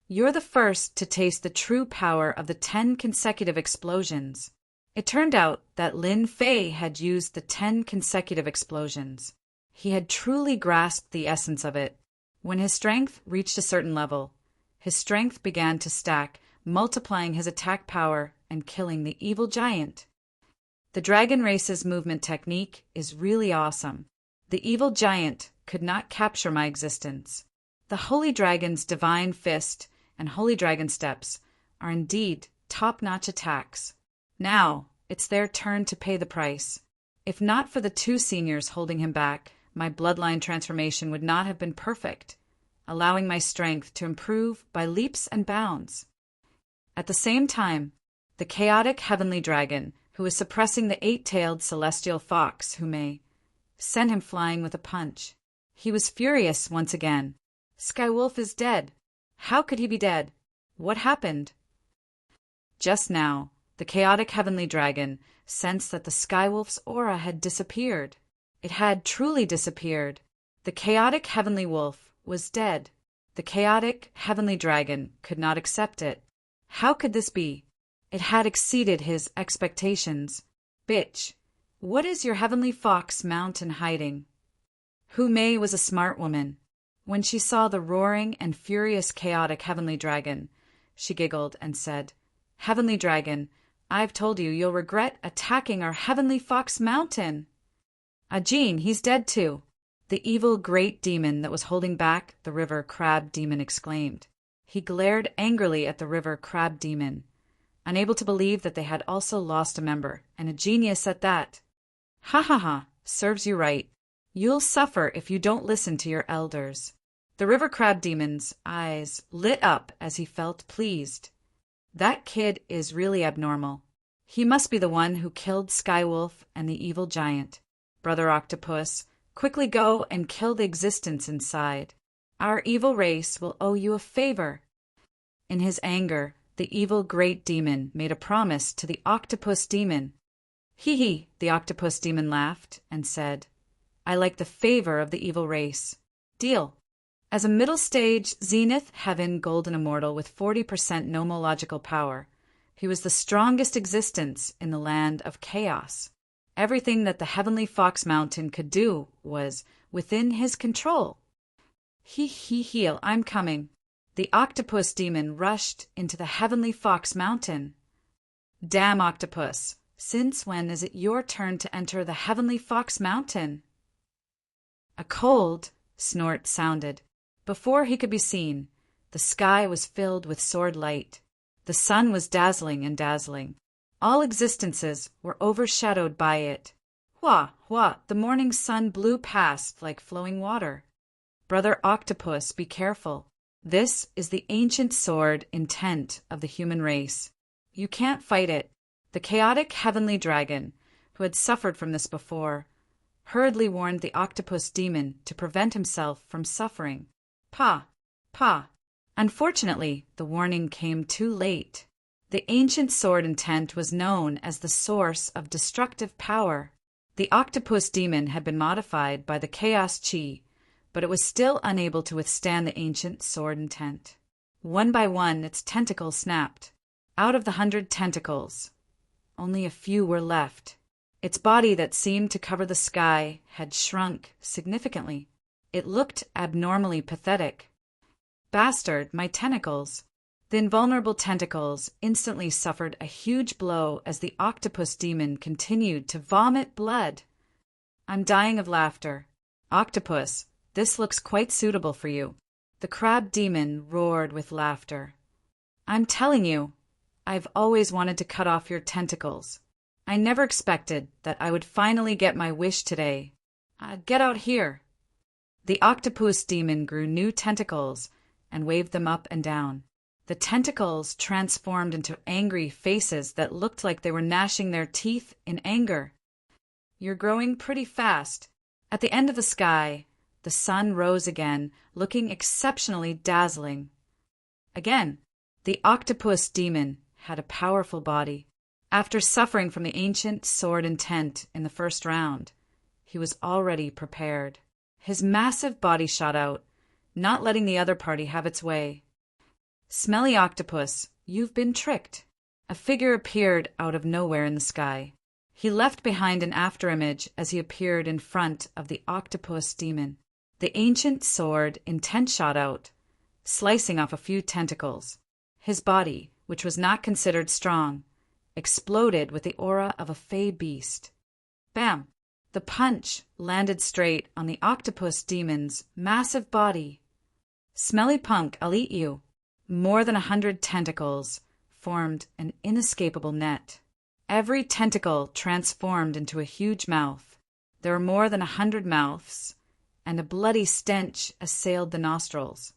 You're the first to taste the true power of the 10 consecutive explosions. It turned out that Lin Fei had used the 10 consecutive explosions. He had truly grasped the essence of it. When his strength reached a certain level, his strength began to stack multiplying his attack power and killing the evil giant. The dragon race's movement technique is really awesome. The evil giant could not capture my existence. The Holy Dragon's Divine Fist and Holy Dragon Steps are indeed top-notch attacks. Now, it's their turn to pay the price. If not for the two seniors holding him back, my bloodline transformation would not have been perfect, allowing my strength to improve by leaps and bounds. At the same time, the chaotic heavenly dragon, who is suppressing the eight-tailed celestial fox who may send him flying with a punch. He was furious once again. Skywolf is dead. How could he be dead? What happened? Just now, the chaotic heavenly dragon sensed that the Skywolf's aura had disappeared. It had truly disappeared. The chaotic heavenly wolf was dead. The chaotic heavenly dragon could not accept it. How could this be? It had exceeded his expectations. Bitch, what is your heavenly fox mountain hiding? Hu Mei was a smart woman. When she saw the roaring and furious chaotic heavenly dragon, she giggled and said, "Heavenly dragon, I've told you you'll regret attacking our heavenly fox mountain." "Jean, he's dead too," the evil great demon that was holding back the river crab demon exclaimed. He glared angrily at the river crab demon, unable to believe that they had also lost a member, and a genius at that. "Ha ha ha, serves you right. You'll suffer if you don't listen to your elders." The river crab demon's eyes lit up as he felt pleased. That kid is really abnormal. He must be the one who killed Skywolf and the evil giant. Brother Octopus, quickly go and kill the existence inside. Our evil race will owe you a favor. In his anger, the evil great demon made a promise to the octopus demon. Hee hee, the octopus demon laughed and said, "I like the favor of the evil race. Deal." As a middle stage Zenith Heaven Golden Immortal with 40% nomological power, he was the strongest existence in the land of chaos. Everything that the Heavenly Fox Mountain could do was within his control. Heal, I'm coming. The octopus demon rushed into the Heavenly Fox Mountain. Damn octopus, since when is it your turn to enter the Heavenly Fox Mountain? A cold snort sounded. Before he could be seen, the sky was filled with sword light. The sun was dazzling and dazzling. All existences were overshadowed by it. Wah, wah, the morning sun blew past like flowing water. Brother Octopus, be careful. This is the ancient sword intent of the human race. You can't fight it. The chaotic heavenly dragon, who had suffered from this before, hurriedly warned the octopus demon to prevent himself from suffering. Pa! Unfortunately, the warning came too late. The ancient sword intent was known as the source of destructive power. The octopus demon had been modified by the chaos chi, but it was still unable to withstand the ancient sword intent. One by one, its tentacles snapped. Out of the 100 tentacles, only a few were left. Its body that seemed to cover the sky had shrunk significantly. It looked abnormally pathetic. Bastard, my tentacles! The invulnerable tentacles instantly suffered a huge blow as the octopus demon continued to vomit blood. I'm dying of laughter. Octopus, this looks quite suitable for you. The crab demon roared with laughter. I'm telling you, I've always wanted to cut off your tentacles. I never expected that I would finally get my wish today. Get out here. The octopus demon grew new tentacles and waved them up and down. The tentacles transformed into angry faces that looked like they were gnashing their teeth in anger. You're growing pretty fast. At the end of the sky, the sun rose again, looking exceptionally dazzling. Again, the octopus demon had a powerful body. After suffering from the ancient sword intent in the first round, he was already prepared. His massive body shot out, not letting the other party have its way. Smelly octopus, you've been tricked. A figure appeared out of nowhere in the sky. He left behind an afterimage as he appeared in front of the octopus demon. The ancient sword intent shot out, slicing off a few tentacles. His body which was not considered strong, exploded with the aura of a fey beast. Bam! The punch landed straight on the octopus demon's massive body. Smelly punk, I'll eat you. More than 100 tentacles formed an inescapable net. Every tentacle transformed into a huge mouth. There were more than 100 mouths, and a bloody stench assailed the nostrils.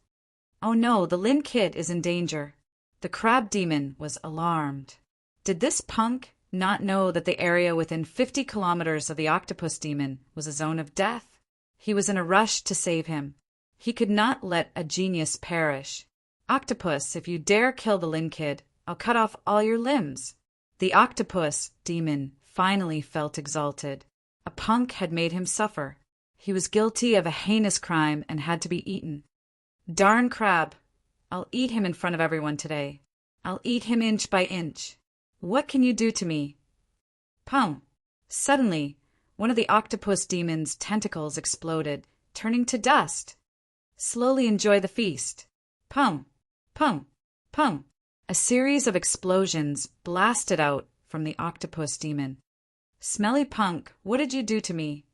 Oh no, the Lin kid is in danger. The crab demon was alarmed. Did this punk not know that the area within 50 kilometers of the octopus demon was a zone of death? He was in a rush to save him. He could not let a genius perish. Octopus, if you dare kill the Lin kid, I'll cut off all your limbs. The octopus demon finally felt exalted. A punk had made him suffer. He was guilty of a heinous crime and had to be eaten. Darn crab! I'll eat him in front of everyone today. I'll eat him inch by inch. What can you do to me? Pum! Suddenly, one of the octopus demon's tentacles exploded, turning to dust. Slowly enjoy the feast. Pum! Pum! Pum! A series of explosions blasted out from the octopus demon. Smelly punk, what did you do to me?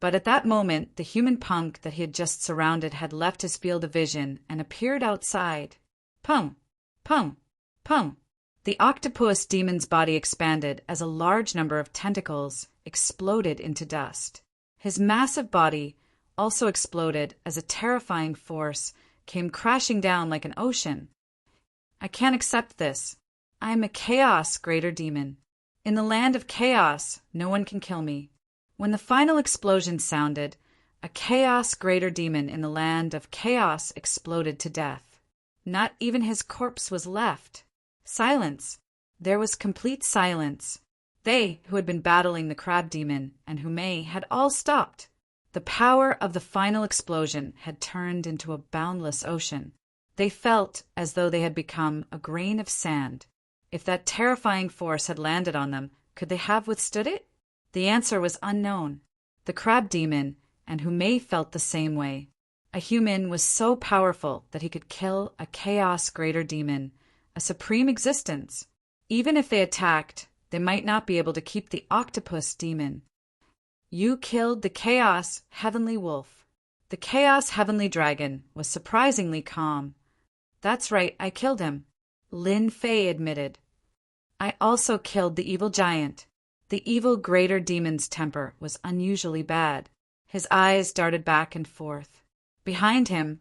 But at that moment, the human punk that he had just surrounded had left his field of vision and appeared outside. Pum! Pum! Pum! The octopus demon's body expanded as a large number of tentacles exploded into dust. His massive body also exploded as a terrifying force came crashing down like an ocean. I can't accept this. I am a chaos greater demon. In the land of chaos, no one can kill me. When the final explosion sounded, a chaos greater demon in the land of chaos exploded to death. Not even his corpse was left. Silence. There was complete silence. They who had been battling the crab demon and Humei had all stopped. The power of the final explosion had turned into a boundless ocean. They felt as though they had become a grain of sand. If that terrifying force had landed on them, could they have withstood it? The answer was unknown. The crab demon and Humei felt the same way. A human was so powerful that he could kill a chaos greater demon, a supreme existence. Even if they attacked, they might not be able to keep the octopus demon. You killed the chaos heavenly wolf. The chaos heavenly dragon was surprisingly calm. That's right, I killed him, Lin Fei admitted. I also killed the evil giant. The evil greater demon's temper was unusually bad. His eyes darted back and forth. Behind him,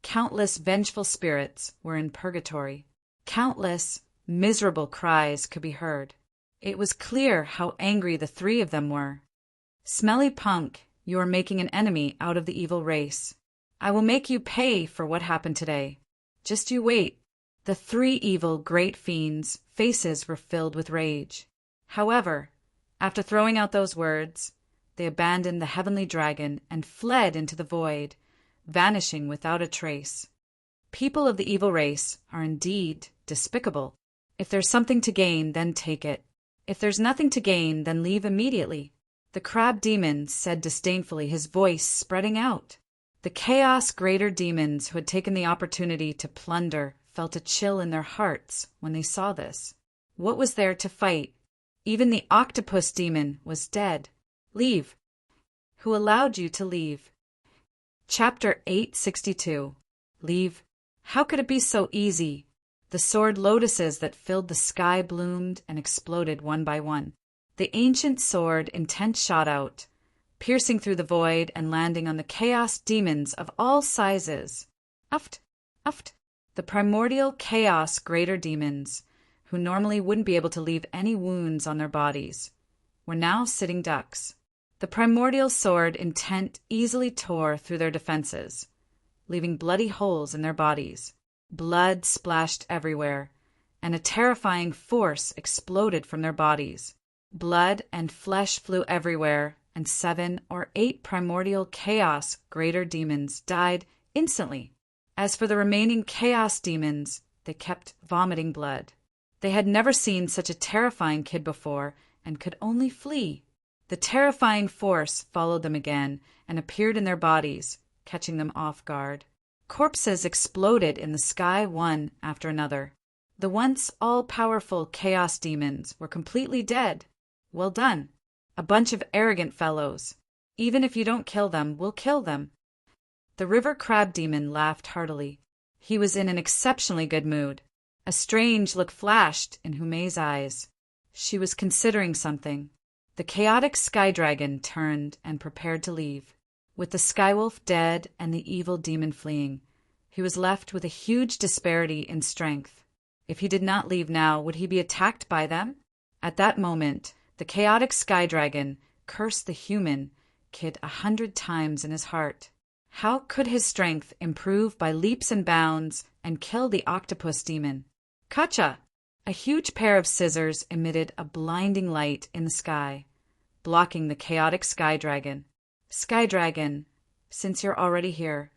countless vengeful spirits were in purgatory. Countless, miserable cries could be heard. It was clear how angry the three of them were. Smelly punk, you are making an enemy out of the evil race. I will make you pay for what happened today. Just you wait. The three evil great fiends' faces were filled with rage. However, after throwing out those words, they abandoned the heavenly dragon and fled into the void, vanishing without a trace. People of the evil race are indeed despicable. If there's something to gain, then take it. If there's nothing to gain, then leave immediately. The crab demon said disdainfully, his voice spreading out. The chaos greater demons who had taken the opportunity to plunder felt a chill in their hearts when they saw this. What was there to fight? Even the octopus demon was dead. Leave. Who allowed you to leave? Chapter 862. Leave. How could it be so easy? The sword lotuses that filled the sky bloomed and exploded one by one. The ancient sword intent shot out, piercing through the void and landing on the chaos demons of all sizes. Uft, uft. The primordial chaos greater demons, who normally wouldn't be able to leave any wounds on their bodies, were now sitting ducks. The primordial sword intent easily tore through their defenses, leaving bloody holes in their bodies. Blood splashed everywhere, and a terrifying force exploded from their bodies. Blood and flesh flew everywhere, and 7 or 8 primordial chaos greater demons died instantly. As for the remaining chaos demons, they kept vomiting blood. They had never seen such a terrifying kid before and could only flee. The terrifying force followed them again and appeared in their bodies, catching them off guard. Corpses exploded in the sky one after another. The once all-powerful chaos demons were completely dead. Well done. A bunch of arrogant fellows. Even if you don't kill them, we'll kill them. The river crab demon laughed heartily. He was in an exceptionally good mood. A strange look flashed in Humei's eyes. She was considering something. The chaotic sky dragon turned and prepared to leave. With the skywolf dead and the evil demon fleeing, he was left with a huge disparity in strength. If he did not leave now, would he be attacked by them? At that moment, the chaotic sky dragon cursed the human kid 100 times in his heart. How could his strength improve by leaps and bounds and kill the octopus demon? Kacha! A huge pair of scissors emitted a blinding light in the sky, blocking the chaotic sky dragon. Sky dragon, since you're already here,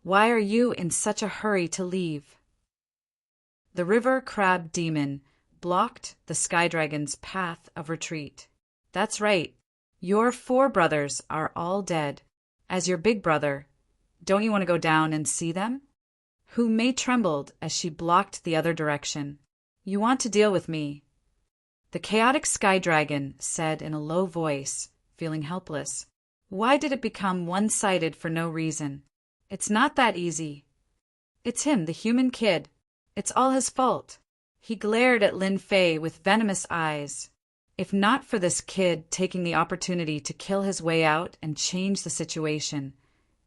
why are you in such a hurry to leave? The river crab demon blocked the sky dragon's path of retreat. That's right. Your 4 brothers are all dead. As your big brother, don't you want to go down and see them? Humei trembled as she blocked the other direction. You want to deal with me? The chaotic sky dragon said in a low voice, feeling helpless. Why did it become one-sided for no reason? It's not that easy. It's him, the human kid. It's all his fault. He glared at Lin Fei with venomous eyes. If not for this kid taking the opportunity to kill his way out and change the situation,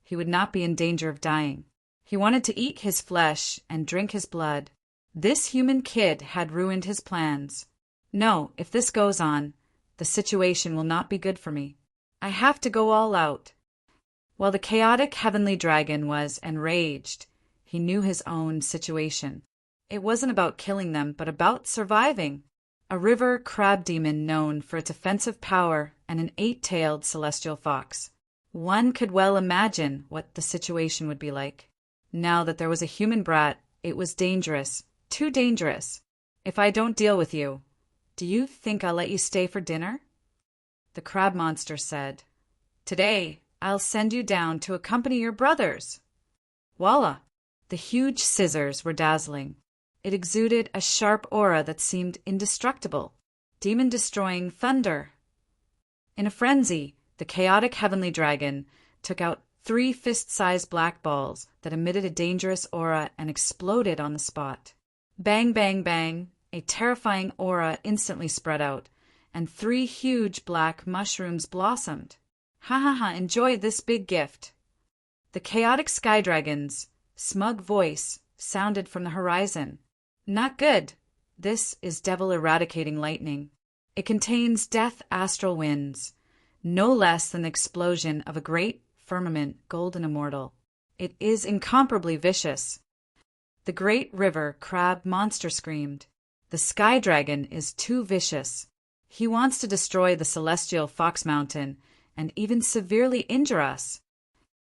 he would not be in danger of dying. He wanted to eat his flesh and drink his blood. This human kid had ruined his plans. No, if this goes on, the situation will not be good for me. I have to go all out. While the chaotic heavenly dragon was enraged, he knew his own situation. It wasn't about killing them, but about surviving. A river crab demon known for its offensive power and an 8-tailed celestial fox. One could well imagine what the situation would be like. Now that there was a human brat, it was dangerous, too dangerous. If I don't deal with you, do you think I'll let you stay for dinner? The crab monster said, Today, I'll send you down to accompany your brothers. Voila! The huge scissors were dazzling. It exuded a sharp aura that seemed indestructible, demon-destroying thunder. In a frenzy, the chaotic heavenly dragon took out 3 fist-sized black balls that emitted a dangerous aura and exploded on the spot. Bang, bang, bang, a terrifying aura instantly spread out, and 3 huge black mushrooms blossomed. Ha ha ha, enjoy this big gift. The chaotic sky dragon's smug voice sounded from the horizon. Not good. This is devil eradicating lightning. It contains death astral winds, no less than the explosion of a great firmament, golden immortal. It is incomparably vicious. The great river crab monster screamed. The sky dragon is too vicious. He wants to destroy the celestial fox mountain and even severely injure us.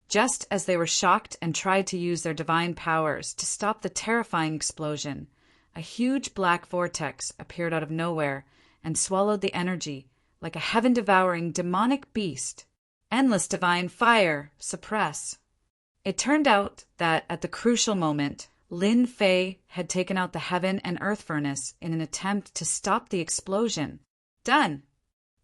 Just as they were shocked and tried to use their divine powers to stop the terrifying explosion, a huge black vortex appeared out of nowhere and swallowed the energy like a heaven-devouring demonic beast. Endless divine fire, suppress. It turned out that at the crucial moment, Lin Fei had taken out the heaven and earth furnace in an attempt to stop the explosion. Done.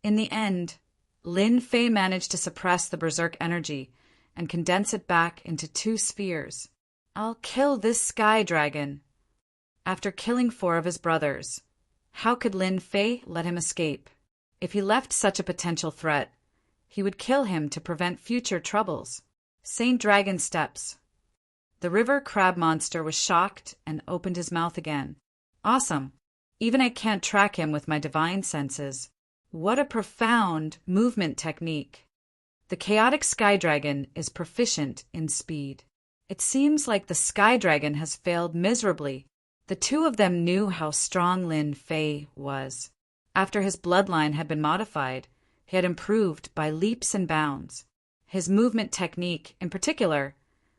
In the end, Lin Fei managed to suppress the berserk energy and condense it back into 2 spheres. I'll kill this sky dragon. After killing 4 of his brothers, how could Lin Fei let him escape? If he left such a potential threat, he would kill him to prevent future troubles. Saint Dragon steps. The river crab monster was shocked and opened his mouth again. Awesome. Even I can't track him with my divine senses. What a profound movement technique. The chaotic sky dragon is proficient in speed. It seems like the sky dragon has failed miserably. The 2 of them knew how strong Lin Fei was. After his bloodline had been modified, he had improved by leaps and bounds. His movement technique, in particular,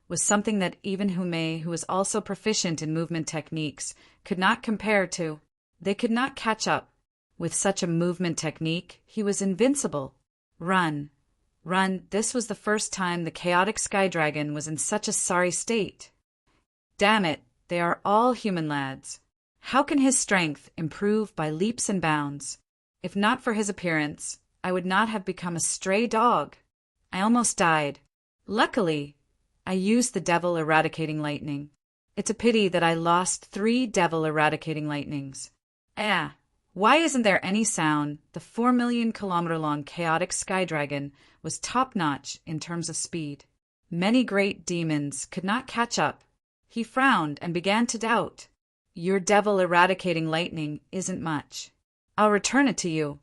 was something that even Humei, who was also proficient in movement techniques, could not compare to. They could not catch up. With such a movement technique, he was invincible. Run. Run. This was the first time the chaotic sky dragon was in such a sorry state. Damn it, they are all human lads. How can his strength improve by leaps and bounds? If not for his appearance, I would not have become a stray dog. I almost died. Luckily, I used the devil eradicating lightning. It's a pity that I lost 3 devil eradicating lightnings. Why isn't there any sound? The 4 million-kilometer-long chaotic sky dragon was top-notch in terms of speed. Many great demons could not catch up. He frowned and began to doubt. Your devil eradicating lightning isn't much. I'll return it to you.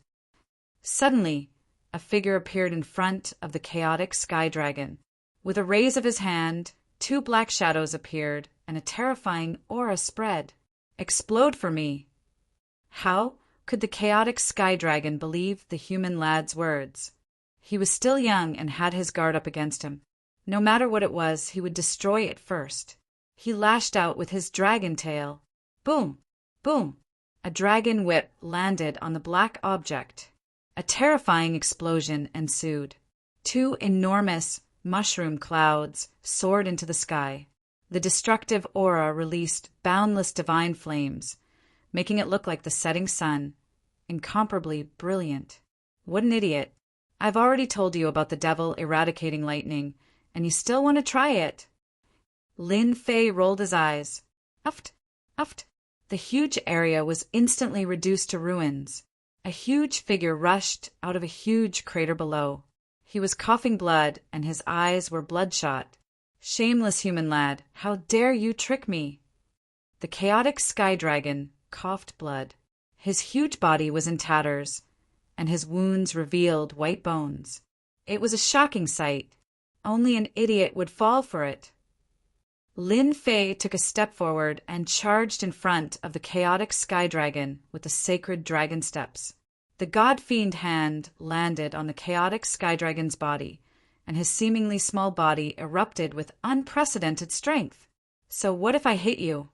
Suddenly, a figure appeared in front of the chaotic sky dragon. With a raise of his hand, 2 black shadows appeared, and a terrifying aura spread. Explode for me. How could the chaotic sky dragon believe the human lad's words? He was still young and had his guard up against him. No matter what it was, he would destroy it first. He lashed out with his dragon tail. Boom! Boom! A dragon whip landed on the black object. A terrifying explosion ensued. 2 enormous mushroom clouds soared into the sky. The destructive aura released boundless divine flames, making it look like the setting sun, incomparably brilliant. What an idiot. I've already told you about the devil eradicating lightning, and you still want to try it. Lin Fei rolled his eyes. Uft, uft. The huge area was instantly reduced to ruins. A huge figure rushed out of a huge crater below. He was coughing blood, and his eyes were bloodshot. Shameless human lad, how dare you trick me? The chaotic sky dragon coughed blood. His huge body was in tatters, and his wounds revealed white bones. It was a shocking sight. Only an idiot would fall for it. Lin Fei took a step forward and charged in front of the chaotic sky dragon with the sacred dragon steps. The god-fiend hand landed on the chaotic sky dragon's body, and his seemingly small body erupted with unprecedented strength. So what if I hit you?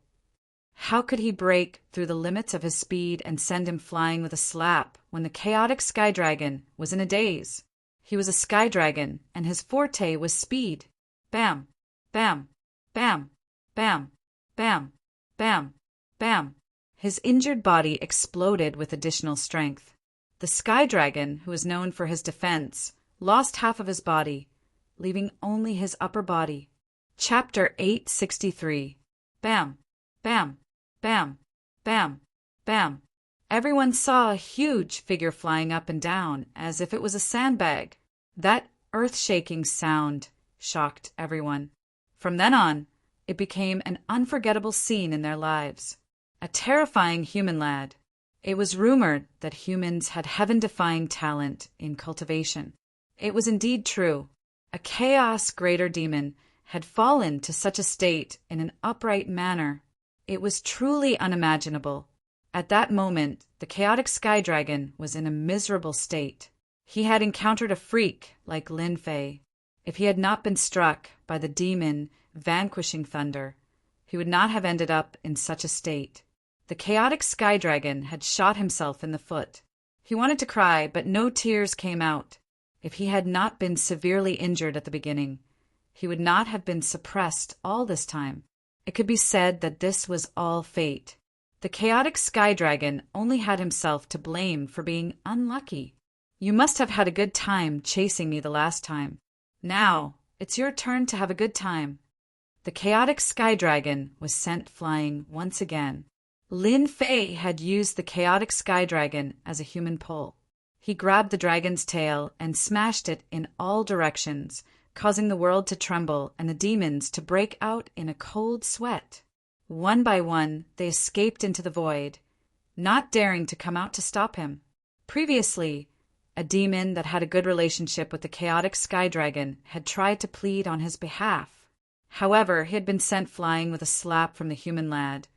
How could he break through the limits of his speed and send him flying with a slap when the chaotic sky dragon was in a daze? He was a sky dragon, and his forte was speed. Bam! Bam! Bam! Bam! Bam! Bam! Bam! His injured body exploded with additional strength. The sky dragon, who was known for his defense, lost half of his body, leaving only his upper body. Chapter 863. Bam! Bam! Bam! Bam! Bam! Everyone saw a huge figure flying up and down, as if it was a sandbag. That earth-shaking sound shocked everyone. From then on, it became an unforgettable scene in their lives. A terrifying human lad. It was rumored that humans had heaven-defying talent in cultivation. It was indeed true. A chaos greater demon had fallen to such a state in an upright manner. It was truly unimaginable. At that moment, the chaotic sky dragon was in a miserable state. He had encountered a freak like Lin Fei. If he had not been struck by the demon vanquishing thunder, he would not have ended up in such a state. The chaotic sky dragon had shot himself in the foot. He wanted to cry, but no tears came out. If he had not been severely injured at the beginning, he would not have been suppressed all this time. It could be said that this was all fate. The chaotic sky dragon only had himself to blame for being unlucky. You must have had a good time chasing me the last time. Now, it's your turn to have a good time. The chaotic sky dragon was sent flying once again. Lin Fei had used the chaotic sky dragon as a human pole. He grabbed the dragon's tail and smashed it in all directions, causing the world to tremble and the demons to break out in a cold sweat. One by one, they escaped into the void, not daring to come out to stop him. Previously, a demon that had a good relationship with the chaotic sky dragon had tried to plead on his behalf. However, he had been sent flying with a slap from the human lad,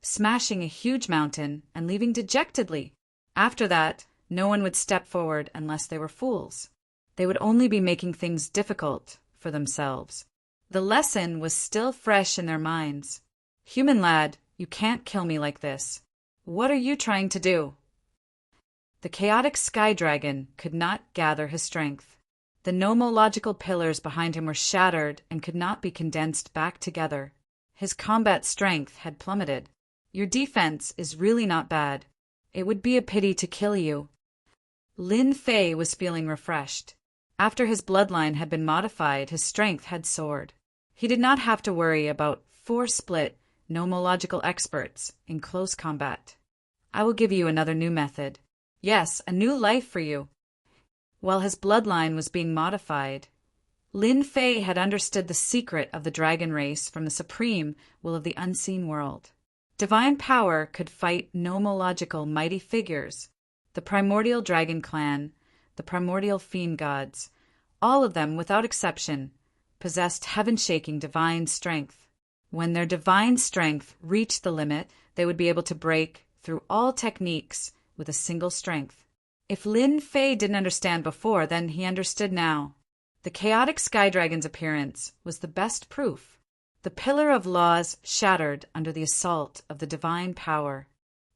smashing a huge mountain and leaving dejectedly. After that, no one would step forward unless they were fools. They would only be making things difficult for themselves. The lesson was still fresh in their minds. Human lad, you can't kill me like this. What are you trying to do? The chaotic sky dragon could not gather his strength. The nomological pillars behind him were shattered and could not be condensed back together. His combat strength had plummeted. Your defense is really not bad. It would be a pity to kill you. Lin Fei was feeling refreshed. After his bloodline had been modified, his strength had soared. He did not have to worry about four-split nomological experts in close combat. I will give you another new method. Yes, a new life for you. While his bloodline was being modified, Lin Fei had understood the secret of the dragon race from the supreme will of the unseen world. Divine power could fight nomological mighty figures, the primordial dragon clan, the primordial fiend gods, all of them without exception, possessed heaven-shaking divine strength. When their divine strength reached the limit, they would be able to break through all techniques with a single strength. If Lin Fei didn't understand before, then he understood now. The chaotic sky dragon's appearance was the best proof. The pillar of laws shattered under the assault of the divine power.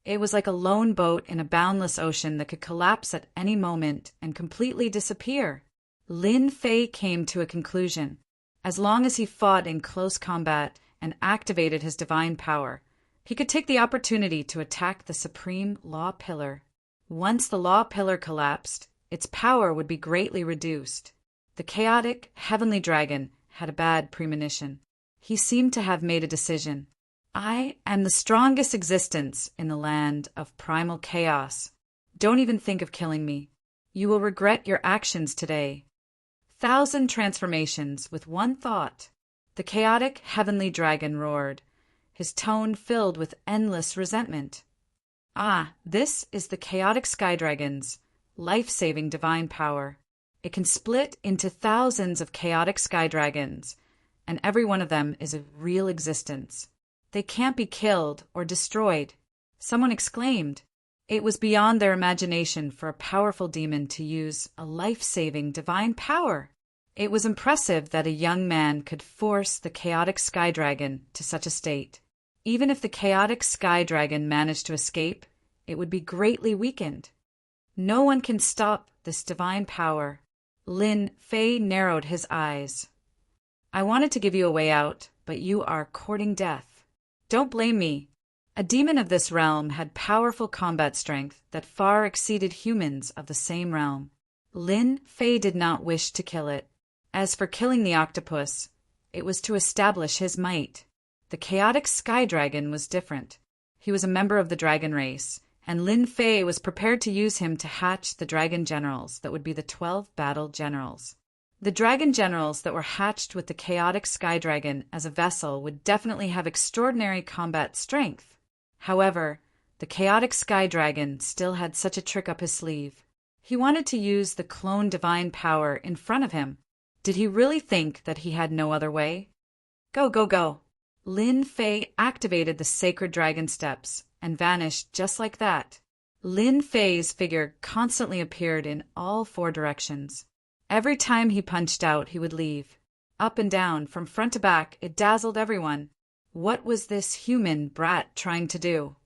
It was like a lone boat in a boundless ocean that could collapse at any moment and completely disappear. Lin Fei came to a conclusion. As long as he fought in close combat and activated his divine power, he could take the opportunity to attack the supreme law pillar. Once the law pillar collapsed, its power would be greatly reduced. The chaotic, heavenly dragon had a bad premonition. He seemed to have made a decision. I am the strongest existence in the land of primal chaos. Don't even think of killing me. You will regret your actions today. 1,000 transformations with one thought. The chaotic, heavenly dragon roared, his tone filled with endless resentment. Ah, this is the chaotic sky dragon's life-saving divine power. It can split into thousands of chaotic sky dragons, and every one of them is a real existence. They can't be killed or destroyed. Someone exclaimed. It was beyond their imagination for a powerful demon to use a life-saving divine power. It was impressive that a young man could force the chaotic sky dragon to such a state. Even if the chaotic sky dragon managed to escape, it would be greatly weakened. No one can stop this divine power. Lin Fei narrowed his eyes. I wanted to give you a way out, but you are courting death. Don't blame me. A demon of this realm had powerful combat strength that far exceeded humans of the same realm. Lin Fei did not wish to kill it. As for killing the octopus, it was to establish his might. The chaotic sky dragon was different. He was a member of the dragon race, and Lin Fei was prepared to use him to hatch the dragon generals that would be the 12 battle generals. The dragon generals that were hatched with the chaotic sky dragon as a vessel would definitely have extraordinary combat strength. However, the chaotic sky dragon still had such a trick up his sleeve. He wanted to use the clone divine power in front of him. Did he really think that he had no other way? Go, go, go! Lin Fei activated the sacred dragon steps and vanished just like that. Lin Fei's figure constantly appeared in all 4 directions. Every time he punched out, he would leave. Up and down, from front to back, it dazzled everyone. What was this human brat trying to do?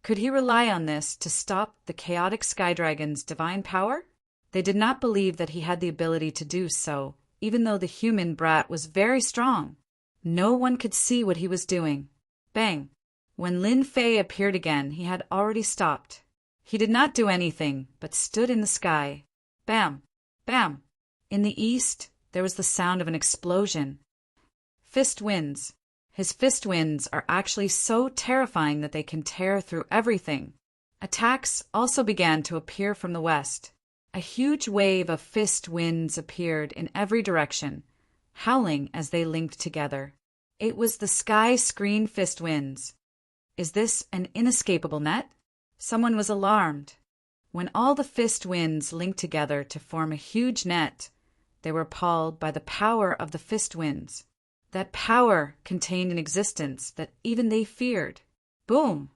Could he rely on this to stop the chaotic sky dragon's divine power? They did not believe that he had the ability to do so, even though the human brat was very strong. No one could see what he was doing. Bang! When Lin Fei appeared again, he had already stopped. He did not do anything, but stood in the sky. Bam! Bam! In the east, there was the sound of an explosion. Fist winds. His fist winds are actually so terrifying that they can tear through everything. Attacks also began to appear from the west. A huge wave of fist winds appeared in every direction, howling as they linked together. It was the sky screen fist winds. Is this an inescapable net? Someone was alarmed. When all the fist winds linked together to form a huge net, they were appalled by the power of the fist winds. That power contained an existence that even they feared. Boom!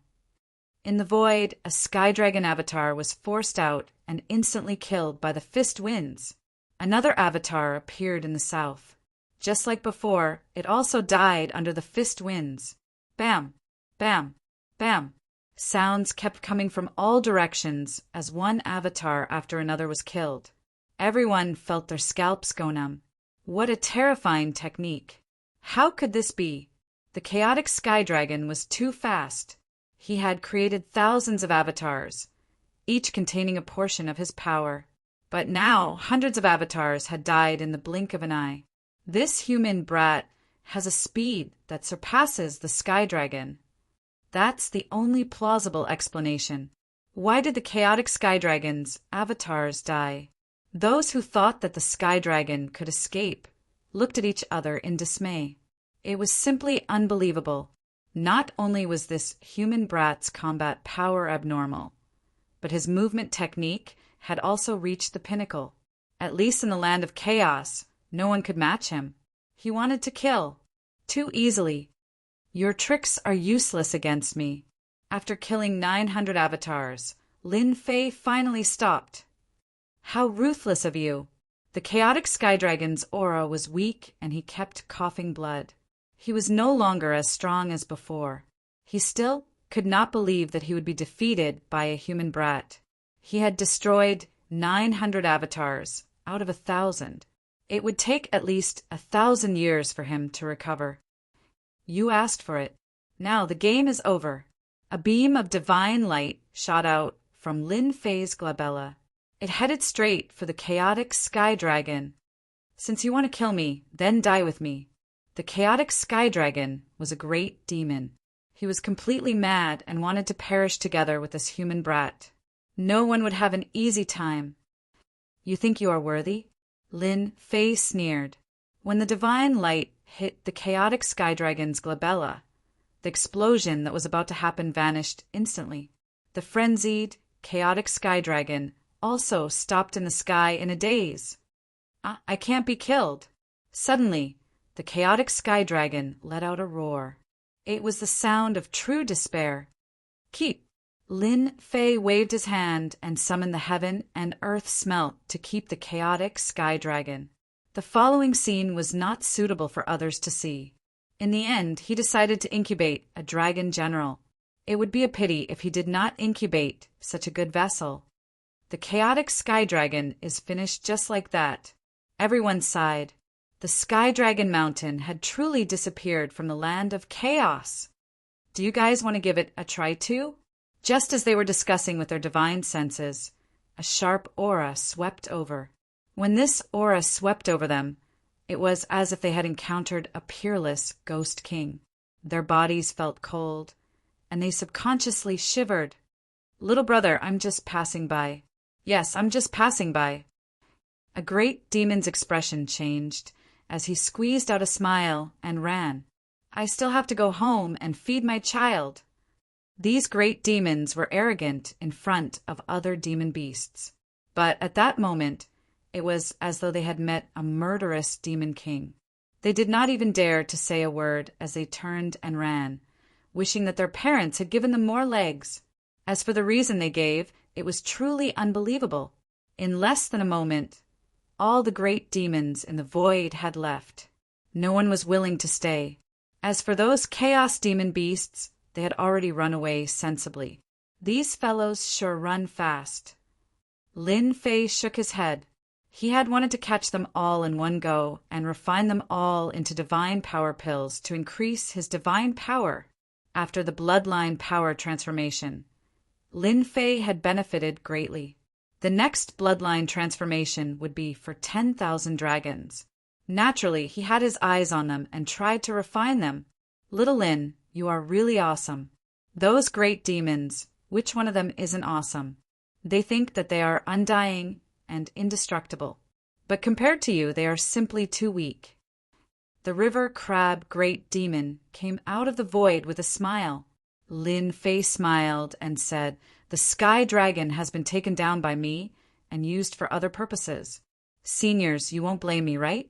In the void, a sky dragon avatar was forced out and instantly killed by the fist winds. Another avatar appeared in the south. Just like before, it also died under the fist winds. Bam! Bam! Bam! Sounds kept coming from all directions as one avatar after another was killed. Everyone felt their scalps go numb. What a terrifying technique! How could this be? The chaotic sky dragon was too fast. He had created thousands of avatars, each containing a portion of his power. But now hundreds of avatars had died in the blink of an eye. This human brat has a speed that surpasses the sky dragon. That's the only plausible explanation. Why did the chaotic sky dragon's avatars die? Those who thought that the sky dragon could escape looked at each other in dismay. It was simply unbelievable. Not only was this human brat's combat power abnormal, but his movement technique had also reached the pinnacle. At least in the land of chaos, no one could match him. He wanted to kill. Too easily. Your tricks are useless against me. After killing 900 avatars, Lin Fei finally stopped. How ruthless of you! The chaotic sky dragon's aura was weak and he kept coughing blood. He was no longer as strong as before. He still could not believe that he would be defeated by a human brat. He had destroyed 900 avatars out of 1,000. It would take at least 1,000 years for him to recover. You asked for it. Now the game is over. A beam of divine light shot out from Lin Fei's glabella. It headed straight for the chaotic sky dragon. Since you want to kill me, then die with me. The chaotic sky dragon was a great demon. He was completely mad and wanted to perish together with this human brat. No one would have an easy time. You think you are worthy? Lin Fei sneered. When the divine light hit the chaotic sky dragon's glabella, the explosion that was about to happen vanished instantly. The frenzied, chaotic sky dragon also stopped in the sky in a daze. I can't be killed. Suddenly, the chaotic sky dragon let out a roar. It was the sound of true despair. Keep! Lin Fei waved his hand and summoned the heaven and earth smelt to keep the chaotic sky dragon. The following scene was not suitable for others to see. In the end, he decided to incubate a dragon general. It would be a pity if he did not incubate such a good vessel. The chaotic sky dragon is finished just like that. Everyone sighed. The Sky Dragon Mountain had truly disappeared from the land of chaos. Do you guys want to give it a try too? Just as they were discussing with their divine senses, a sharp aura swept over. When this aura swept over them, it was as if they had encountered a peerless ghost king. Their bodies felt cold, and they subconsciously shivered. Little brother, I'm just passing by. Yes, I'm just passing by. A great demon's expression changed as he squeezed out a smile and ran. I still have to go home and feed my child. These great demons were arrogant in front of other demon beasts. But at that moment, it was as though they had met a murderous demon king. They did not even dare to say a word as they turned and ran, wishing that their parents had given them more legs. As for the reason they gave, it was truly unbelievable. In less than a moment, all the great demons in the void had left. No one was willing to stay. As for those chaos demon beasts, they had already run away sensibly. These fellows sure run fast. Lin Fei shook his head. He had wanted to catch them all in one go and refine them all into divine power pills to increase his divine power. After the bloodline power transformation, Lin Fei had benefited greatly. The next bloodline transformation would be for 10,000 dragons. Naturally, he had his eyes on them and tried to refine them. Little Lin, you are really awesome. Those great demons, which one of them isn't awesome? They think that they are undying and indestructible. But compared to you, they are simply too weak. The river crab great demon came out of the void with a smile. Lin Fei smiled and said, The sky dragon has been taken down by me and used for other purposes. Seniors, you won't blame me, right?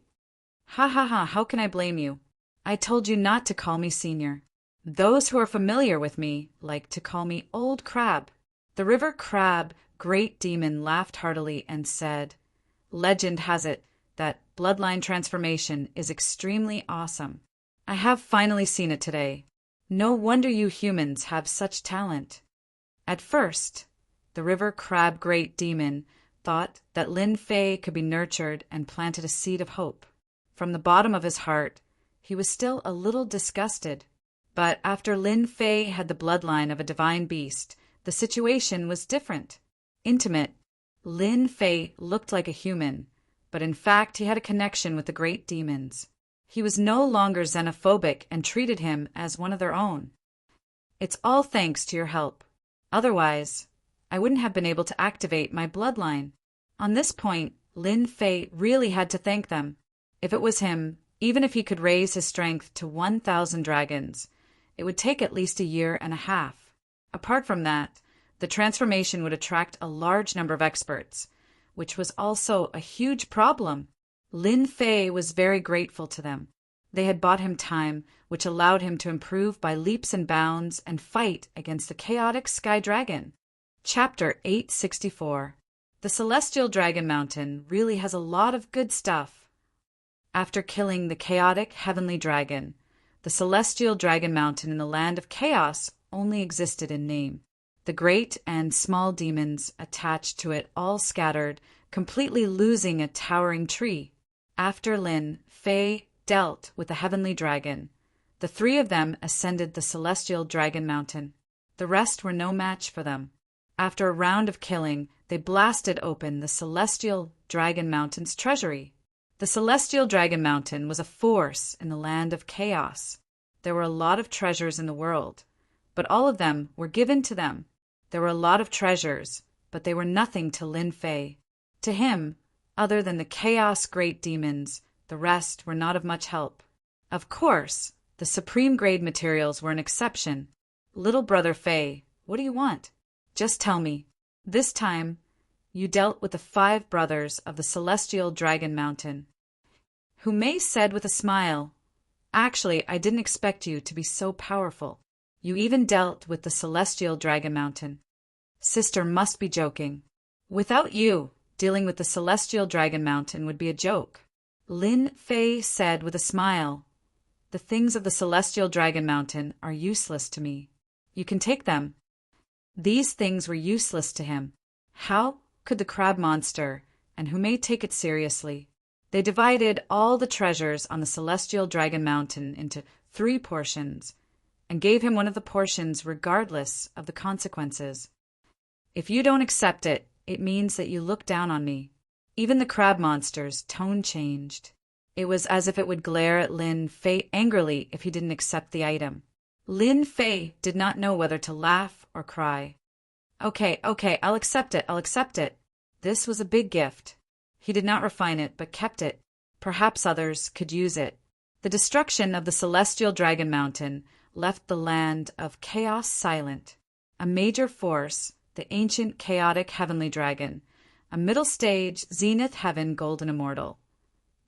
Ha ha ha, how can I blame you? I told you not to call me senior. Those who are familiar with me like to call me old crab. The river crab great demon laughed heartily and said, Legend has it that bloodline transformation is extremely awesome. I have finally seen it today. No wonder you humans have such talent. At first, the river crab great demon thought that Lin Fei could be nurtured and planted a seed of hope. From the bottom of his heart, he was still a little disgusted. But after Lin Fei had the bloodline of a divine beast, the situation was different. Intimate, Lin Fei looked like a human, but in fact he had a connection with the great demons. He was no longer xenophobic and treated him as one of their own. It's all thanks to your help. Otherwise, I wouldn't have been able to activate my bloodline. On this point, Lin Fei really had to thank them. If it was him, even if he could raise his strength to 1,000 dragons, it would take at least a year and a half. Apart from that, the transformation would attract a large number of experts, which was also a huge problem. Lin Fei was very grateful to them. They had bought him time, which allowed him to improve by leaps and bounds and fight against the chaotic Sky Dragon. Chapter 864. The Celestial Dragon Mountain really has a lot of good stuff. After killing the chaotic Heavenly Dragon, the Celestial Dragon Mountain in the Land of Chaos only existed in name. The great and small demons attached to it all scattered, completely losing a towering tree. After Lin Fei dealt with the Heavenly Dragon, the three of them ascended the Celestial Dragon Mountain. The rest were no match for them. After a round of killing, they blasted open the Celestial Dragon Mountain's treasury. The Celestial Dragon Mountain was a force in the Land of Chaos. There were a lot of treasures in the world, but all of them were given to them. There were a lot of treasures, but they were nothing to Lin Fei. To him, other than the Chaos Great Demons, the rest were not of much help. Of course, the supreme grade materials were an exception. Little brother Fei, what do you want? Just tell me. This time, you dealt with the 5 brothers of the Celestial Dragon Mountain. Humei said with a smile, "Actually, I didn't expect you to be so powerful. You even dealt with the Celestial Dragon Mountain." Sister must be joking. Without you, dealing with the Celestial Dragon Mountain would be a joke. Lin Fei said with a smile, "The things of the Celestial Dragon Mountain are useless to me. You can take them." These things were useless to him. How could the crab monster and Humei take it seriously? They divided all the treasures on the Celestial Dragon Mountain into 3 portions and gave him one of the portions regardless of the consequences. "If you don't accept it, it means that you look down on me." Even the crab monster's tone changed. It was as if it would glare at Lin Fei angrily if he didn't accept the item. Lin Fei did not know whether to laugh or cry. Okay, I'll accept it. This was a big gift. He did not refine it, but kept it. Perhaps others could use it. The destruction of the Celestial Dragon Mountain left the Land of Chaos silent. A major force, the ancient chaotic Heavenly Dragon, a middle stage Zenith Heaven Golden Immortal,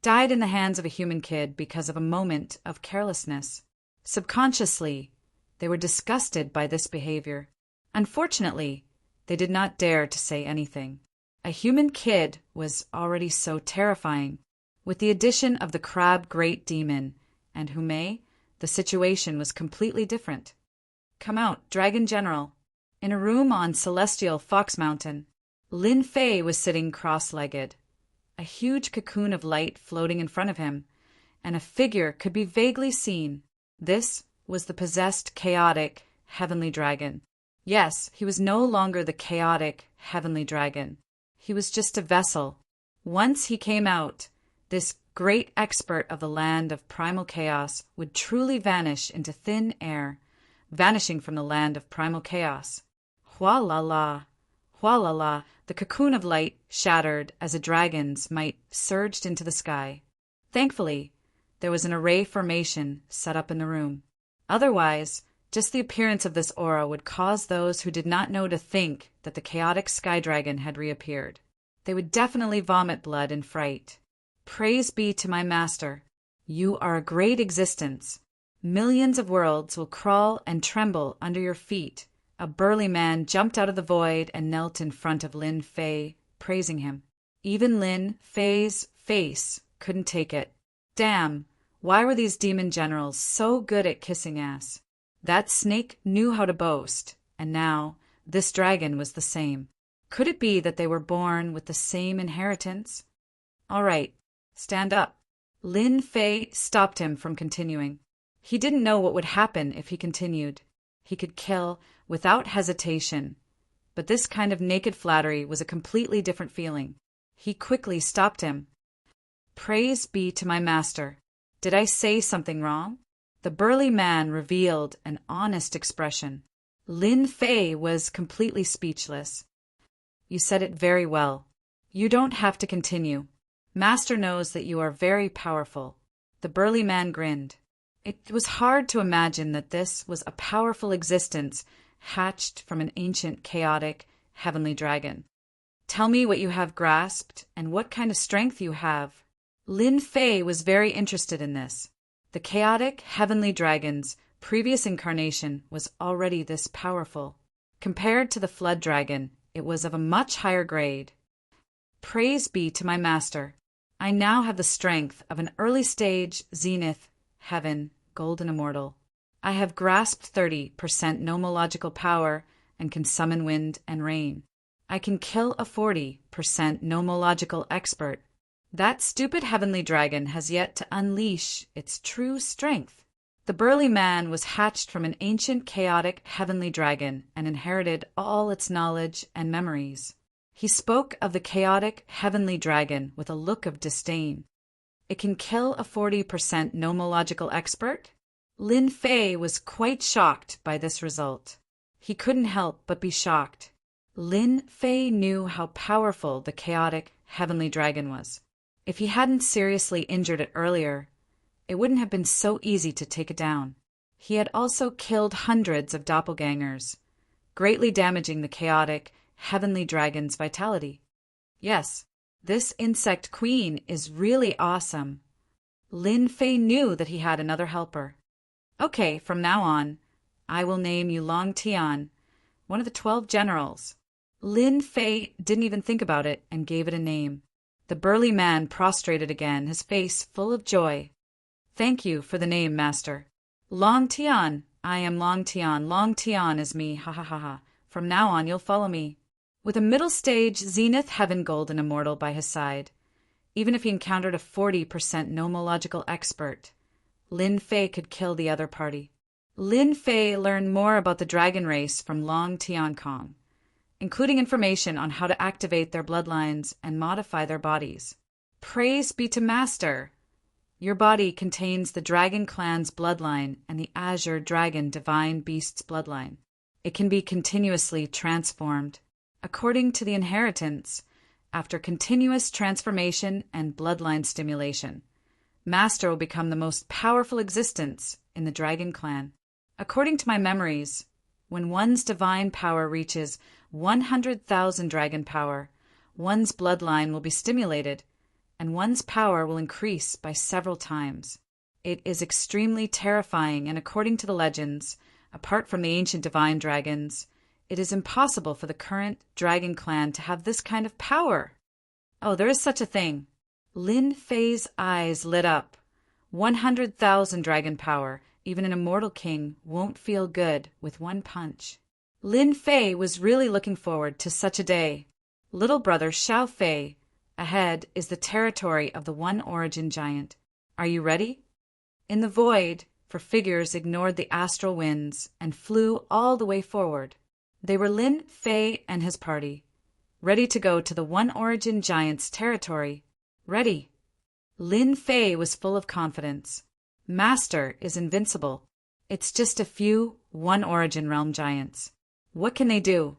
died in the hands of a human kid because of a moment of carelessness. Subconsciously, they were disgusted by this behavior. Unfortunately, they did not dare to say anything. A human kid was already so terrifying. With the addition of the Crab Great Demon and Humei, the situation was completely different. "Come out, Dragon General." In a room on Celestial Fox Mountain, Lin Fei was sitting cross-legged, a huge cocoon of light floating in front of him, and a figure could be vaguely seen. This was the possessed chaotic Heavenly Dragon. Yes, he was no longer the chaotic Heavenly Dragon. He was just a vessel. Once he came out, this great expert of the Land of Primal Chaos would truly vanish into thin air, vanishing from the Land of Primal Chaos. Hua-la-la, hua-la-la, the cocoon of light shattered as a dragon's might surged into the sky. Thankfully, there was an array formation set up in the room. Otherwise, just the appearance of this aura would cause those who did not know to think that the chaotic sky dragon had reappeared. They would definitely vomit blood in fright. Praise be to my master. You are a great existence. Millions of worlds will crawl and tremble under your feet. A burly man jumped out of the void and knelt in front of Lin Fei, praising him. Even Lin Fei's face couldn't take it. Damn, why were these demon generals so good at kissing ass? That snake knew how to boast, and now this dragon was the same. Could it be that they were born with the same inheritance? All right, stand up. Lin Fei stopped him from continuing. He didn't know what would happen if he continued. He could kill without hesitation, but this kind of naked flattery was a completely different feeling. He quickly stopped him. Praise be to my master. Did I say something wrong? The burly man revealed an honest expression. Lin Fei was completely speechless. You said it very well. You don't have to continue. Master knows that you are very powerful. The burly man grinned. It was hard to imagine that this was a powerful existence hatched from an ancient, chaotic, heavenly dragon. Tell me what you have grasped and what kind of strength you have. Lin Fei was very interested in this. The chaotic, heavenly dragon's previous incarnation was already this powerful. Compared to the flood dragon, it was of a much higher grade. Praise be to my master. I now have the strength of an early stage, zenith, heaven, golden immortal. I have grasped 30% nomological power and can summon wind and rain. I can kill a 40% nomological expert. That stupid heavenly dragon has yet to unleash its true strength. The burly man was hatched from an ancient, chaotic, heavenly dragon and inherited all its knowledge and memories. He spoke of the chaotic, heavenly dragon with a look of disdain. It can kill a 40% nomological expert? Lin Fei was quite shocked by this result. He couldn't help but be shocked. Lin Fei knew how powerful the chaotic, heavenly dragon was. If he hadn't seriously injured it earlier, it wouldn't have been so easy to take it down. He had also killed hundreds of doppelgangers, greatly damaging the chaotic, heavenly dragon's vitality. Yes, this insect queen is really awesome. Lin Fei knew that he had another helper. Okay, from now on, I will name you Long Tian, one of the 12 generals. Lin Fei didn't even think about it and gave it a name. The burly man prostrated again, his face full of joy. Thank you for the name, master. Long Tian. I am Long Tian. Long Tian is me. Ha ha ha ha. From now on, you'll follow me. With a middle stage Zenith Heaven Golden Immortal by his side, even if he encountered a 40% nomological expert, Lin Fei could kill the other party. Lin Fei learned more about the dragon race from Long Tian Kong, including information on how to activate their bloodlines and modify their bodies. Praise be to Master! Your body contains the Dragon Clan's bloodline and the Azure Dragon Divine Beast's bloodline. It can be continuously transformed. According to the inheritance, after continuous transformation and bloodline stimulation, Master will become the most powerful existence in the Dragon Clan. According to my memories, when one's divine power reaches 100,000 dragon power, one's bloodline will be stimulated, and one's power will increase by several times. It is extremely terrifying, and according to the legends, apart from the ancient divine dragons, it is impossible for the current Dragon Clan to have this kind of power. Oh, there is such a thing. Lin Fei's eyes lit up. 100,000 dragon power, even an immortal king, won't feel good with one punch. Lin Fei was really looking forward to such a day. Little brother Xiao Fei, ahead is the territory of the One Origin Giant. Are you ready? In the void, for figures ignored the astral winds and flew all the way forward. They were Lin Fei and his party, ready to go to the One Origin Giant's territory. Ready. Lin Fei was full of confidence. Master is invincible. It's just a few One Origin Realm giants. What can they do?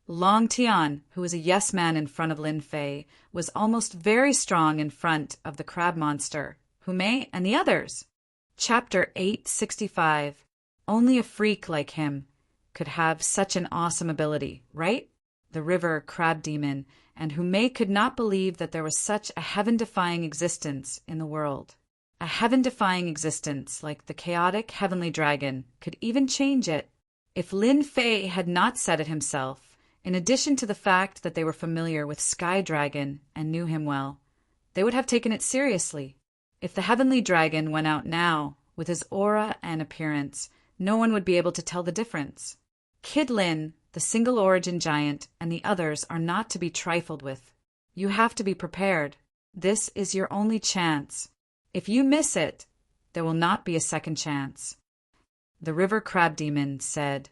Long Tian, who was a yes man in front of Lin Fei, was almost very strong in front of the crab monster, Humei and the others. Chapter 865. Only a freak like him could have such an awesome ability, right? The river crab demon and Humei could not believe that there was such a heaven-defying existence in the world. A heaven-defying existence like the chaotic heavenly dragon could even change it. If Lin Fei had not said it himself, in addition to the fact that they were familiar with Sky Dragon and knew him well, they would have taken it seriously. If the heavenly dragon went out now, with his aura and appearance, no one would be able to tell the difference. Kid Lin, the single origin giant, and the others are not to be trifled with. You have to be prepared. This is your only chance. If you miss it, There will not be a second chance. The river crab demon said,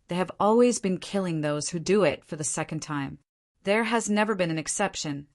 "They have always been killing those who do it for the second time. There has never been an exception.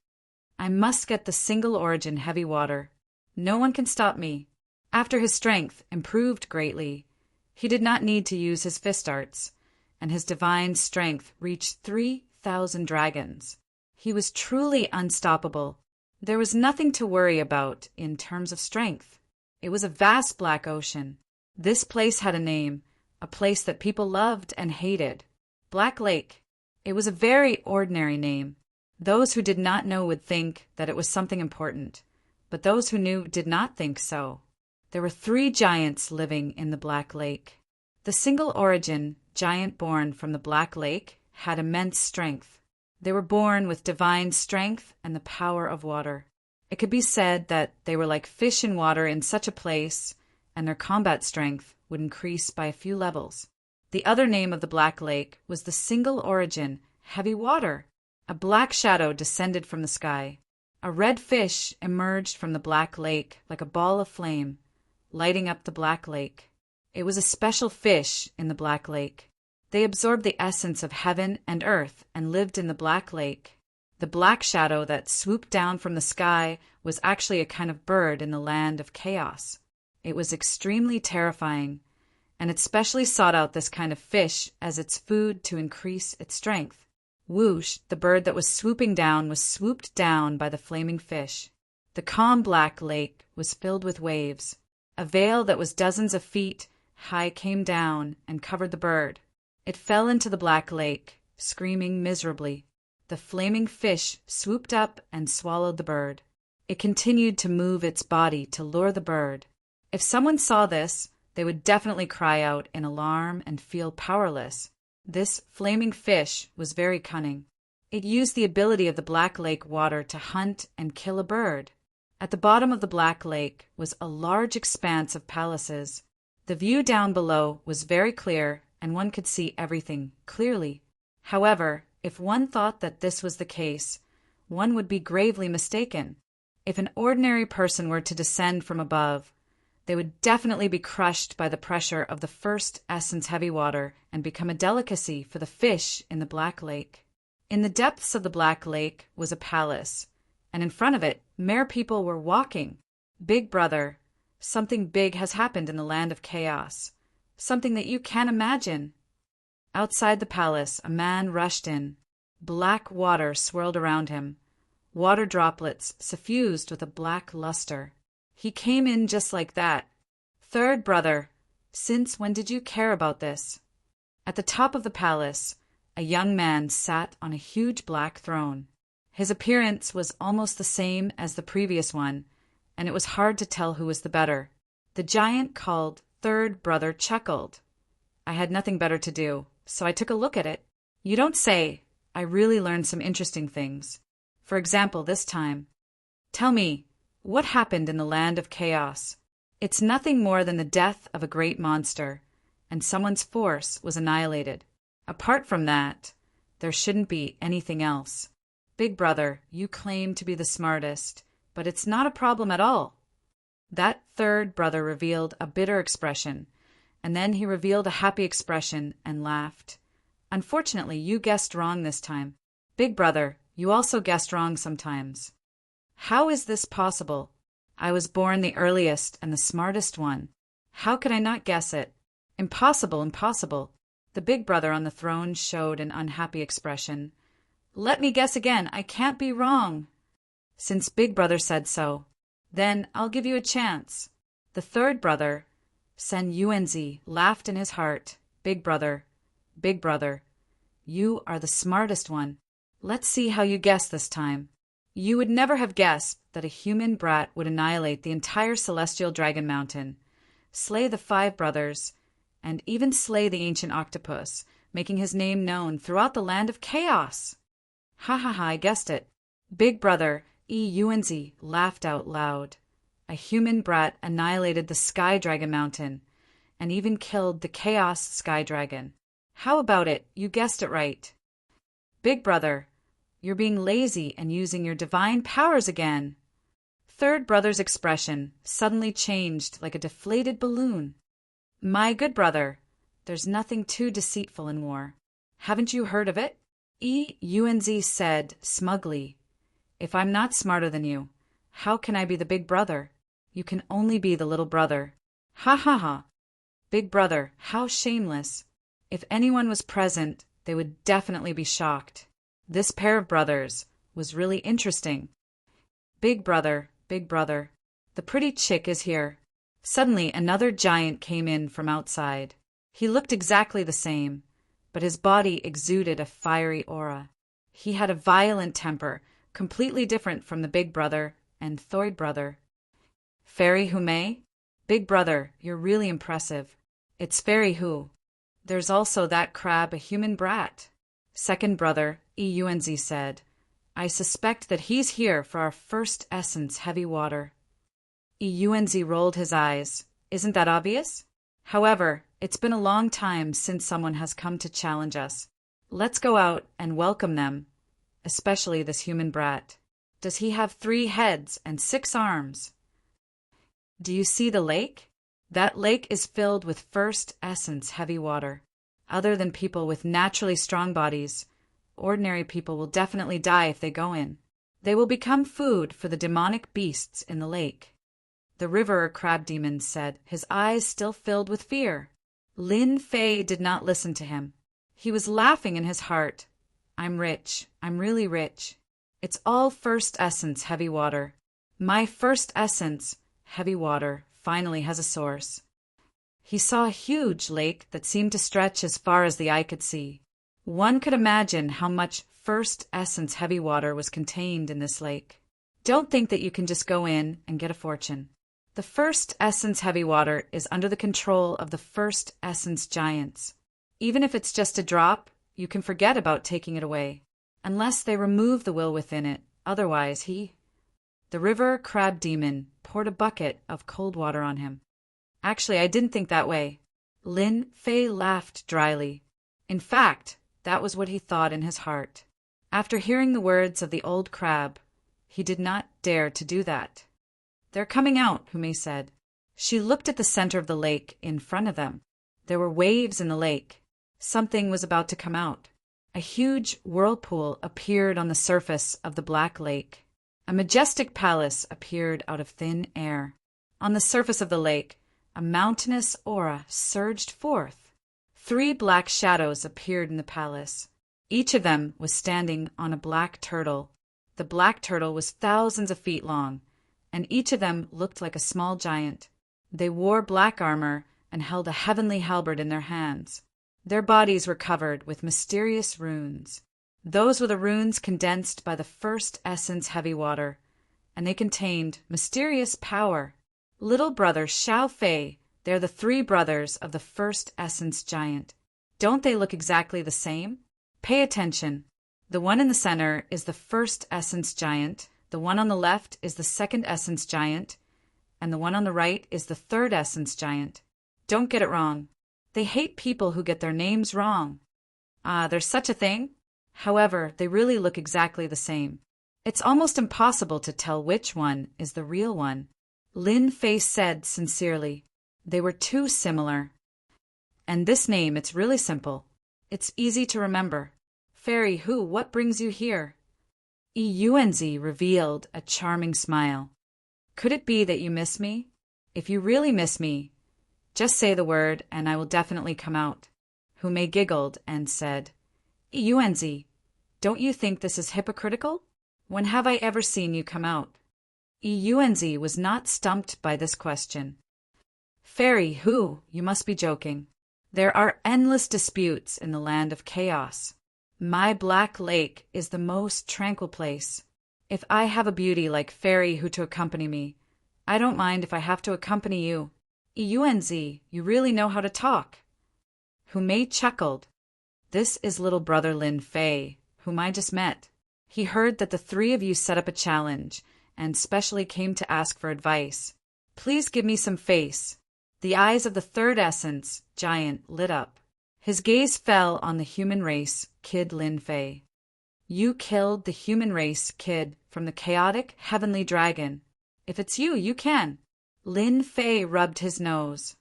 I must get the single origin heavy water. No one can stop me." After his strength improved greatly, he did not need to use his fist arts, and his divine strength reached 3,000 dragons. He was truly unstoppable. There was nothing to worry about in terms of strength. It was a vast black ocean. This place had a name, a place that people loved and hated. Black Lake. It was a very ordinary name. Those who did not know would think that it was something important, but those who knew did not think so. There were 3 giants living in the Black Lake. The single origin giant born from the Black Lake had immense strength. They were born with divine strength and the power of water. It could be said that they were like fish in water in such a place, and their combat strength would increase by a few levels. The other name of the Black Lake was the single origin heavy water. A black shadow descended from the sky. A red fish emerged from the Black Lake like a ball of flame, lighting up the Black Lake. It was a special fish in the Black Lake. They absorbed the essence of heaven and earth and lived in the Black Lake. The black shadow that swooped down from the sky was actually a kind of bird in the land of chaos. It was extremely terrifying, and it specially sought out this kind of fish as its food to increase its strength. Whoosh, the bird that was swooping down was swooped down by the flaming fish. The calm Black Lake was filled with waves. A veil that was dozens of feet high came down and covered the bird. It fell into the Black Lake, screaming miserably. The flaming fish swooped up and swallowed the bird. It continued to move its body to lure the bird. If someone saw this, they would definitely cry out in alarm and feel powerless. This flaming fish was very cunning. It used the ability of the Black Lake water to hunt and kill a bird. At the bottom of the Black Lake was a large expanse of palaces. The view down below was very clear, and one could see everything clearly. However, if one thought that this was the case, one would be gravely mistaken. If an ordinary person were to descend from above, they would definitely be crushed by the pressure of the first essence heavy water and become a delicacy for the fish in the Black Lake. In the depths of the Black Lake was a palace, and in front of it, mere people were walking. Big Brother, something big has happened in the land of chaos. Something that you can't imagine. Outside the palace, a man rushed in. Black water swirled around him. Water droplets suffused with a black luster. He came in just like that. "Third brother, since when did you care about this?" At the top of the palace, a young man sat on a huge black throne. His appearance was almost the same as the previous one, and it was hard to tell who was the better. The giant called Third Brother chuckled. I had nothing better to do, so I took a look at it. You don't say. I really learned some interesting things. For example, this time. Tell me, what happened in the land of chaos? It's nothing more than the death of a great monster, and someone's force was annihilated. Apart from that, there shouldn't be anything else. Big Brother, you claim to be the smartest, but it's not a problem at all. That third brother revealed a bitter expression, and then he revealed a happy expression and laughed. Unfortunately, you guessed wrong this time. Big Brother, you also guessed wrong sometimes. How is this possible? I was born the earliest and the smartest one. How could I not guess it? Impossible, impossible. The big brother on the throne showed an unhappy expression. Let me guess again. I can't be wrong. Since Big Brother said so, then I'll give you a chance. The third brother, Sen Yuanzi, laughed in his heart. Big Brother, you are the smartest one. Let's see how you guess this time. You would never have guessed that a human brat would annihilate the entire celestial dragon mountain, slay the 5 brothers, and even slay the ancient octopus, making his name known throughout the land of chaos. Ha ha ha, I guessed it. Big Brother Yuanzi laughed out loud. A human brat annihilated the Sky Dragon Mountain, and even killed the Chaos Sky Dragon. How about it? You guessed it right. Big Brother, you're being lazy and using your divine powers again. Third brother's expression suddenly changed like a deflated balloon. My good brother, there's nothing too deceitful in war. Haven't you heard of it? Eunz said smugly. If I'm not smarter than you, how can I be the big brother? You can only be the little brother. Ha ha ha. Big brother, how shameless. If anyone was present, they would definitely be shocked. This pair of brothers was really interesting. Big brother, the pretty chick is here. Suddenly another giant came in from outside. He looked exactly the same, but his body exuded a fiery aura. He had a violent temper, completely different from the big brother and Thoid brother. Fairy Hume? Big brother, you're really impressive. It's Fairy Hu. There's also that crab, a human brat. Second brother, Eunz said. I suspect that he's here for our first essence heavy water. Eunz rolled his eyes. Isn't that obvious? However, it's been a long time since someone has come to challenge us. Let's go out and welcome them, especially this human brat. Does he have 3 heads and 6 arms? Do you see the lake? That lake is filled with first essence heavy water. Other than people with naturally strong bodies, ordinary people will definitely die if they go in. They will become food for the demonic beasts in the lake. The river crab demon said, his eyes still filled with fear. Lin Fei did not listen to him. He was laughing in his heart. I'm rich. I'm really rich. It's all first essence heavy water. My first essence heavy water finally has a source. He saw a huge lake that seemed to stretch as far as the eye could see. One could imagine how much first essence heavy water was contained in this lake. Don't think that you can just go in and get a fortune. The first essence heavy water is under the control of the first essence giants. Even if it's just a drop, you can forget about taking it away, unless they remove the will within it. Otherwise, the river crab demon poured a bucket of cold water on him. Actually, I didn't think that way. Lin Fei laughed dryly. In fact, that was what he thought in his heart. After hearing the words of the old crab, he did not dare to do that. They're coming out, Hume said. She looked at the center of the lake in front of them. There were waves in the lake. Something was about to come out. A huge whirlpool appeared on the surface of the black lake. A majestic palace appeared out of thin air. On the surface of the lake, a mountainous aura surged forth. 3 black shadows appeared in the palace. Each of them was standing on a black turtle. The black turtle was thousands of feet long, and each of them looked like a small giant. They wore black armor and held a heavenly halberd in their hands. Their bodies were covered with mysterious runes. Those were the runes condensed by the first essence heavy water, and they contained mysterious power. Little brother Xiao Fei, they're the 3 brothers of the first essence giant. Don't they look exactly the same? Pay attention. The one in the center is the first essence giant, the one on the left is the second essence giant, and the one on the right is the third essence giant. Don't get it wrong. They hate people who get their names wrong. There's such a thing? However, they really look exactly the same. It's almost impossible to tell which one is the real one. Lin Fei said sincerely. They were too similar. And this name, it's really simple. It's easy to remember. Fairy Hu, what brings you here? Eunz revealed a charming smile. Could it be that you miss me? If you really miss me, just say the word and I will definitely come out. Hume giggled and said, Eunz, don't you think this is hypocritical? When have I ever seen you come out? Eunz was not stumped by this question. Fairy Hu, you must be joking. There are endless disputes in the land of chaos. My black lake is the most tranquil place. If I have a beauty like Fairy Hu to accompany me, I don't mind if I have to accompany you. Eunz, you really know how to talk. Hume chuckled. This is little brother Lin Fei, whom I just met. He heard that the 3 of you set up a challenge and specially came to ask for advice. Please give me some face. The eyes of the third essence giant lit up. His gaze fell on the human race, Kid Lin Fei. You killed the human race, Kid, from the chaotic heavenly dragon. If it's you, you can. Lin Fei rubbed his nose.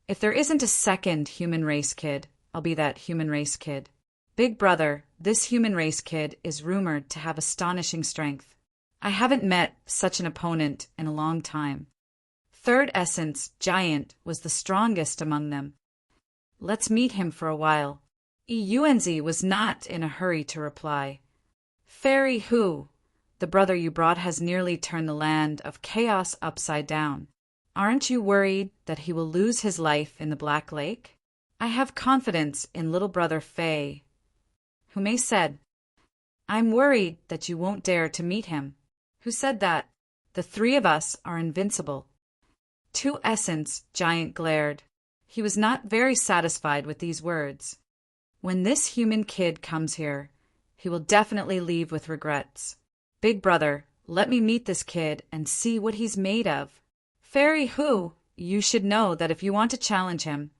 If there isn't a second human race kid, I'll be that human race kid. Big brother, this human race kid is rumored to have astonishing strength. I haven't met such an opponent in a long time. Third essence giant was the strongest among them. Let's meet him for a while. Yuanzi was not in a hurry to reply. Fairy Hu, the brother you brought has nearly turned the land of chaos upside down. Aren't you worried that he will lose his life in the Black Lake? I have confidence in little brother Fei. Humei said, I'm worried that you won't dare to meet him. Who said that? The three of us are invincible. Two essence giant glared. He was not very satisfied with these words. When this human kid comes here, he will definitely leave with regrets. Big brother, let me meet this kid and see what he's made of. Fairy Hu, you should know that if you want to challenge him,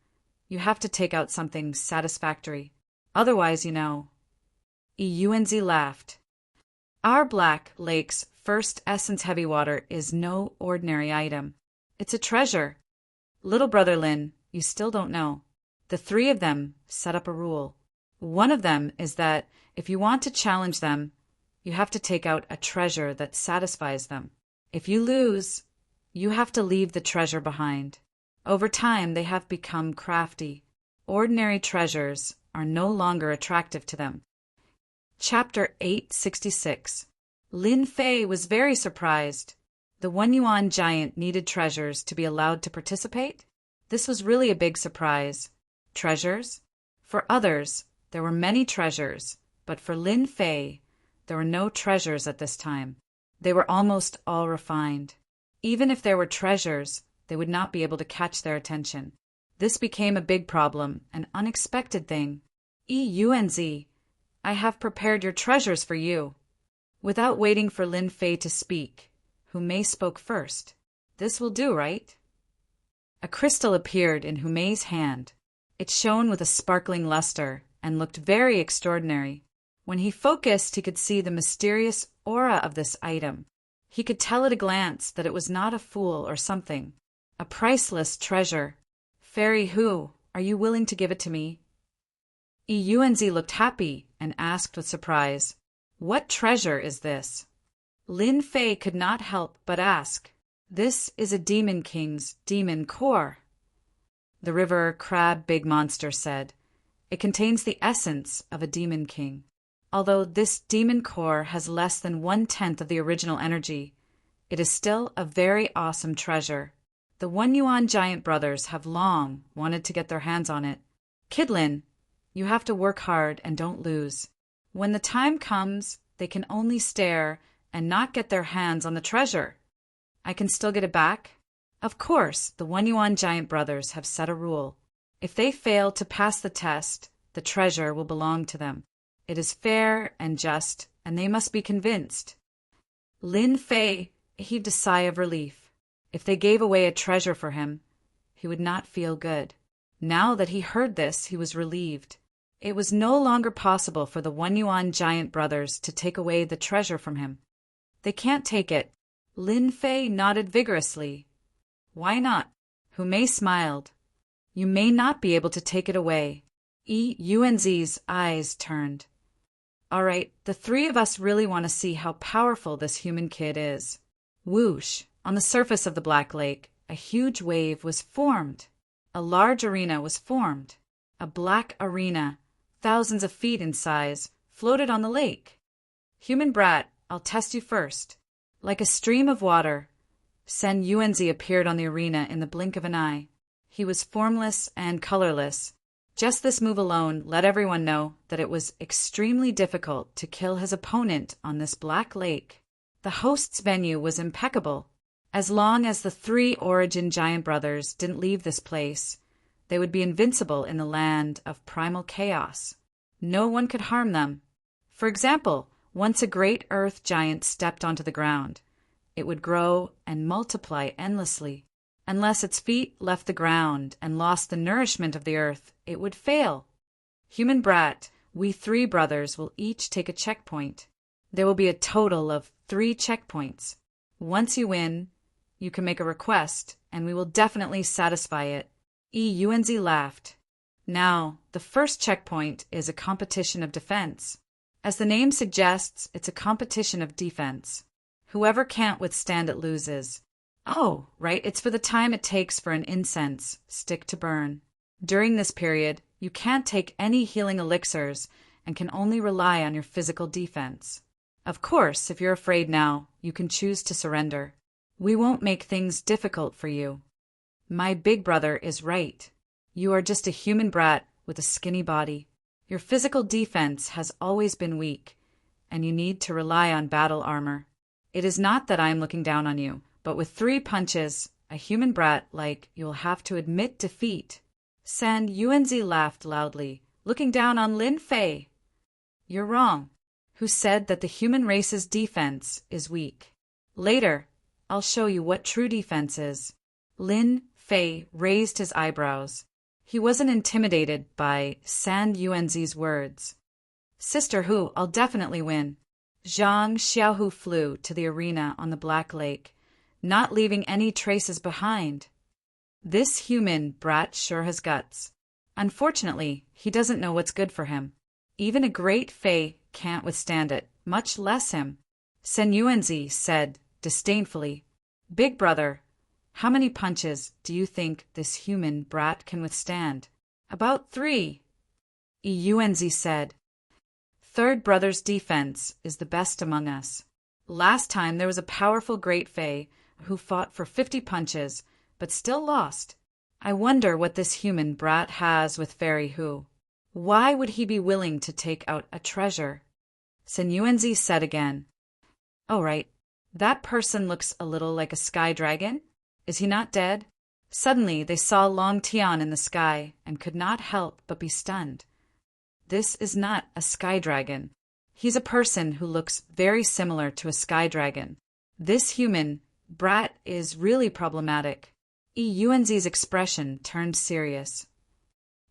you have to take out something satisfactory. Otherwise, Yuanzi laughed. Our Black Lake's first essence heavy water is no ordinary item. It's a treasure. Little brother Lin, you still don't know. The three of them set up a rule. One of them is that if you want to challenge them, you have to take out a treasure that satisfies them. If you lose, you have to leave the treasure behind. Over time, they have become crafty. Ordinary treasures are no longer attractive to them. Chapter 866. Lin Fei was very surprised. The 1 yuan giant needed treasures to be allowed to participate? This was really a big surprise. Treasures? For others, there were many treasures, but for Lin Fei, there were no treasures at this time. They were almost all refined. Even if there were treasures, they would not be able to catch their attention. This became a big problem, an unexpected thing. Yuanzi, I have prepared your treasures for you. Without waiting for Lin Fei to speak, Humei spoke first. This will do, right? A crystal appeared in Humei's hand. It shone with a sparkling luster and looked very extraordinary. When he focused, he could see the mysterious aura of this item. He could tell at a glance that it was not a fool or something. A priceless treasure. Fairy Hu, are you willing to give it to me? Yuanzi looked happy and asked with surprise, What treasure is this? Lin Fei could not help but ask, This is a demon king's demon core. The river crab big monster said, It contains the essence of a demon king. Although this demon core has less than 1/10 of the original energy, it is still a very awesome treasure. The 1 yuan giant brothers have long wanted to get their hands on it. Kidlin, you have to work hard and don't lose. When the time comes, they can only stare and not get their hands on the treasure. I can still get it back? Of course, the 1 yuan giant brothers have set a rule. If they fail to pass the test, the treasure will belong to them. It is fair and just, and they must be convinced. Lin Fei heaved a sigh of relief. If they gave away a treasure for him, he would not feel good. Now that he heard this, he was relieved. It was no longer possible for the 1 yuan giant brothers to take away the treasure from him. They can't take it. Lin Fei nodded vigorously. Why not? Humei smiled. You may not be able to take it away. Yuanzi's eyes turned. All right, the three of us really want to see how powerful this human kid is. Whoosh! On the surface of the Black Lake, a huge wave was formed. A large arena was formed. A black arena, thousands of feet in size, floated on the lake. Human brat, I'll test you first. Like a stream of water, Sen Yuanzi appeared on the arena in the blink of an eye. He was formless and colorless. Just this move alone let everyone know that it was extremely difficult to kill his opponent on this Black Lake. The host's venue was impeccable. As long as the 3 origin giant brothers didn't leave this place, they would be invincible in the land of primal chaos. No one could harm them. For example, once a great earth giant stepped onto the ground, it would grow and multiply endlessly. Unless its feet left the ground and lost the nourishment of the earth, it would fail. Human brat, we 3 brothers will each take a checkpoint. There will be a total of 3 checkpoints. Once you win, you can make a request, and we will definitely satisfy it. Yunzi laughed. Now, the first checkpoint is a competition of defense. As the name suggests, it's a competition of defense. Whoever can't withstand it loses. Oh, right, it's for the time it takes for an incense stick to burn. During this period, you can't take any healing elixirs and can only rely on your physical defense. Of course, if you're afraid now, you can choose to surrender. We won't make things difficult for you. My big brother is right. You are just a human brat with a skinny body. Your physical defense has always been weak, and you need to rely on battle armor. It is not that I am looking down on you, but with 3 punches, a human brat like you'll have to admit defeat. San Yuanzi laughed loudly, looking down on Lin Fei. You're wrong. Who said that the human race's defense is weak? Later, I'll show you what true defense is. Lin Fei raised his eyebrows. He wasn't intimidated by San Yuanzi's words. Sister Hu, I'll definitely win. Zhang Xiaohu flew to the arena on the Black Lake, not leaving any traces behind. This human brat sure has guts. Unfortunately, he doesn't know what's good for him. Even a great Fei can't withstand it, much less him. Sen Yuanzi said disdainfully, Big brother, how many punches do you think this human brat can withstand? About 3. Yuanzi said. Third brother's defense is the best among us. Last time there was a powerful great Fei who fought for 50 punches, but still lost. I wonder what this human brat has with Fairy Hu. Why would he be willing to take out a treasure? Sen Yuanzi said again. Oh, right. That person looks a little like a sky dragon. Is he not dead? Suddenly they saw Long Tian in the sky and could not help but be stunned. This is not a sky dragon. He's a person who looks very similar to a sky dragon. This human brat is really problematic. Yuanzi's expression turned serious.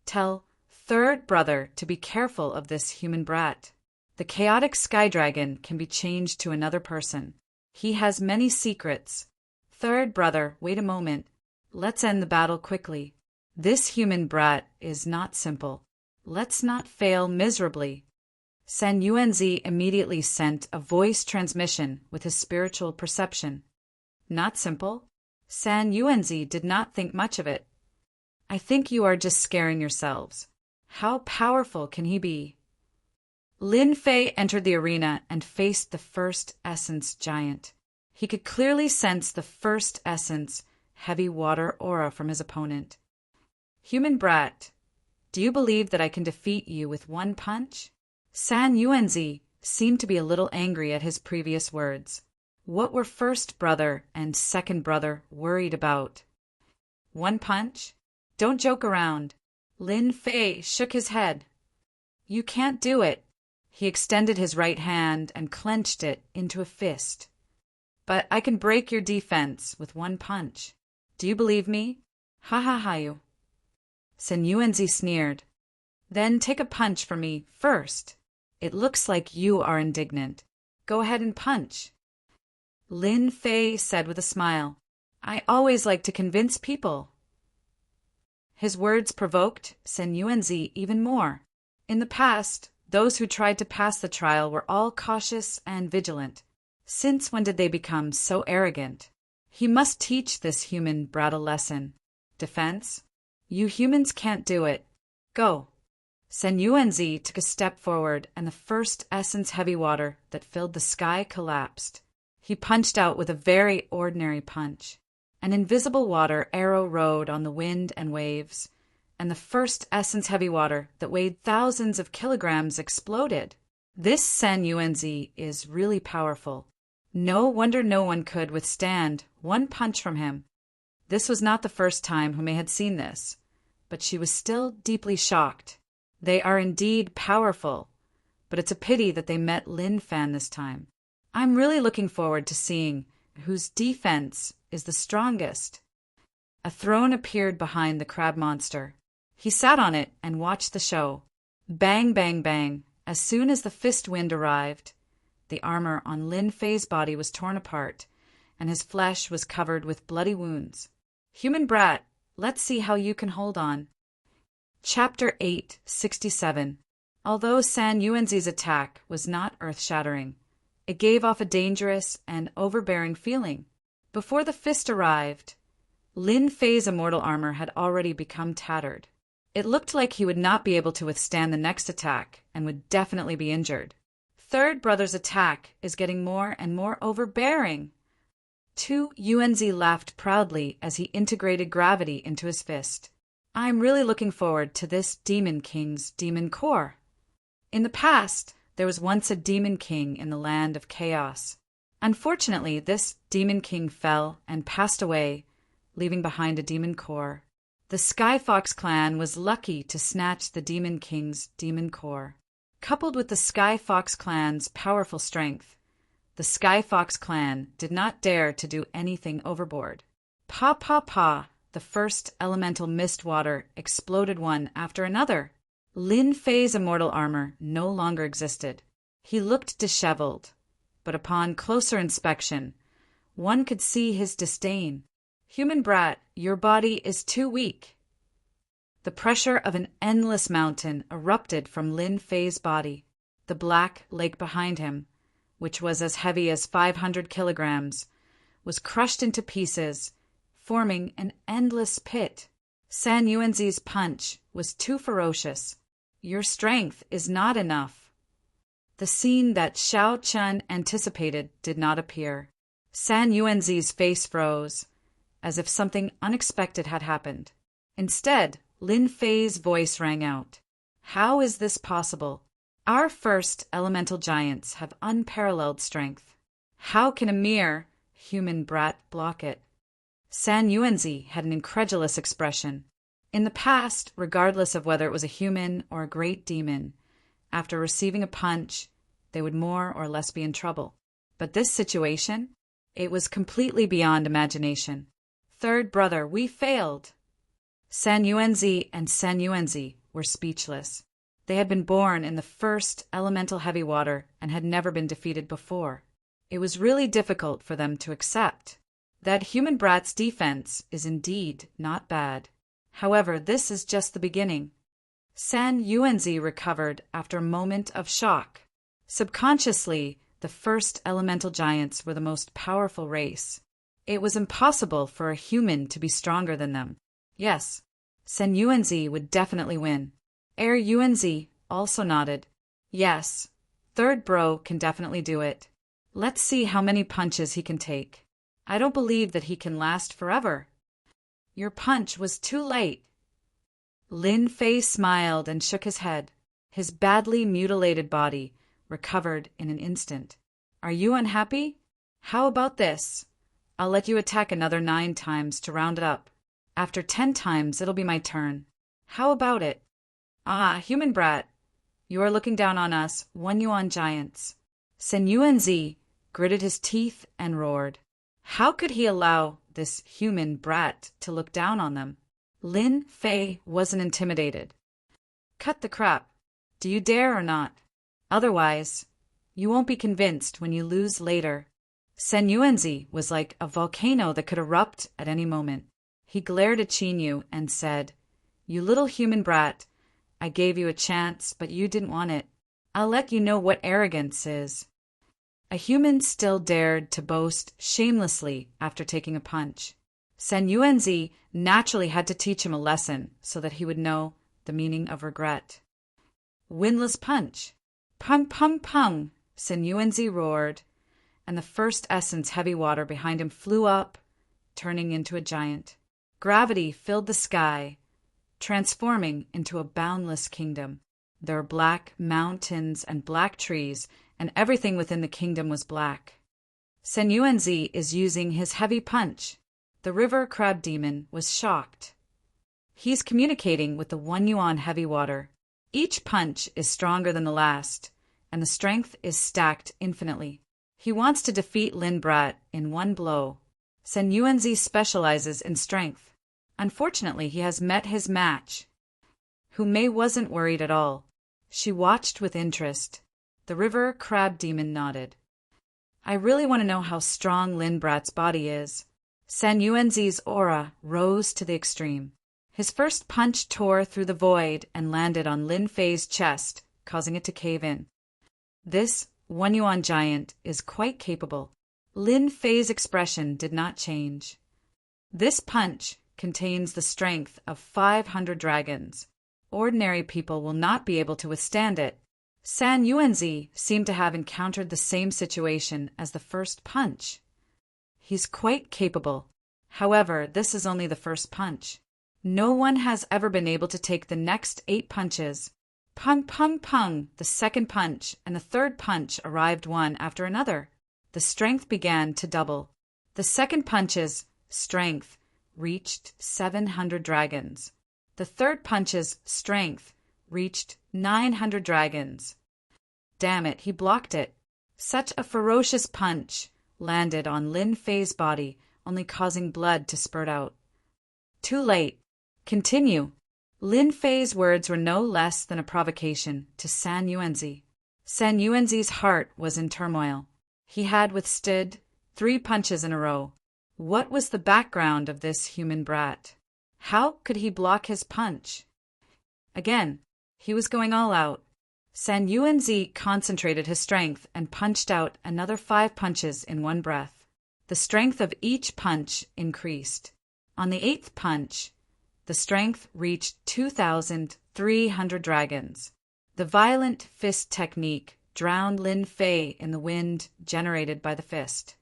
Tell third brother to be careful of this human brat. The chaotic sky dragon can be changed to another person. He has many secrets. Third brother, wait a moment. Let's end the battle quickly. This human brat is not simple. Let's not fail miserably. San Yuanzi immediately sent a voice transmission with his spiritual perception. Not simple? San Yuanzi did not think much of it. I think you are just scaring yourselves. How powerful can he be? Lin Fei entered the arena and faced the first essence giant. He could clearly sense the first essence, heavy water aura from his opponent. Human brat, do you believe that I can defeat you with 1 punch? San Yuanzi seemed to be a little angry at his previous words. What were first brother and second brother worried about? 1 punch? Don't joke around. Lin Fei shook his head. You can't do it. He extended his right hand and clenched it into a fist. But I can break your defense with 1 punch. Do you believe me? Ha ha ha you. Sen Yuanzi sneered. Then take a punch for me first. It looks like you are indignant. Go ahead and punch. Lin Fei said with a smile. I always like to convince people. His words provoked Sen Yuanzi even more. In the past, those who tried to pass the trial were all cautious and vigilant. Since when did they become so arrogant? He must teach this human brat a lesson. Defense? You humans can't do it. Go. Sen Yuanzi took a step forward, and the first essence heavy water that filled the sky collapsed. He punched out with a very ordinary punch. An invisible water arrow rode on the wind and waves, and the first essence heavy water that weighed thousands of kilograms exploded. This San Yuanzi is really powerful. No wonder no one could withstand 1 punch from him. This was not the first time Hume had seen this, but she was still deeply shocked. They are indeed powerful, but it's a pity that they met Lin Fan this time. I'm really looking forward to seeing whose defense is the strongest. A throne appeared behind the crab monster. He sat on it and watched the show. Bang, bang, bang. As soon as the fist wind arrived, the armor on Lin Fei's body was torn apart, and his flesh was covered with bloody wounds. Human brat, let's see how you can hold on. Chapter 8, 67. Although San Yuanzi's attack was not earth-shattering, it gave off a dangerous and overbearing feeling. Before the fist arrived, Lin Fei's immortal armor had already become tattered. It looked like he would not be able to withstand the next attack and would definitely be injured. Third brother's attack is getting more and more overbearing. Tu Yuanzi laughed proudly as he integrated gravity into his fist. I'm really looking forward to this Demon King's demon core. In the past, there was once a Demon King in the land of chaos. Unfortunately, this Demon King fell and passed away, leaving behind a demon core. The Sky Fox clan was lucky to snatch the Demon King's demon core. Coupled with the Sky Fox clan's powerful strength, the Sky Fox clan did not dare to do anything overboard. Pa pa pa, the first elemental mist water exploded one after another. Lin Fei's immortal armor no longer existed. He looked disheveled, but upon closer inspection, one could see his disdain. Human brat, your body is too weak. The pressure of an endless mountain erupted from Lin Fei's body. The black lake behind him, which was as heavy as 500 kilograms, was crushed into pieces, forming an endless pit. San Yuanzi's punch was too ferocious. Your strength is not enough. The scene that Xiao Chun anticipated did not appear. San Yuanzi's face froze, as if something unexpected had happened. Instead, Lin Fei's voice rang out. How is this possible? Our first elemental giants have unparalleled strength. How can a mere human brat block it? San Yuanzi had an incredulous expression. In the past, regardless of whether it was a human or a great demon, after receiving a punch, they would more or less be in trouble. But this situation, it was completely beyond imagination. Third brother, we failed. San Yuanzi and San Yuanzi were speechless. They had been born in the first elemental heavy water and had never been defeated before. It was really difficult for them to accept that human brat's defense is indeed not bad. However, this is just the beginning. San Yuanzi recovered after a moment of shock. Subconsciously, the first elemental giants were the most powerful race. It was impossible for a human to be stronger than them. Yes, San Yuanzi would definitely win. Yuanzi also nodded. Yes, third bro can definitely do it. Let's see how many punches he can take. I don't believe that he can last forever. Your punch was too late. Lin Fei smiled and shook his head. His badly mutilated body recovered in an instant. Are you unhappy? How about this? I'll let you attack another 9 times to round it up. After 10 times, it'll be my turn. How about it? Ah, human brat, you are looking down on us, 1 yuan giants. San Yuanzi gritted his teeth and roared. How could he allow this human brat to look down on them? Lin Fei wasn't intimidated. Cut the crap. Do you dare or not? Otherwise, you won't be convinced when you lose later. San Yuanzi was like a volcano that could erupt at any moment. He glared at Qinyu and said, You little human brat, I gave you a chance, but you didn't want it. I'll let you know what arrogance is. A human still dared to boast shamelessly after taking a punch. San Yuanzi naturally had to teach him a lesson so that he would know the meaning of regret. Windless punch. Pung, pung, pung, San Yuanzi roared, and the first essence heavy water behind him flew up, turning into a giant. Gravity filled the sky, transforming into a boundless kingdom. There were black mountains and black trees, and everything within the kingdom was black. San Yuanzi is using his heavy punch. The river crab demon was shocked. He's communicating with the 1 yuan heavy water. Each punch is stronger than the last, and the strength is stacked infinitely. He wants to defeat Lin Brat in 1 blow. San Yuanzi specializes in strength. Unfortunately, he has met his match. Hu Mei wasn't worried at all. She watched with interest. The river crab demon nodded. I really want to know how strong Lin Brat's body is. San Yuanzi's aura rose to the extreme. His first punch tore through the void and landed on Lin Fei's chest, causing it to cave in. This one yuan giant is quite capable. Lin Fei's expression did not change. This punch contains the strength of 500 dragons. Ordinary people will not be able to withstand it. San Yuanzi seemed to have encountered the same situation as the first punch. He's quite capable. However, this is only the first punch. No one has ever been able to take the next 8 punches. Pung, pung, pung, the second punch and the third punch arrived one after another. The strength began to double. The second punch's strength reached 700 dragons. The third punch's strength reached 900 dragons. Damn it, he blocked it. Such a ferocious punch landed on Lin Fei's body, only causing blood to spurt out. Too late. Continue. Lin Fei's words were no less than a provocation to San Yuanzi. San Yuanzi's heart was in turmoil. He had withstood 3 punches in a row. What was the background of this human brat? How could he block his punch? Again, he was going all out. San Yuanzi concentrated his strength and punched out another 5 punches in one breath. The strength of each punch increased. On the 8th punch, the strength reached 2,300 dragons. The violent fist technique drowned Lin Fei in the wind generated by the fist.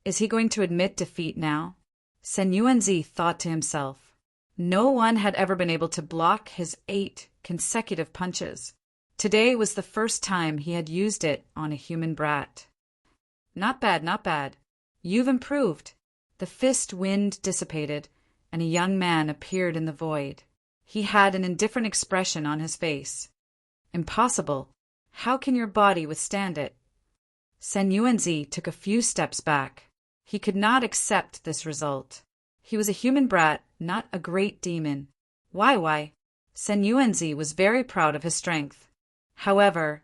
Is he going to admit defeat now? San Yuanzi thought to himself. No one had ever been able to block his 8 consecutive punches. Today was the first time he had used it on a human brat. Not bad, not bad. You've improved. The fist wind dissipated, and a young man appeared in the void. He had an indifferent expression on his face. Impossible. How can your body withstand it? San Yuanzi took a few steps back. He could not accept this result. He was a human brat, not a great demon. Why? San Yuanzi was very proud of his strength. However,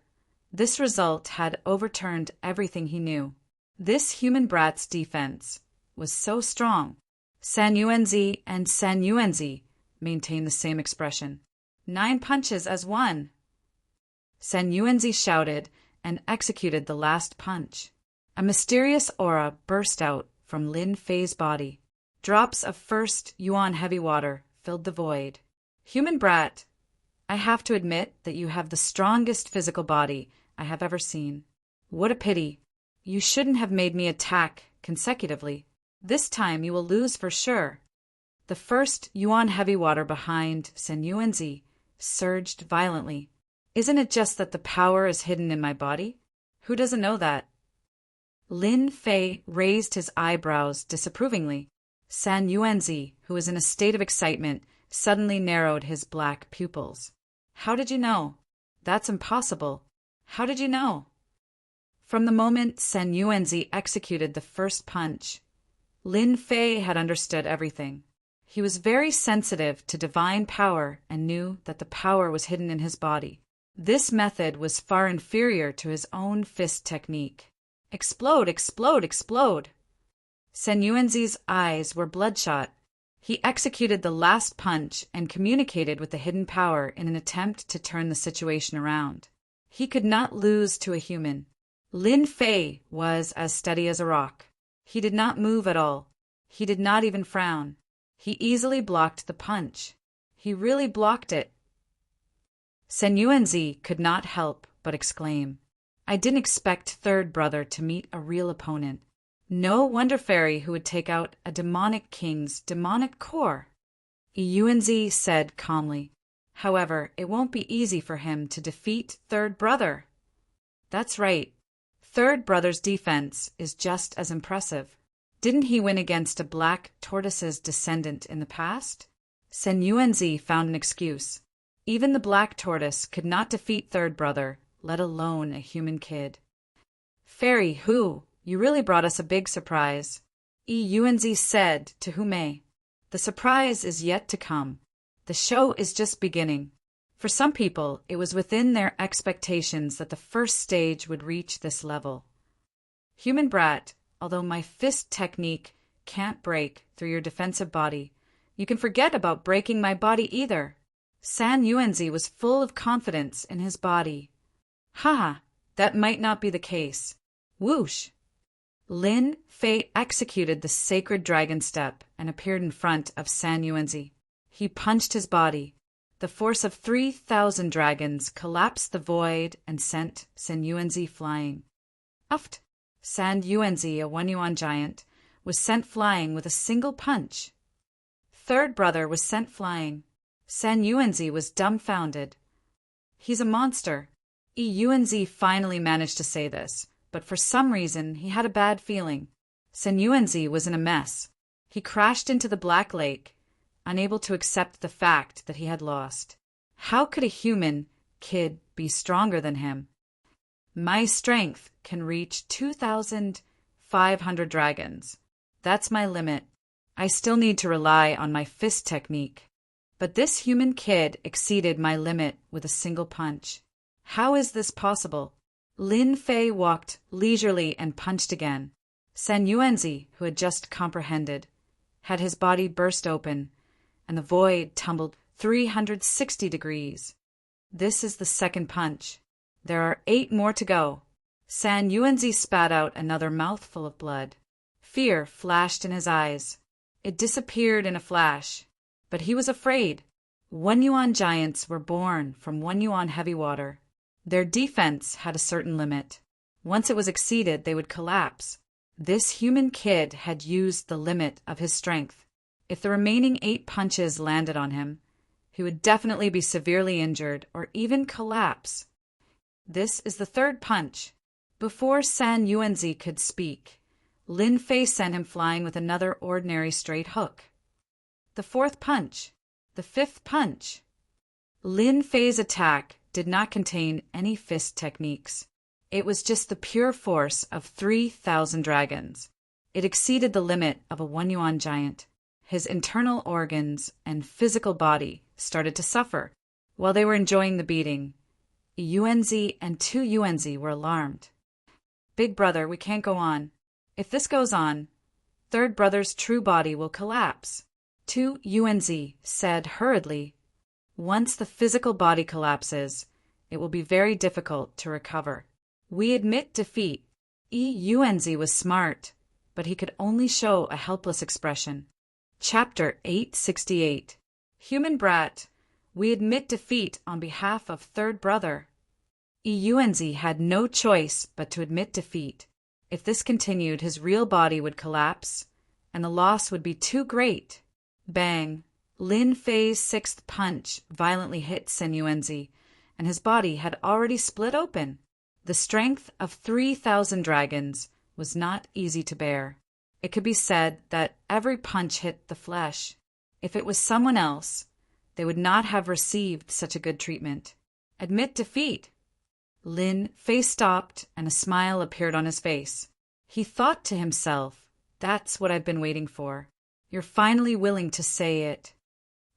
this result had overturned everything he knew. This human brat's defense was so strong. San Yuanzi and San Yuanzi maintained the same expression. 9 punches as one. San Yuanzi shouted and executed the last punch. A mysterious aura burst out from Lin Fei's body. Drops of first yuan heavy water filled the void. Human brat, I have to admit that you have the strongest physical body I have ever seen. What a pity. You shouldn't have made me attack consecutively. This time you will lose for sure. The first yuan heavy water behind San Yuanzi surged violently. Isn't it just that the power is hidden in my body? Who doesn't know that? Lin Fei raised his eyebrows disapprovingly. San Yuanzi, who was in a state of excitement, suddenly narrowed his black pupils. How did you know? That's impossible. How did you know? From the moment San Yuanzi executed the first punch, Lin Fei had understood everything. He was very sensitive to divine power and knew that the power was hidden in his body. This method was far inferior to his own fist technique. Explode, explode, explode! San Yuanzi's eyes were bloodshot. He executed the last punch and communicated with the hidden power in an attempt to turn the situation around. He could not lose to a human. Lin Fei was as steady as a rock. He did not move at all. He did not even frown. He easily blocked the punch. He really blocked it. San Yuanzi could not help but exclaim, I didn't expect third brother to meet a real opponent. No wonder fairy who would take out a demonic king's demonic core. Yuanzi said calmly. However, it won't be easy for him to defeat third brother. That's right. Third brother's defense is just as impressive. Didn't he win against a black tortoise's descendant in the past? San Yuanzi found an excuse. Even the black tortoise could not defeat third brother, let alone a human kid. Fairy, who? You really brought us a big surprise. Yuanzi said to Hume. The surprise is yet to come. The show is just beginning. For some people, it was within their expectations that the first stage would reach this level. Human brat, although my fist technique can't break through your defensive body, you can forget about breaking my body either. San Yuanzi was full of confidence in his body. Haha, that might not be the case. Whoosh! Lin Fei executed the sacred dragon step and appeared in front of San Yuanzi. He punched his body. The force of 3,000 dragons collapsed the void and sent San Yuanzi flying. Uft! San Yuanzi, a 1 yuan giant, was sent flying with a single punch. Third brother was sent flying. San Yuanzi was dumbfounded. He's a monster. Yuanzi finally managed to say this, but for some reason he had a bad feeling. San Yuanzi was in a mess. He crashed into the Black Lake, unable to accept the fact that he had lost. How could a human kid be stronger than him? My strength can reach 2,500 dragons. That's my limit. I still need to rely on my fist technique. But this human kid exceeded my limit with a single punch. How is this possible? Lin Fei walked leisurely and punched again. San Yuanzi, who had just comprehended, had his body burst open, and the void tumbled 360 degrees. This is the second punch. There are 8 more to go. San Yuanzi spat out another mouthful of blood. Fear flashed in his eyes. It disappeared in a flash. But he was afraid. 1 yuan giants were born from 1 yuan heavy water. Their defense had a certain limit. Once it was exceeded, they would collapse. This human kid had used the limit of his strength. If the remaining 8 punches landed on him, he would definitely be severely injured or even collapse. This is the third punch. Before San Yuanzi could speak, Lin Fei sent him flying with another ordinary straight hook. The fourth punch. The fifth punch. Lin Fei's attack did not contain any fist techniques. It was just the pure force of 3,000 dragons. It exceeded the limit of a 1 yuan giant. His internal organs and physical body started to suffer. While they were enjoying the beating, Yuanzi and 2 Yuanzi were alarmed. Big brother, we can't go on. If this goes on, third brother's true body will collapse. 2 Yuanzi said hurriedly, once the physical body collapses, it will be very difficult to recover. We admit defeat. Yuanzi was smart, but he could only show a helpless expression. Chapter 868. Human brat, we admit defeat on behalf of third brother. Yuanzi had no choice but to admit defeat. If this continued, his real body would collapse, and the loss would be too great. Bang! Lin Fei's 6th punch violently hit San Yuanzi, and his body had already split open. The strength of 3,000 dragons was not easy to bear. It could be said that every punch hit the flesh. If it was someone else, they would not have received such a good treatment. Admit defeat. Lin Fei stopped, and a smile appeared on his face. He thought to himself, that's what I've been waiting for. You're finally willing to say it.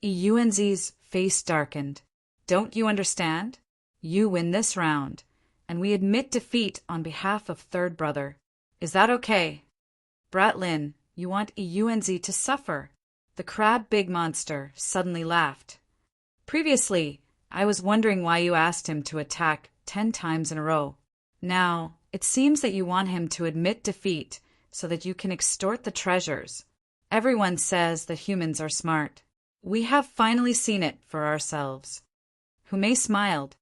Yuanzi's face darkened. Don't you understand? You win this round, and we admit defeat on behalf of third brother. Is that okay? Brat Lin, you want Yuanzi to suffer. The crab big monster suddenly laughed. Previously, I was wondering why you asked him to attack 10 times in a row. Now, it seems that you want him to admit defeat so that you can extort the treasures. Everyone says that humans are smart. We have finally seen it for ourselves. Humei smiled.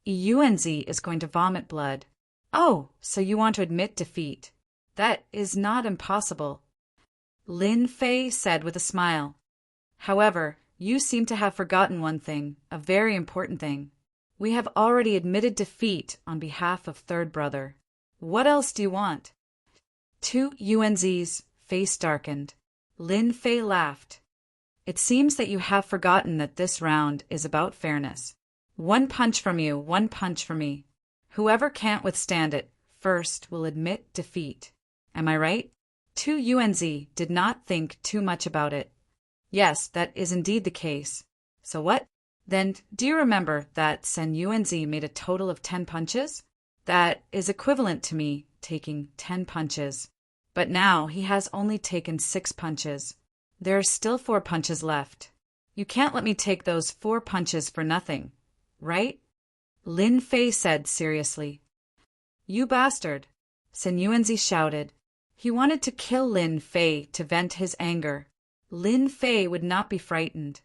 Yuanzi is going to vomit blood. Oh, so you want to admit defeat. That is not impossible. Lin Fei said with a smile. However, you seem to have forgotten one thing, a very important thing. We have already admitted defeat on behalf of third brother. What else do you want? 2 Yuanzi's face darkened. Lin Fei laughed. It seems that you have forgotten that this round is about fairness. 1 punch from you, 1 punch from me. Whoever can't withstand it first will admit defeat. Am I right? 2 Yuanzi did not think too much about it. Yes, that is indeed the case. So what? Then, do you remember that San Yuanzi made a total of 10 punches? That is equivalent to me taking 10 punches. But now he has only taken 6 punches. There are still 4 punches left. You can't let me take those 4 punches for nothing, right? Lin Fei said seriously. You bastard! Sun Yuanzi shouted. He wanted to kill Lin Fei to vent his anger. Lin Fei would not be frightened.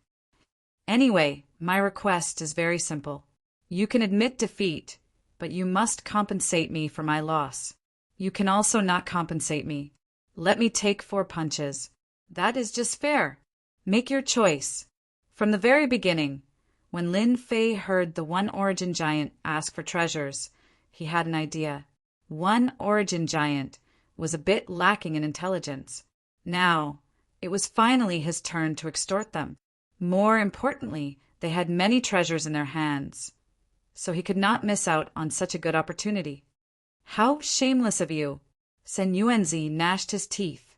Anyway, my request is very simple. You can admit defeat, but you must compensate me for my loss. You can also not compensate me. Let me take 4 punches. That is just fair. Make your choice. From the very beginning, when Lin Fei heard the One Origin Giant ask for treasures, he had an idea. One Origin Giant was a bit lacking in intelligence. Now, it was finally his turn to extort them. More importantly, they had many treasures in their hands, so he could not miss out on such a good opportunity. How shameless of you! Sun Yuanzi gnashed his teeth.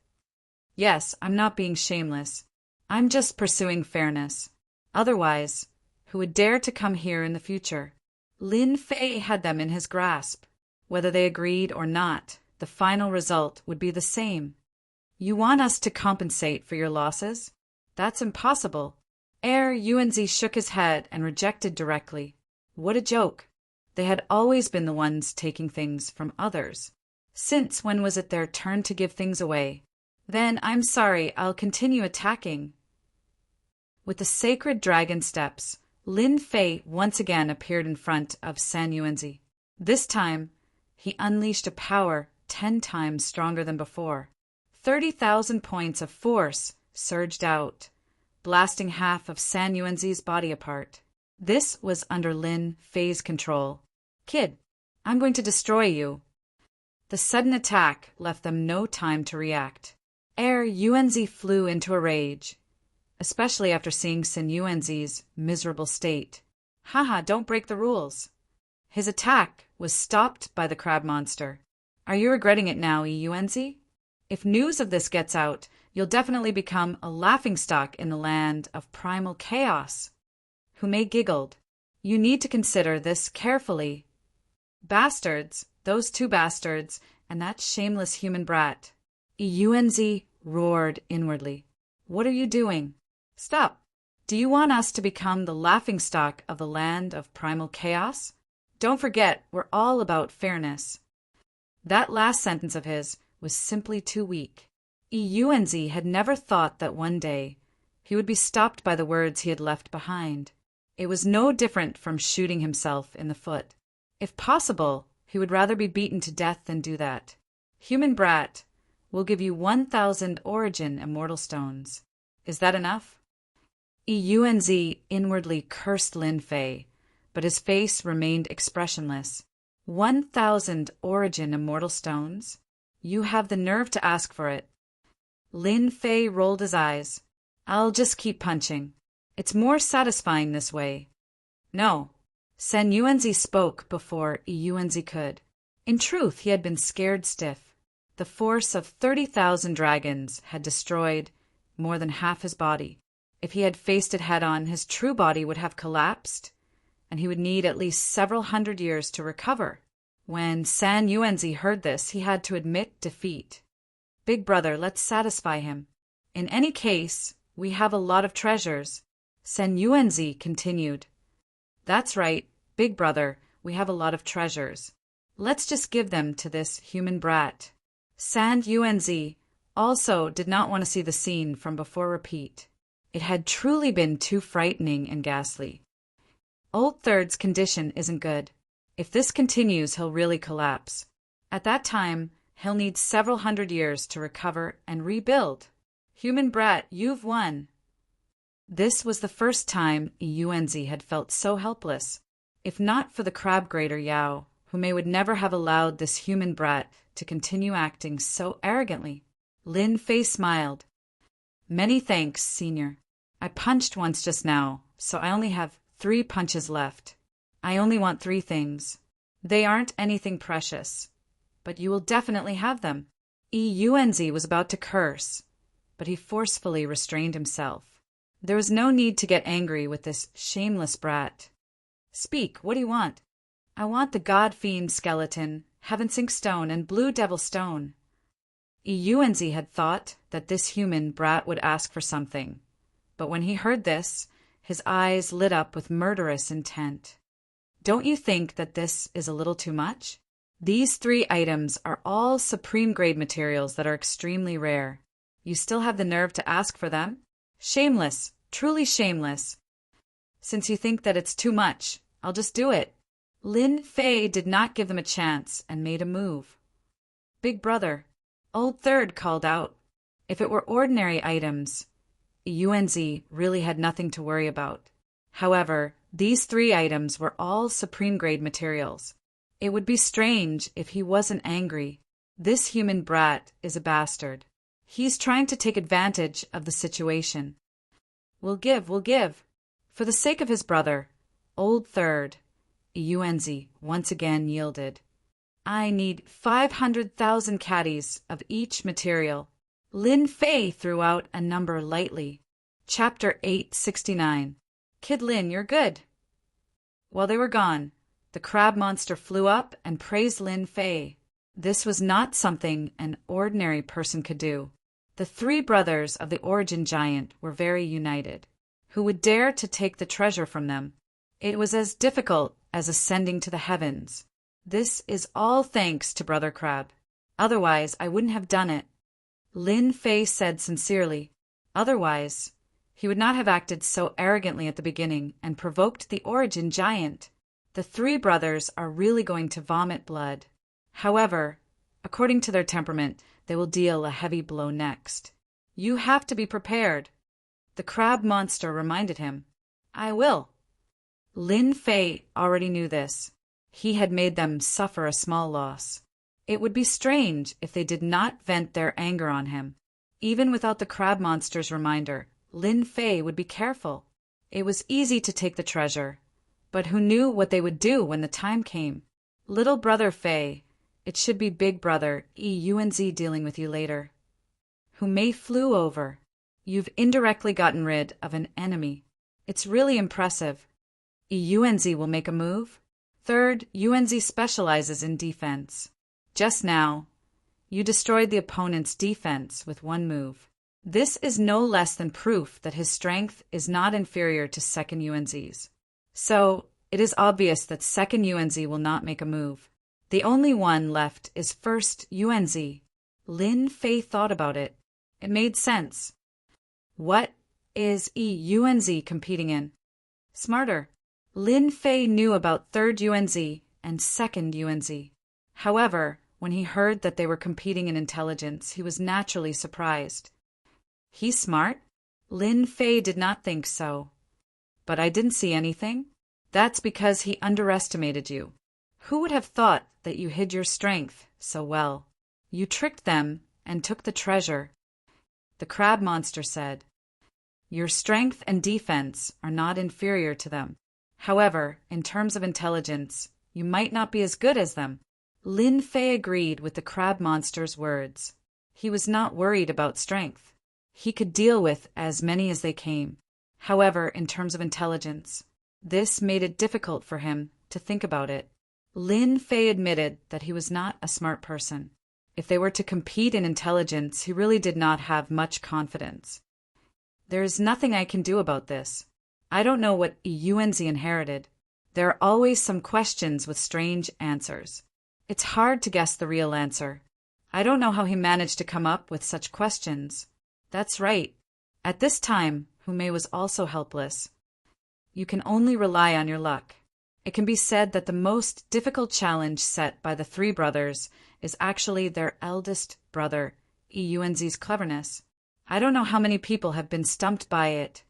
Yes, I'm not being shameless. I'm just pursuing fairness. Otherwise, who would dare to come here in the future? Lin Fei had them in his grasp. Whether they agreed or not, the final result would be the same. You want us to compensate for your losses? That's impossible. Yuanzi shook his head and rejected directly. What a joke. They had always been the ones taking things from others. Since when was it their turn to give things away? Then I'm sorry, I'll continue attacking. With the sacred dragon steps, Lin Fei once again appeared in front of Sun Yuanzi. This time, he unleashed a power 10 times stronger than before. 30,000 points of force surged out, blasting half of Sun Yuanzi's body apart. This was under Lin Fei's control. Kid, I'm going to destroy you. The sudden attack left them no time to react. Yuanzi flew into a rage, especially after seeing Sun Yuanzi's miserable state. Haha, don't break the rules. His attack was stopped by the crab monster. Are you regretting it now, Yuanzi? If news of this gets out, you'll definitely become a laughingstock in the land of primal chaos. Humei giggled. You need to consider this carefully. Bastards, those 2 bastards, and that shameless human brat. Yuanzi roared inwardly. What are you doing? Stop. Do you want us to become the laughingstock of the land of primal chaos? Don't forget, we're all about fairness. That last sentence of his was simply too weak. Yuanzi had never thought that one day he would be stopped by the words he had left behind. It was no different from shooting himself in the foot. If possible, he would rather be beaten to death than do that. Human brat, we'll give you 1,000 Origin Immortal Stones. Is that enough? Yuanzi inwardly cursed Lin Fei, but his face remained expressionless. 1,000 Origin Immortal Stones? You have the nerve to ask for it. Lin Fei rolled his eyes. I'll just keep punching. It's more satisfying this way. No. Sun Yuanzi spoke before Yuanzi could. In truth, he had been scared stiff. The force of 30,000 dragons had destroyed more than half his body. If he had faced it head-on, his true body would have collapsed, and he would need at least several hundred years to recover. When Sun Yuanzi heard this, he had to admit defeat. Big brother, let's satisfy him. In any case, we have a lot of treasures. Sun Yuanzi continued. That's right, big brother, we have a lot of treasures. Let's just give them to this human brat. Sun Yuanzi also did not want to see the scene from before repeat. It had truly been too frightening and ghastly. Old Third's condition isn't good. If this continues, he'll really collapse. At that time, he'll need several hundred years to recover and rebuild. Human brat, you've won. This was the first time Yuanzi had felt so helpless. If not for the crab grater Yao, Humei would never have allowed this human brat to continue acting so arrogantly. Lin Fei smiled. Many thanks, Senior. I punched once just now, so I only have 3 punches left. I only want 3 things. They aren't anything precious, but you will definitely have them. Yuanzi was about to curse, but he forcefully restrained himself. There was no need to get angry with this shameless brat. Speak, what do you want? I want the god-fiend skeleton Heaven Sink Stone, and Blue Devil Stone. Eunzi had thought that this human brat would ask for something, but when he heard this, his eyes lit up with murderous intent. Don't you think that this is a little too much? These 3 items are all supreme-grade materials that are extremely rare. You still have the nerve to ask for them? Shameless, truly shameless. Since you think that it's too much, I'll just do it. Lin Fei did not give them a chance and made a move. Big brother, Old Third called out. If it were ordinary items, Eunzi really had nothing to worry about. However, these 3 items were all supreme-grade materials. It would be strange if he wasn't angry. This human brat is a bastard. He's trying to take advantage of the situation. We'll give. For the sake of his brother, Old Third, Eunzi once again yielded. I need 500,000 caddies of each material. Lin Fei threw out a number lightly. Chapter 869. Kid Lin, you're good. While they were gone, the crab monster flew up and praised Lin Fei. This was not something an ordinary person could do. The 3 brothers of the Origin Giant were very united. Who would dare to take the treasure from them? It was as difficult as ascending to the heavens. This is all thanks to Brother Crab. Otherwise, I wouldn't have done it. Lin Fei said sincerely. Otherwise, he would not have acted so arrogantly at the beginning and provoked the Origin Giant. The 3 brothers are really going to vomit blood. However, according to their temperament, they will deal a heavy blow next. You have to be prepared. The crab monster reminded him. I will. Lin Fei already knew this. He had made them suffer a small loss. It would be strange if they did not vent their anger on him. Even without the crab monster's reminder, Lin Fei would be careful. It was easy to take the treasure, but who knew what they would do when the time came? Little brother Fei, it should be big brother Eunzi dealing with you later. Who Mei flew over. You've indirectly gotten rid of an enemy. It's really impressive. Eunzi will make a move. Third, Eunzi specializes in defense. Just now, you destroyed the opponent's defense with 1 move. This is no less than proof that his strength is not inferior to second Eunzi's. So, it is obvious that second Eunzi will not make a move. The only one left is first Eunzi. Lin Fei thought about it. It made sense. What is Eunzi competing in? Smarter. Lin Fei knew about third Eunzi and second Eunzi. However, when he heard that they were competing in intelligence, he was naturally surprised. He's smart? Lin Fei did not think so. But I didn't see anything. That's because he underestimated you. Who would have thought that you hid your strength so well? You tricked them and took the treasure. The crab monster said, Your strength and defense are not inferior to them. However, in terms of intelligence, you might not be as good as them. Lin Fei agreed with the crab monster's words. He was not worried about strength. He could deal with as many as they came. However, in terms of intelligence, this made it difficult for him to think about it. Lin Fei admitted that he was not a smart person. If they were to compete in intelligence, he really did not have much confidence. There is nothing I can do about this. I don't know what Eunzi inherited. There are always some questions with strange answers. It's hard to guess the real answer. I don't know how he managed to come up with such questions. That's right. At this time, Humei was also helpless. You can only rely on your luck. It can be said that the most difficult challenge set by the 3 brothers is actually their eldest brother, Eunzi's cleverness. I don't know how many people have been stumped by it.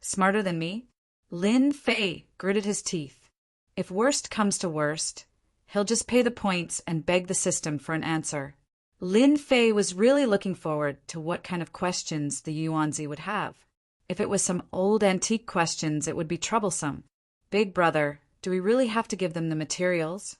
Smarter than me? Lin Fei gritted his teeth. If worst comes to worst, he'll just pay the points and beg the system for an answer. Lin Fei was really looking forward to what kind of questions the Eunzi would have. If it was some old antique questions, it would be troublesome. Big brother, do we really have to give them the materials?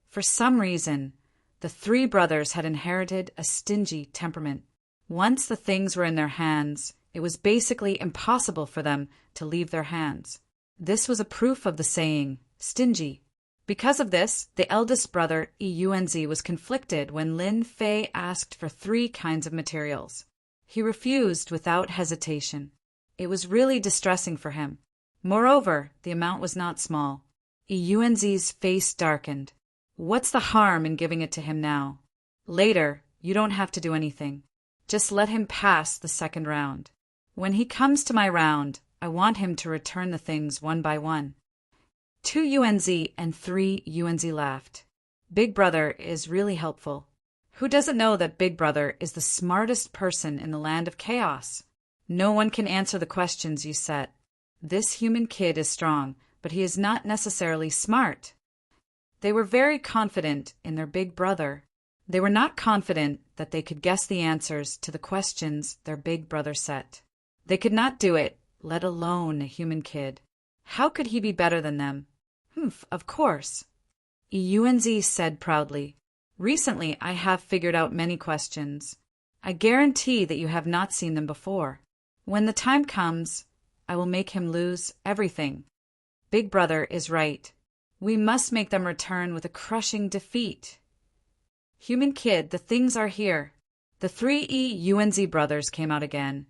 For some reason, the 3 brothers had inherited a stingy temperament. Once the things were in their hands, it was basically impossible for them to leave their hands. This was a proof of the saying, stingy, Because of this, the eldest brother, Eunzi, was conflicted when Lin Fei asked for 3 kinds of materials. He refused without hesitation. It was really distressing for him. Moreover, the amount was not small. Eunzi's face darkened. What's the harm in giving it to him now? Later, you don't have to do anything. Just let him pass the second round. When he comes to my round, I want him to return the things one by one. 2 Yuanzi and 3 Yuanzi laughed. Big Brother is really helpful. Who doesn't know that Big Brother is the smartest person in the land of chaos? No one can answer the questions you set. This human kid is strong, but he is not necessarily smart. They were very confident in their big brother. They were not confident that they could guess the answers to the questions their big brother set. They could not do it, let alone a human kid. How could he be better than them? Humph, of course. Yuanzi said proudly, "Recently I have figured out many questions. I guarantee that you have not seen them before. When the time comes, I will make him lose everything." Big Brother is right. We must make them return with a crushing defeat. Human kid, the things are here. The 3 Yuanzi brothers came out again,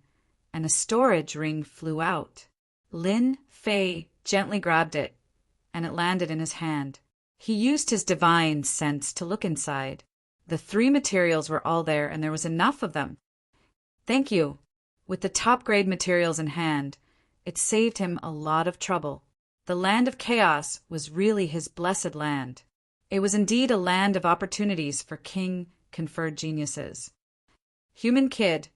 and a storage ring flew out. Lin Fei gently grabbed it, and it landed in his hand. He used his divine sense to look inside. The 3 materials were all there, and there was enough of them. Thank you. With the top-grade materials in hand, it saved him a lot of trouble. The land of chaos was really his blessed land. It was indeed a land of opportunities for king-conferred geniuses. Human kid,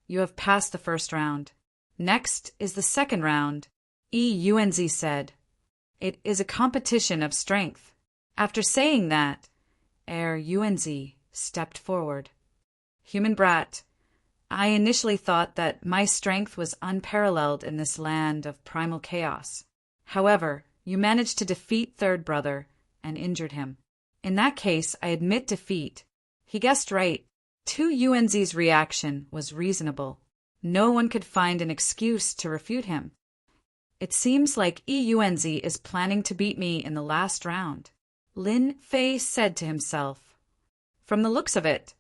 you have passed the first round. Next is the second round, Yuanzi said. It is a competition of strength. After saying that, Yuanzi stepped forward. Human brat, I initially thought that my strength was unparalleled in this land of primal chaos. However, you managed to defeat third brother and injured him. In that case, I admit defeat. He guessed right. 2 Yuanzi's reaction was reasonable. No one could find an excuse to refute him. It seems like Yuanzi is planning to beat me in the last round, Lin Fei said to himself. From the looks of it,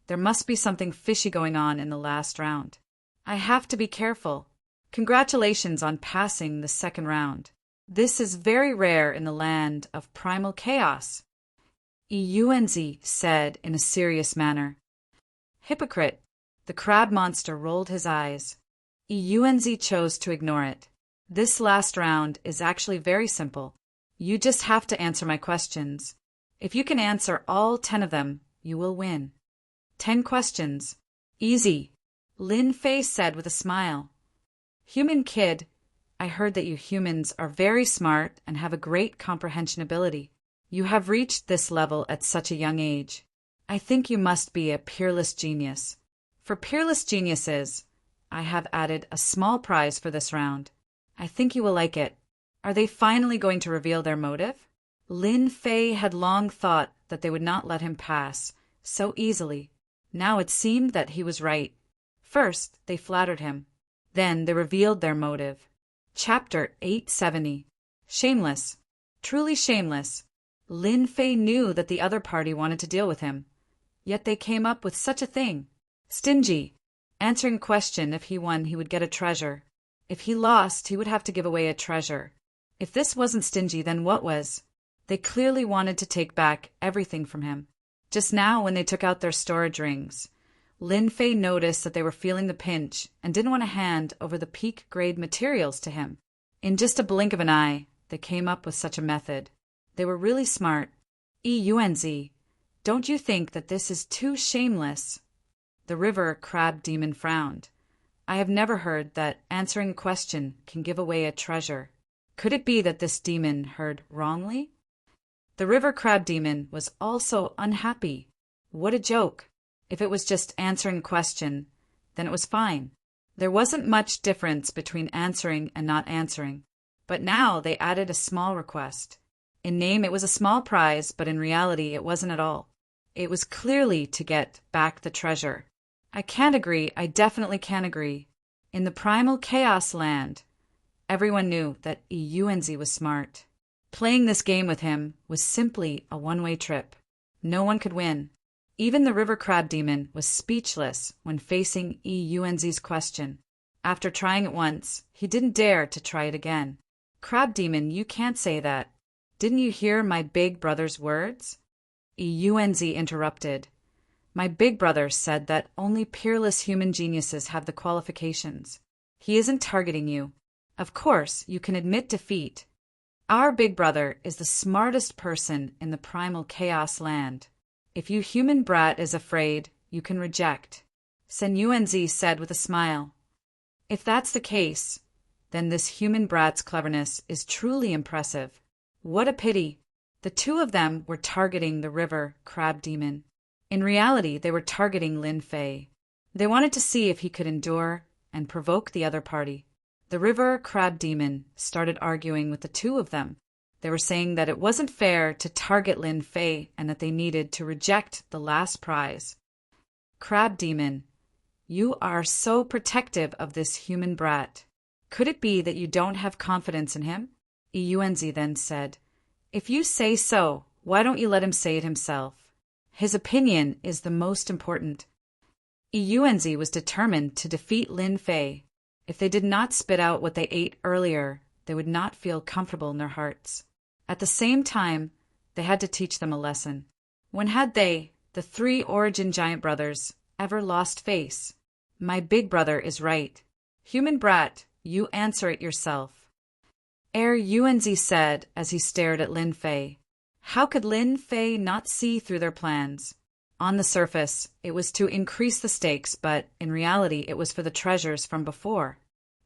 there must be something fishy going on in the last round. I have to be careful. Congratulations on passing the second round. This is very rare in the land of primal chaos, Yuanzi said in a serious manner. Hypocrite. The crab monster rolled his eyes. Yuanzi chose to ignore it. This last round is actually very simple. You just have to answer my questions. If you can answer all 10 of them, you will win. 10 questions. Easy, Lin Fei said with a smile. Human kid, I heard that you humans are very smart and have a great comprehension ability. You have reached this level at such a young age. I think you must be a peerless genius. For peerless geniuses, I have added a small prize for this round. I think you will like it. Are they finally going to reveal their motive? Lin Fei had long thought that they would not let him pass so easily. Now it seemed that he was right. First, they flattered him. Then they revealed their motive. Chapter 870. Shameless. Truly shameless. Lin Fei knew that the other party wanted to deal with him. Yet they came up with such a thing. Stingy. Answering a question, if he won, he would get a treasure. If he lost, he would have to give away a treasure. If this wasn't stingy, then what was? They clearly wanted to take back everything from him. Just now, when they took out their storage rings, Lin Fei noticed that they were feeling the pinch and didn't want to hand over the peak-grade materials to him. In just a blink of an eye, they came up with such a method. They were really smart. Yuanzi, don't you think that this is too shameless? The river crab demon frowned. I have never heard that answering a question can give away a treasure. Could it be that this demon heard wrongly? The river crab demon was also unhappy. What a joke. If it was just answering a question, then it was fine. There wasn't much difference between answering and not answering. But now they added a small request. In name it was a small prize, but in reality it wasn't at all. It was clearly to get back the treasure. I can't agree, I definitely can't agree. In the primal chaos land, everyone knew that Yuanzi was smart. Playing this game with him was simply a one-way trip. No one could win. Even the river crab demon was speechless when facing Eunzi's question. After trying it once, he didn't dare to try it again. Crab demon, you can't say that. Didn't you hear my big brother's words? Eunzi interrupted. My big brother said that only peerless human geniuses have the qualifications. He isn't targeting you. Of course, you can admit defeat. Our big brother is the smartest person in the primal chaos land. If you human brat is afraid, you can reject. Sen Yuanzi said with a smile. If that's the case, then this human brat's cleverness is truly impressive. What a pity. The two of them were targeting the river crab demon. In reality, they were targeting Lin Fei. They wanted to see if he could endure and provoke the other party. The river crab demon started arguing with the two of them. They were saying that it wasn't fair to target Lin Fei and that they needed to reject the last prize. Crab demon, you are so protective of this human brat. Could it be that you don't have confidence in him? Yuanzi then said, If you say so, why don't you let him say it himself? His opinion is the most important. Yuanzi was determined to defeat Lin Fei. If they did not spit out what they ate earlier, they would not feel comfortable in their hearts. At the same time, they had to teach them a lesson. When had they, the three origin giant brothers, ever lost face? My big brother is right. Human brat, you answer it yourself. Yuanzi said as he stared at Lin Fei. How could Lin Fei not see through their plans? On the surface, it was to increase the stakes, but in reality it was for the treasures from before.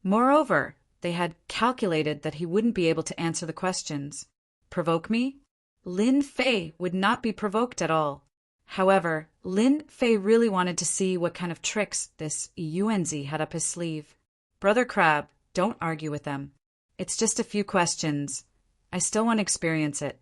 Moreover, they had calculated that he wouldn't be able to answer the questions. Provoke me? Lin Fei would not be provoked at all. However, Lin Fei really wanted to see what kind of tricks this Yuanzi had up his sleeve. Brother Crab, don't argue with them. It's just a few questions. I still want to experience it.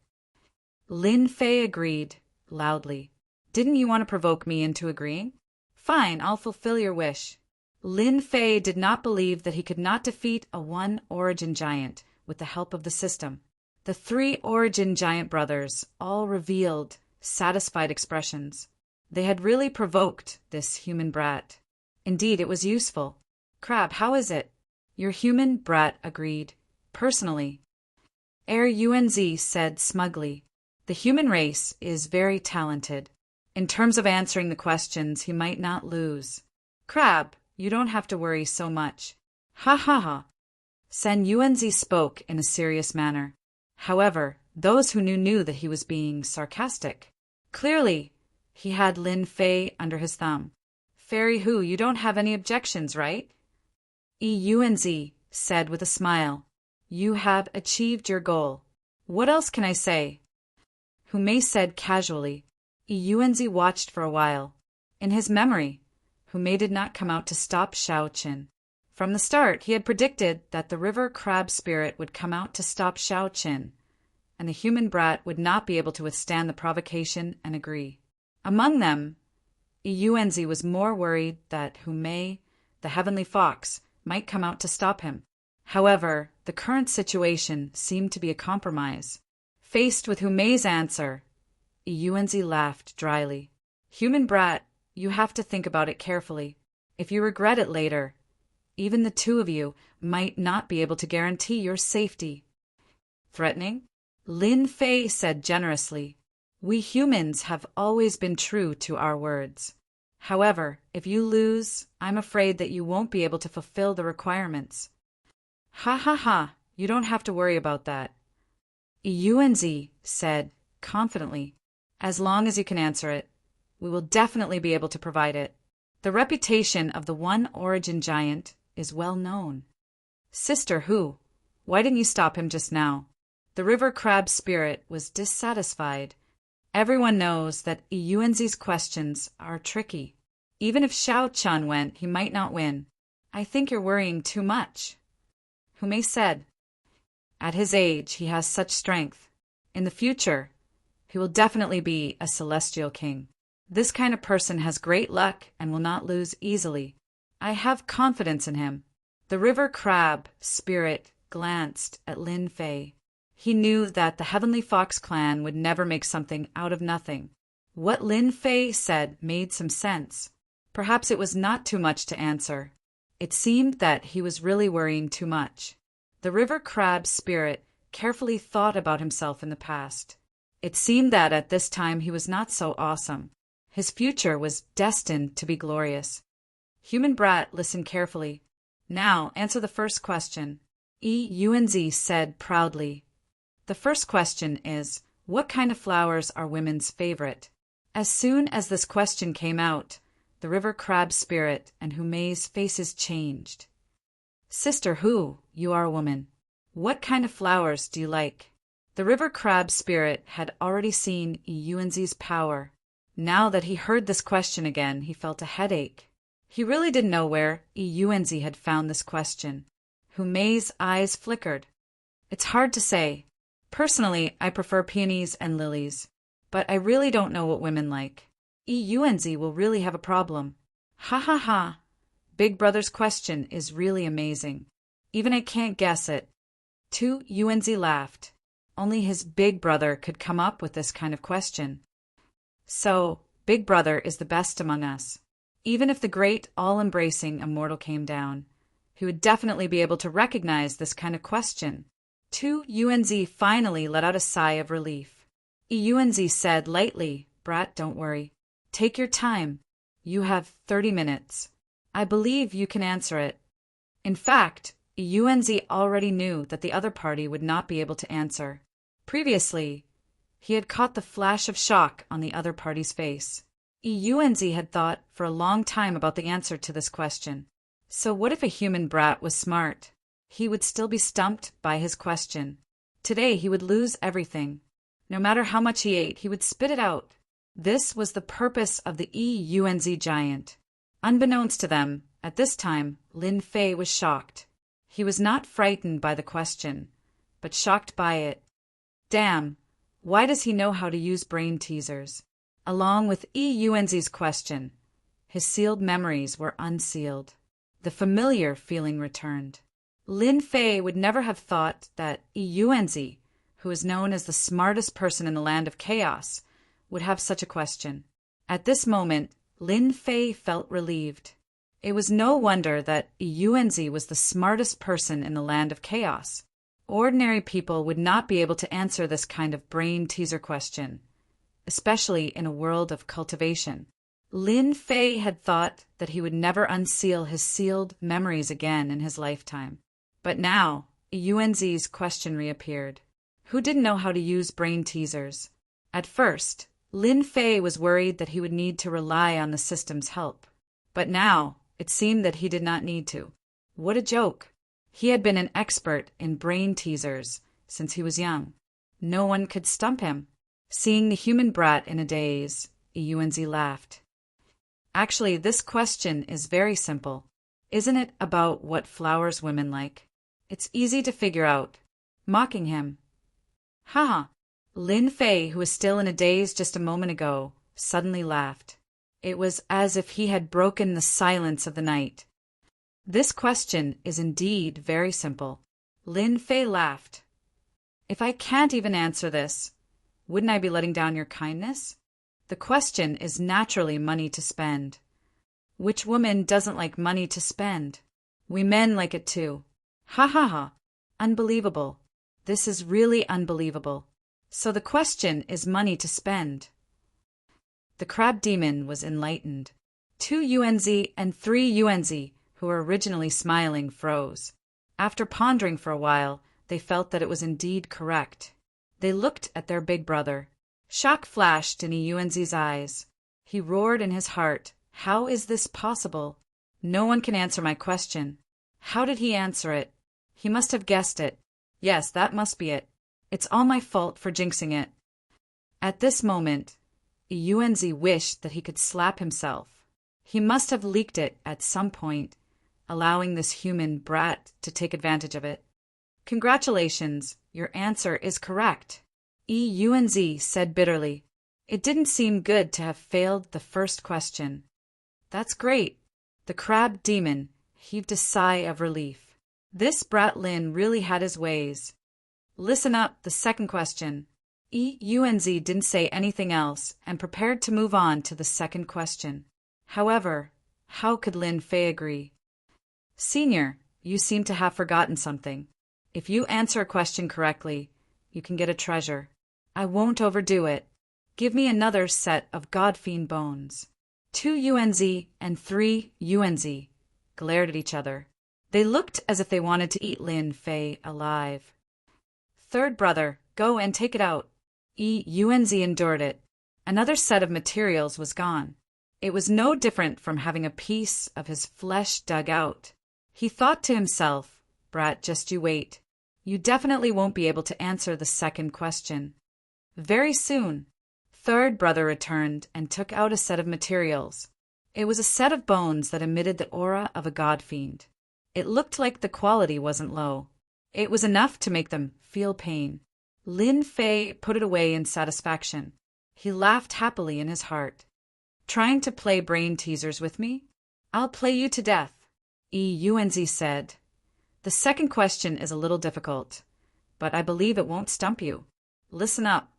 Lin Fei agreed, loudly. Didn't you want to provoke me into agreeing? Fine, I'll fulfill your wish. Lin Fei did not believe that he could not defeat a one origin giant with the help of the system. The three origin giant brothers all revealed satisfied expressions. They had really provoked this human brat. Indeed, it was useful. Crab, how is it? Your human brat agreed. Personally. Yuanzi said smugly. The human race is very talented. In terms of answering the questions, he might not lose. Crab, you don't have to worry so much. Ha ha ha. Sen Yuanzi spoke in a serious manner. However, those who knew that he was being sarcastic. Clearly, he had Lin Fei under his thumb. Fairy Hu, you don't have any objections, right? Yuanzi said with a smile. You have achieved your goal. What else can I say? Hu Mei said casually. Yuanzi watched for a while. In his memory, Hu Mei did not come out to stop Shao Qin. From the start, he had predicted that the river crab spirit would come out to stop Shao Qin, and the human brat would not be able to withstand the provocation and agree. Among them, Yuanzi was more worried that Hu Mei, the heavenly fox, might come out to stop him. However, the current situation seemed to be a compromise. Faced with Hu Mei's answer, Yuanzi laughed dryly. Human brat, you have to think about it carefully. If you regret it later, even the two of you might not be able to guarantee your safety. Threatening? Lin Fei said generously. We humans have always been true to our words. However, if you lose, I'm afraid that you won't be able to fulfill the requirements. Ha ha ha, you don't have to worry about that. Yuanzi said confidently. As long as you can answer it, we will definitely be able to provide it. The reputation of the one origin giant is well known. Sister Hu, why didn't you stop him just now? The river crab spirit was dissatisfied. Everyone knows that Yuanzi's questions are tricky. Even if Shao Chun went, he might not win. I think you're worrying too much. Hu Mei said. At his age, he has such strength. In the future, he will definitely be a celestial king. This kind of person has great luck and will not lose easily. I have confidence in him. The river crab spirit glanced at Lin Fei. He knew that the Heavenly Fox clan would never make something out of nothing. What Lin Fei said made some sense. Perhaps it was not too much to answer. It seemed that he was really worrying too much. The river crab spirit carefully thought about himself in the past. It seemed that at this time he was not so awesome. His future was destined to be glorious. Human Brat listened carefully. Now, answer the first question. Yunzi said proudly. The first question is, what kind of flowers are women's favorite? As soon as this question came out, the river crab spirit and Humei's faces changed. Sister Hu, you are a woman. What kind of flowers do you like? The river crab spirit had already seen Yunzi's power. Now that he heard this question again, he felt a headache. He really didn't know where Yunzi had found this question. Humei's eyes flickered. It's hard to say. Personally, I prefer peonies and lilies. But I really don't know what women like. Yunzi will really have a problem. Ha ha ha. Big Brother's question is really amazing. Even I can't guess it. Yunzi laughed. Only his big brother could come up with this kind of question. So, Big Brother is the best among us. Even if the great, all-embracing immortal came down, he would definitely be able to recognize this kind of question. Yunzi finally let out a sigh of relief. Yunzi said lightly, Brat, don't worry. Take your time. You have 30 minutes. I believe you can answer it. In fact, Yunzi already knew that the other party would not be able to answer. Previously, he had caught the flash of shock on the other party's face. Yunzi had thought for a long time about the answer to this question. So what if a human brat was smart? He would still be stumped by his question. Today he would lose everything. No matter how much he ate, he would spit it out. This was the purpose of the Yunzi giant. Unbeknownst to them, at this time, Lin Fei was shocked. He was not frightened by the question, but shocked by it. Damn, why does he know how to use brain teasers? Along with Yunzi's question, his sealed memories were unsealed. The familiar feeling returned. Lin Fei would never have thought that Yunzi, who is known as the smartest person in the land of chaos, would have such a question. At this moment, Lin Fei felt relieved. It was no wonder that Yunzi was the smartest person in the land of chaos. Ordinary people would not be able to answer this kind of brain teaser question, especially in a world of cultivation. Lin Fei had thought that he would never unseal his sealed memories again in his lifetime. But now, Yunzi's question reappeared. Who didn't know how to use brain teasers? At first, Lin Fei was worried that he would need to rely on the system's help. But now, it seemed that he did not need to. What a joke! He had been an expert in brain teasers since he was young. No one could stump him. Seeing the human brat in a daze, Yunzi laughed. Actually, this question is very simple. Isn't it about what flowers women like? It's easy to figure out. Mocking him. Ha! Lin Fei, who was still in a daze just a moment ago, suddenly laughed. It was as if he had broken the silence of the night. This question is indeed very simple. Lin Fei laughed. If I can't even answer this, wouldn't I be letting down your kindness? The question is naturally money to spend. Which woman doesn't like money to spend? We men like it too. Ha ha ha. Unbelievable. This is really unbelievable. So the question is money to spend. The crab demon was enlightened. 2 Yunzi and 3 Yunzi, who were originally smiling, froze. After pondering for a while, they felt that it was indeed correct. They looked at their big brother. Shock flashed in Yunzi's eyes. He roared in his heart, How is this possible? No one can answer my question. How did he answer it? He must have guessed it. Yes, that must be it. It's all my fault for jinxing it. At this moment, Yunzi wished that he could slap himself. He must have leaked it at some point, allowing this human brat to take advantage of it. Congratulations, your answer is correct. Yunzi said bitterly. It didn't seem good to have failed the first question. That's great. The crab demon heaved a sigh of relief. This brat Lin really had his ways. Listen up, the second question. Eunz didn't say anything else and prepared to move on to the second question. However, how could Lin Fei agree? Senior, you seem to have forgotten something. If you answer a question correctly, you can get a treasure. I won't overdo it. Give me another set of godfiend bones. 2 Unz and 3 Unz glared at each other. They looked as if they wanted to eat Lin Fei alive. Third brother, go and take it out. Eunz endured it. Another set of materials was gone. It was no different from having a piece of his flesh dug out. He thought to himself, Brat, just you wait. You definitely won't be able to answer the second question. Very soon, third brother returned and took out a set of materials. It was a set of bones that emitted the aura of a godfiend. It looked like the quality wasn't low. It was enough to make them feel pain. Lin Fei put it away in satisfaction. He laughed happily in his heart. Trying to play brain teasers with me? I'll play you to death, Eunz said. The second question is a little difficult, but I believe it won't stump you. Listen up.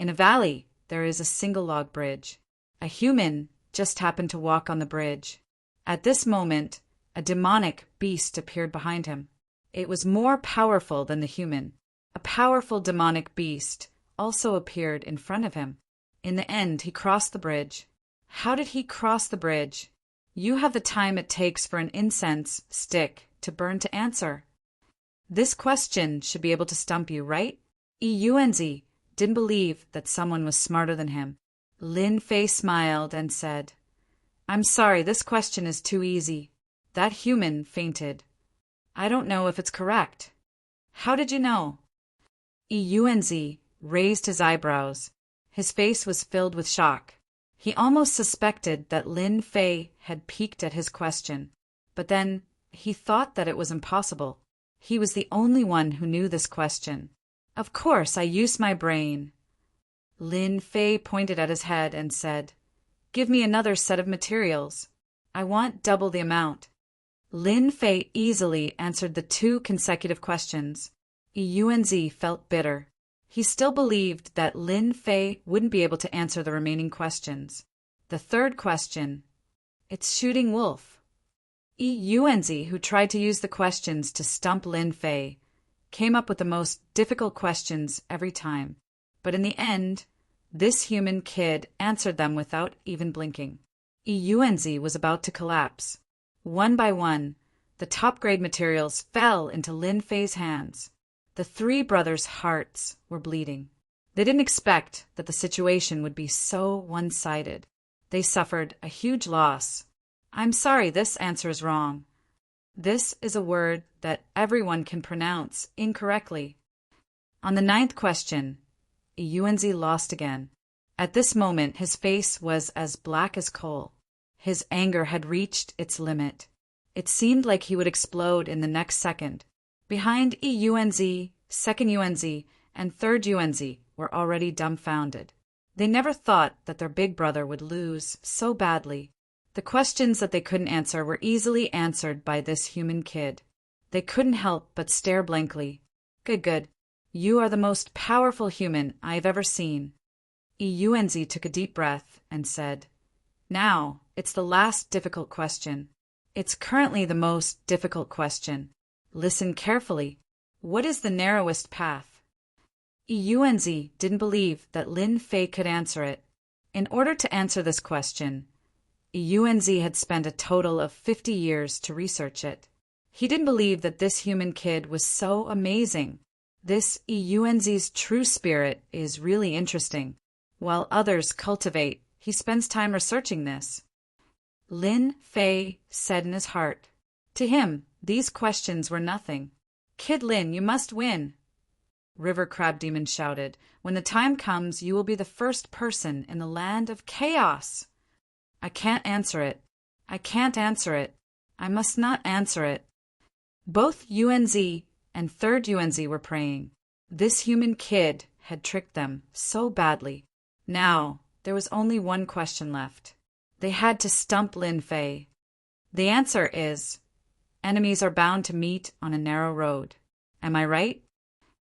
In a valley, there is a single log bridge. A human just happened to walk on the bridge. At this moment, a demonic beast appeared behind him. It was more powerful than the human. A powerful demonic beast also appeared in front of him. In the end, he crossed the bridge. How did he cross the bridge? You have the time it takes for an incense stick to burn to answer. This question should be able to stump you, right? Eunz didn't believe that someone was smarter than him. Lin Fei smiled and said, I'm sorry, this question is too easy. That human fainted. I don't know if it's correct. How did you know? Eunz raised his eyebrows. His face was filled with shock. He almost suspected that Lin Fei had peeked at his question, but then he thought that it was impossible. He was the only one who knew this question. Of course, I used my brain. Lin Fei pointed at his head and said, Give me another set of materials. I want double the amount. Lin Fei easily answered the 2 consecutive questions. Eunz felt bitter. He still believed that Lin Fei wouldn't be able to answer the remaining questions. The third question, it's shooting wolf. Eunz, who tried to use the questions to stump Lin Fei, came up with the most difficult questions every time. But in the end, this human kid answered them without even blinking. Eunz was about to collapse. One by one, the top-grade materials fell into Lin Fei's hands. The 3 brothers' hearts were bleeding. They didn't expect that the situation would be so one-sided. They suffered a huge loss. I'm sorry, this answer is wrong. This is a word that everyone can pronounce incorrectly. On the 9th question, Eunz lost again. At this moment, his face was as black as coal. His anger had reached its limit. It seemed like he would explode in the next second. Behind Eunz, second Unz, and third Unz were already dumbfounded. They never thought that their big brother would lose so badly. The questions that they couldn't answer were easily answered by this human kid. They couldn't help but stare blankly. Good. You are the most powerful human I've ever seen. Eunz took a deep breath and said, Now, it's the last difficult question. It's currently the most difficult question. Listen carefully. What is the narrowest path? Eunz didn't believe that Lin Fei could answer it. In order to answer this question, Eunz had spent a total of 50 years to research it. He didn't believe that this human kid was so amazing. This Eunz's true spirit is really interesting. While others cultivate, he spends time researching this. Lin Fei said in his heart. To him, these questions were nothing. Kid Lin, you must win. River Crab Demon shouted, When the time comes, you will be the first person in the land of chaos. I can't answer it. I can't answer it. I must not answer it. Both Unz and third Unz were praying. This human kid had tricked them so badly. Now, there was only one question left. They had to stump Lin Fei. The answer is, enemies are bound to meet on a narrow road. Am I right?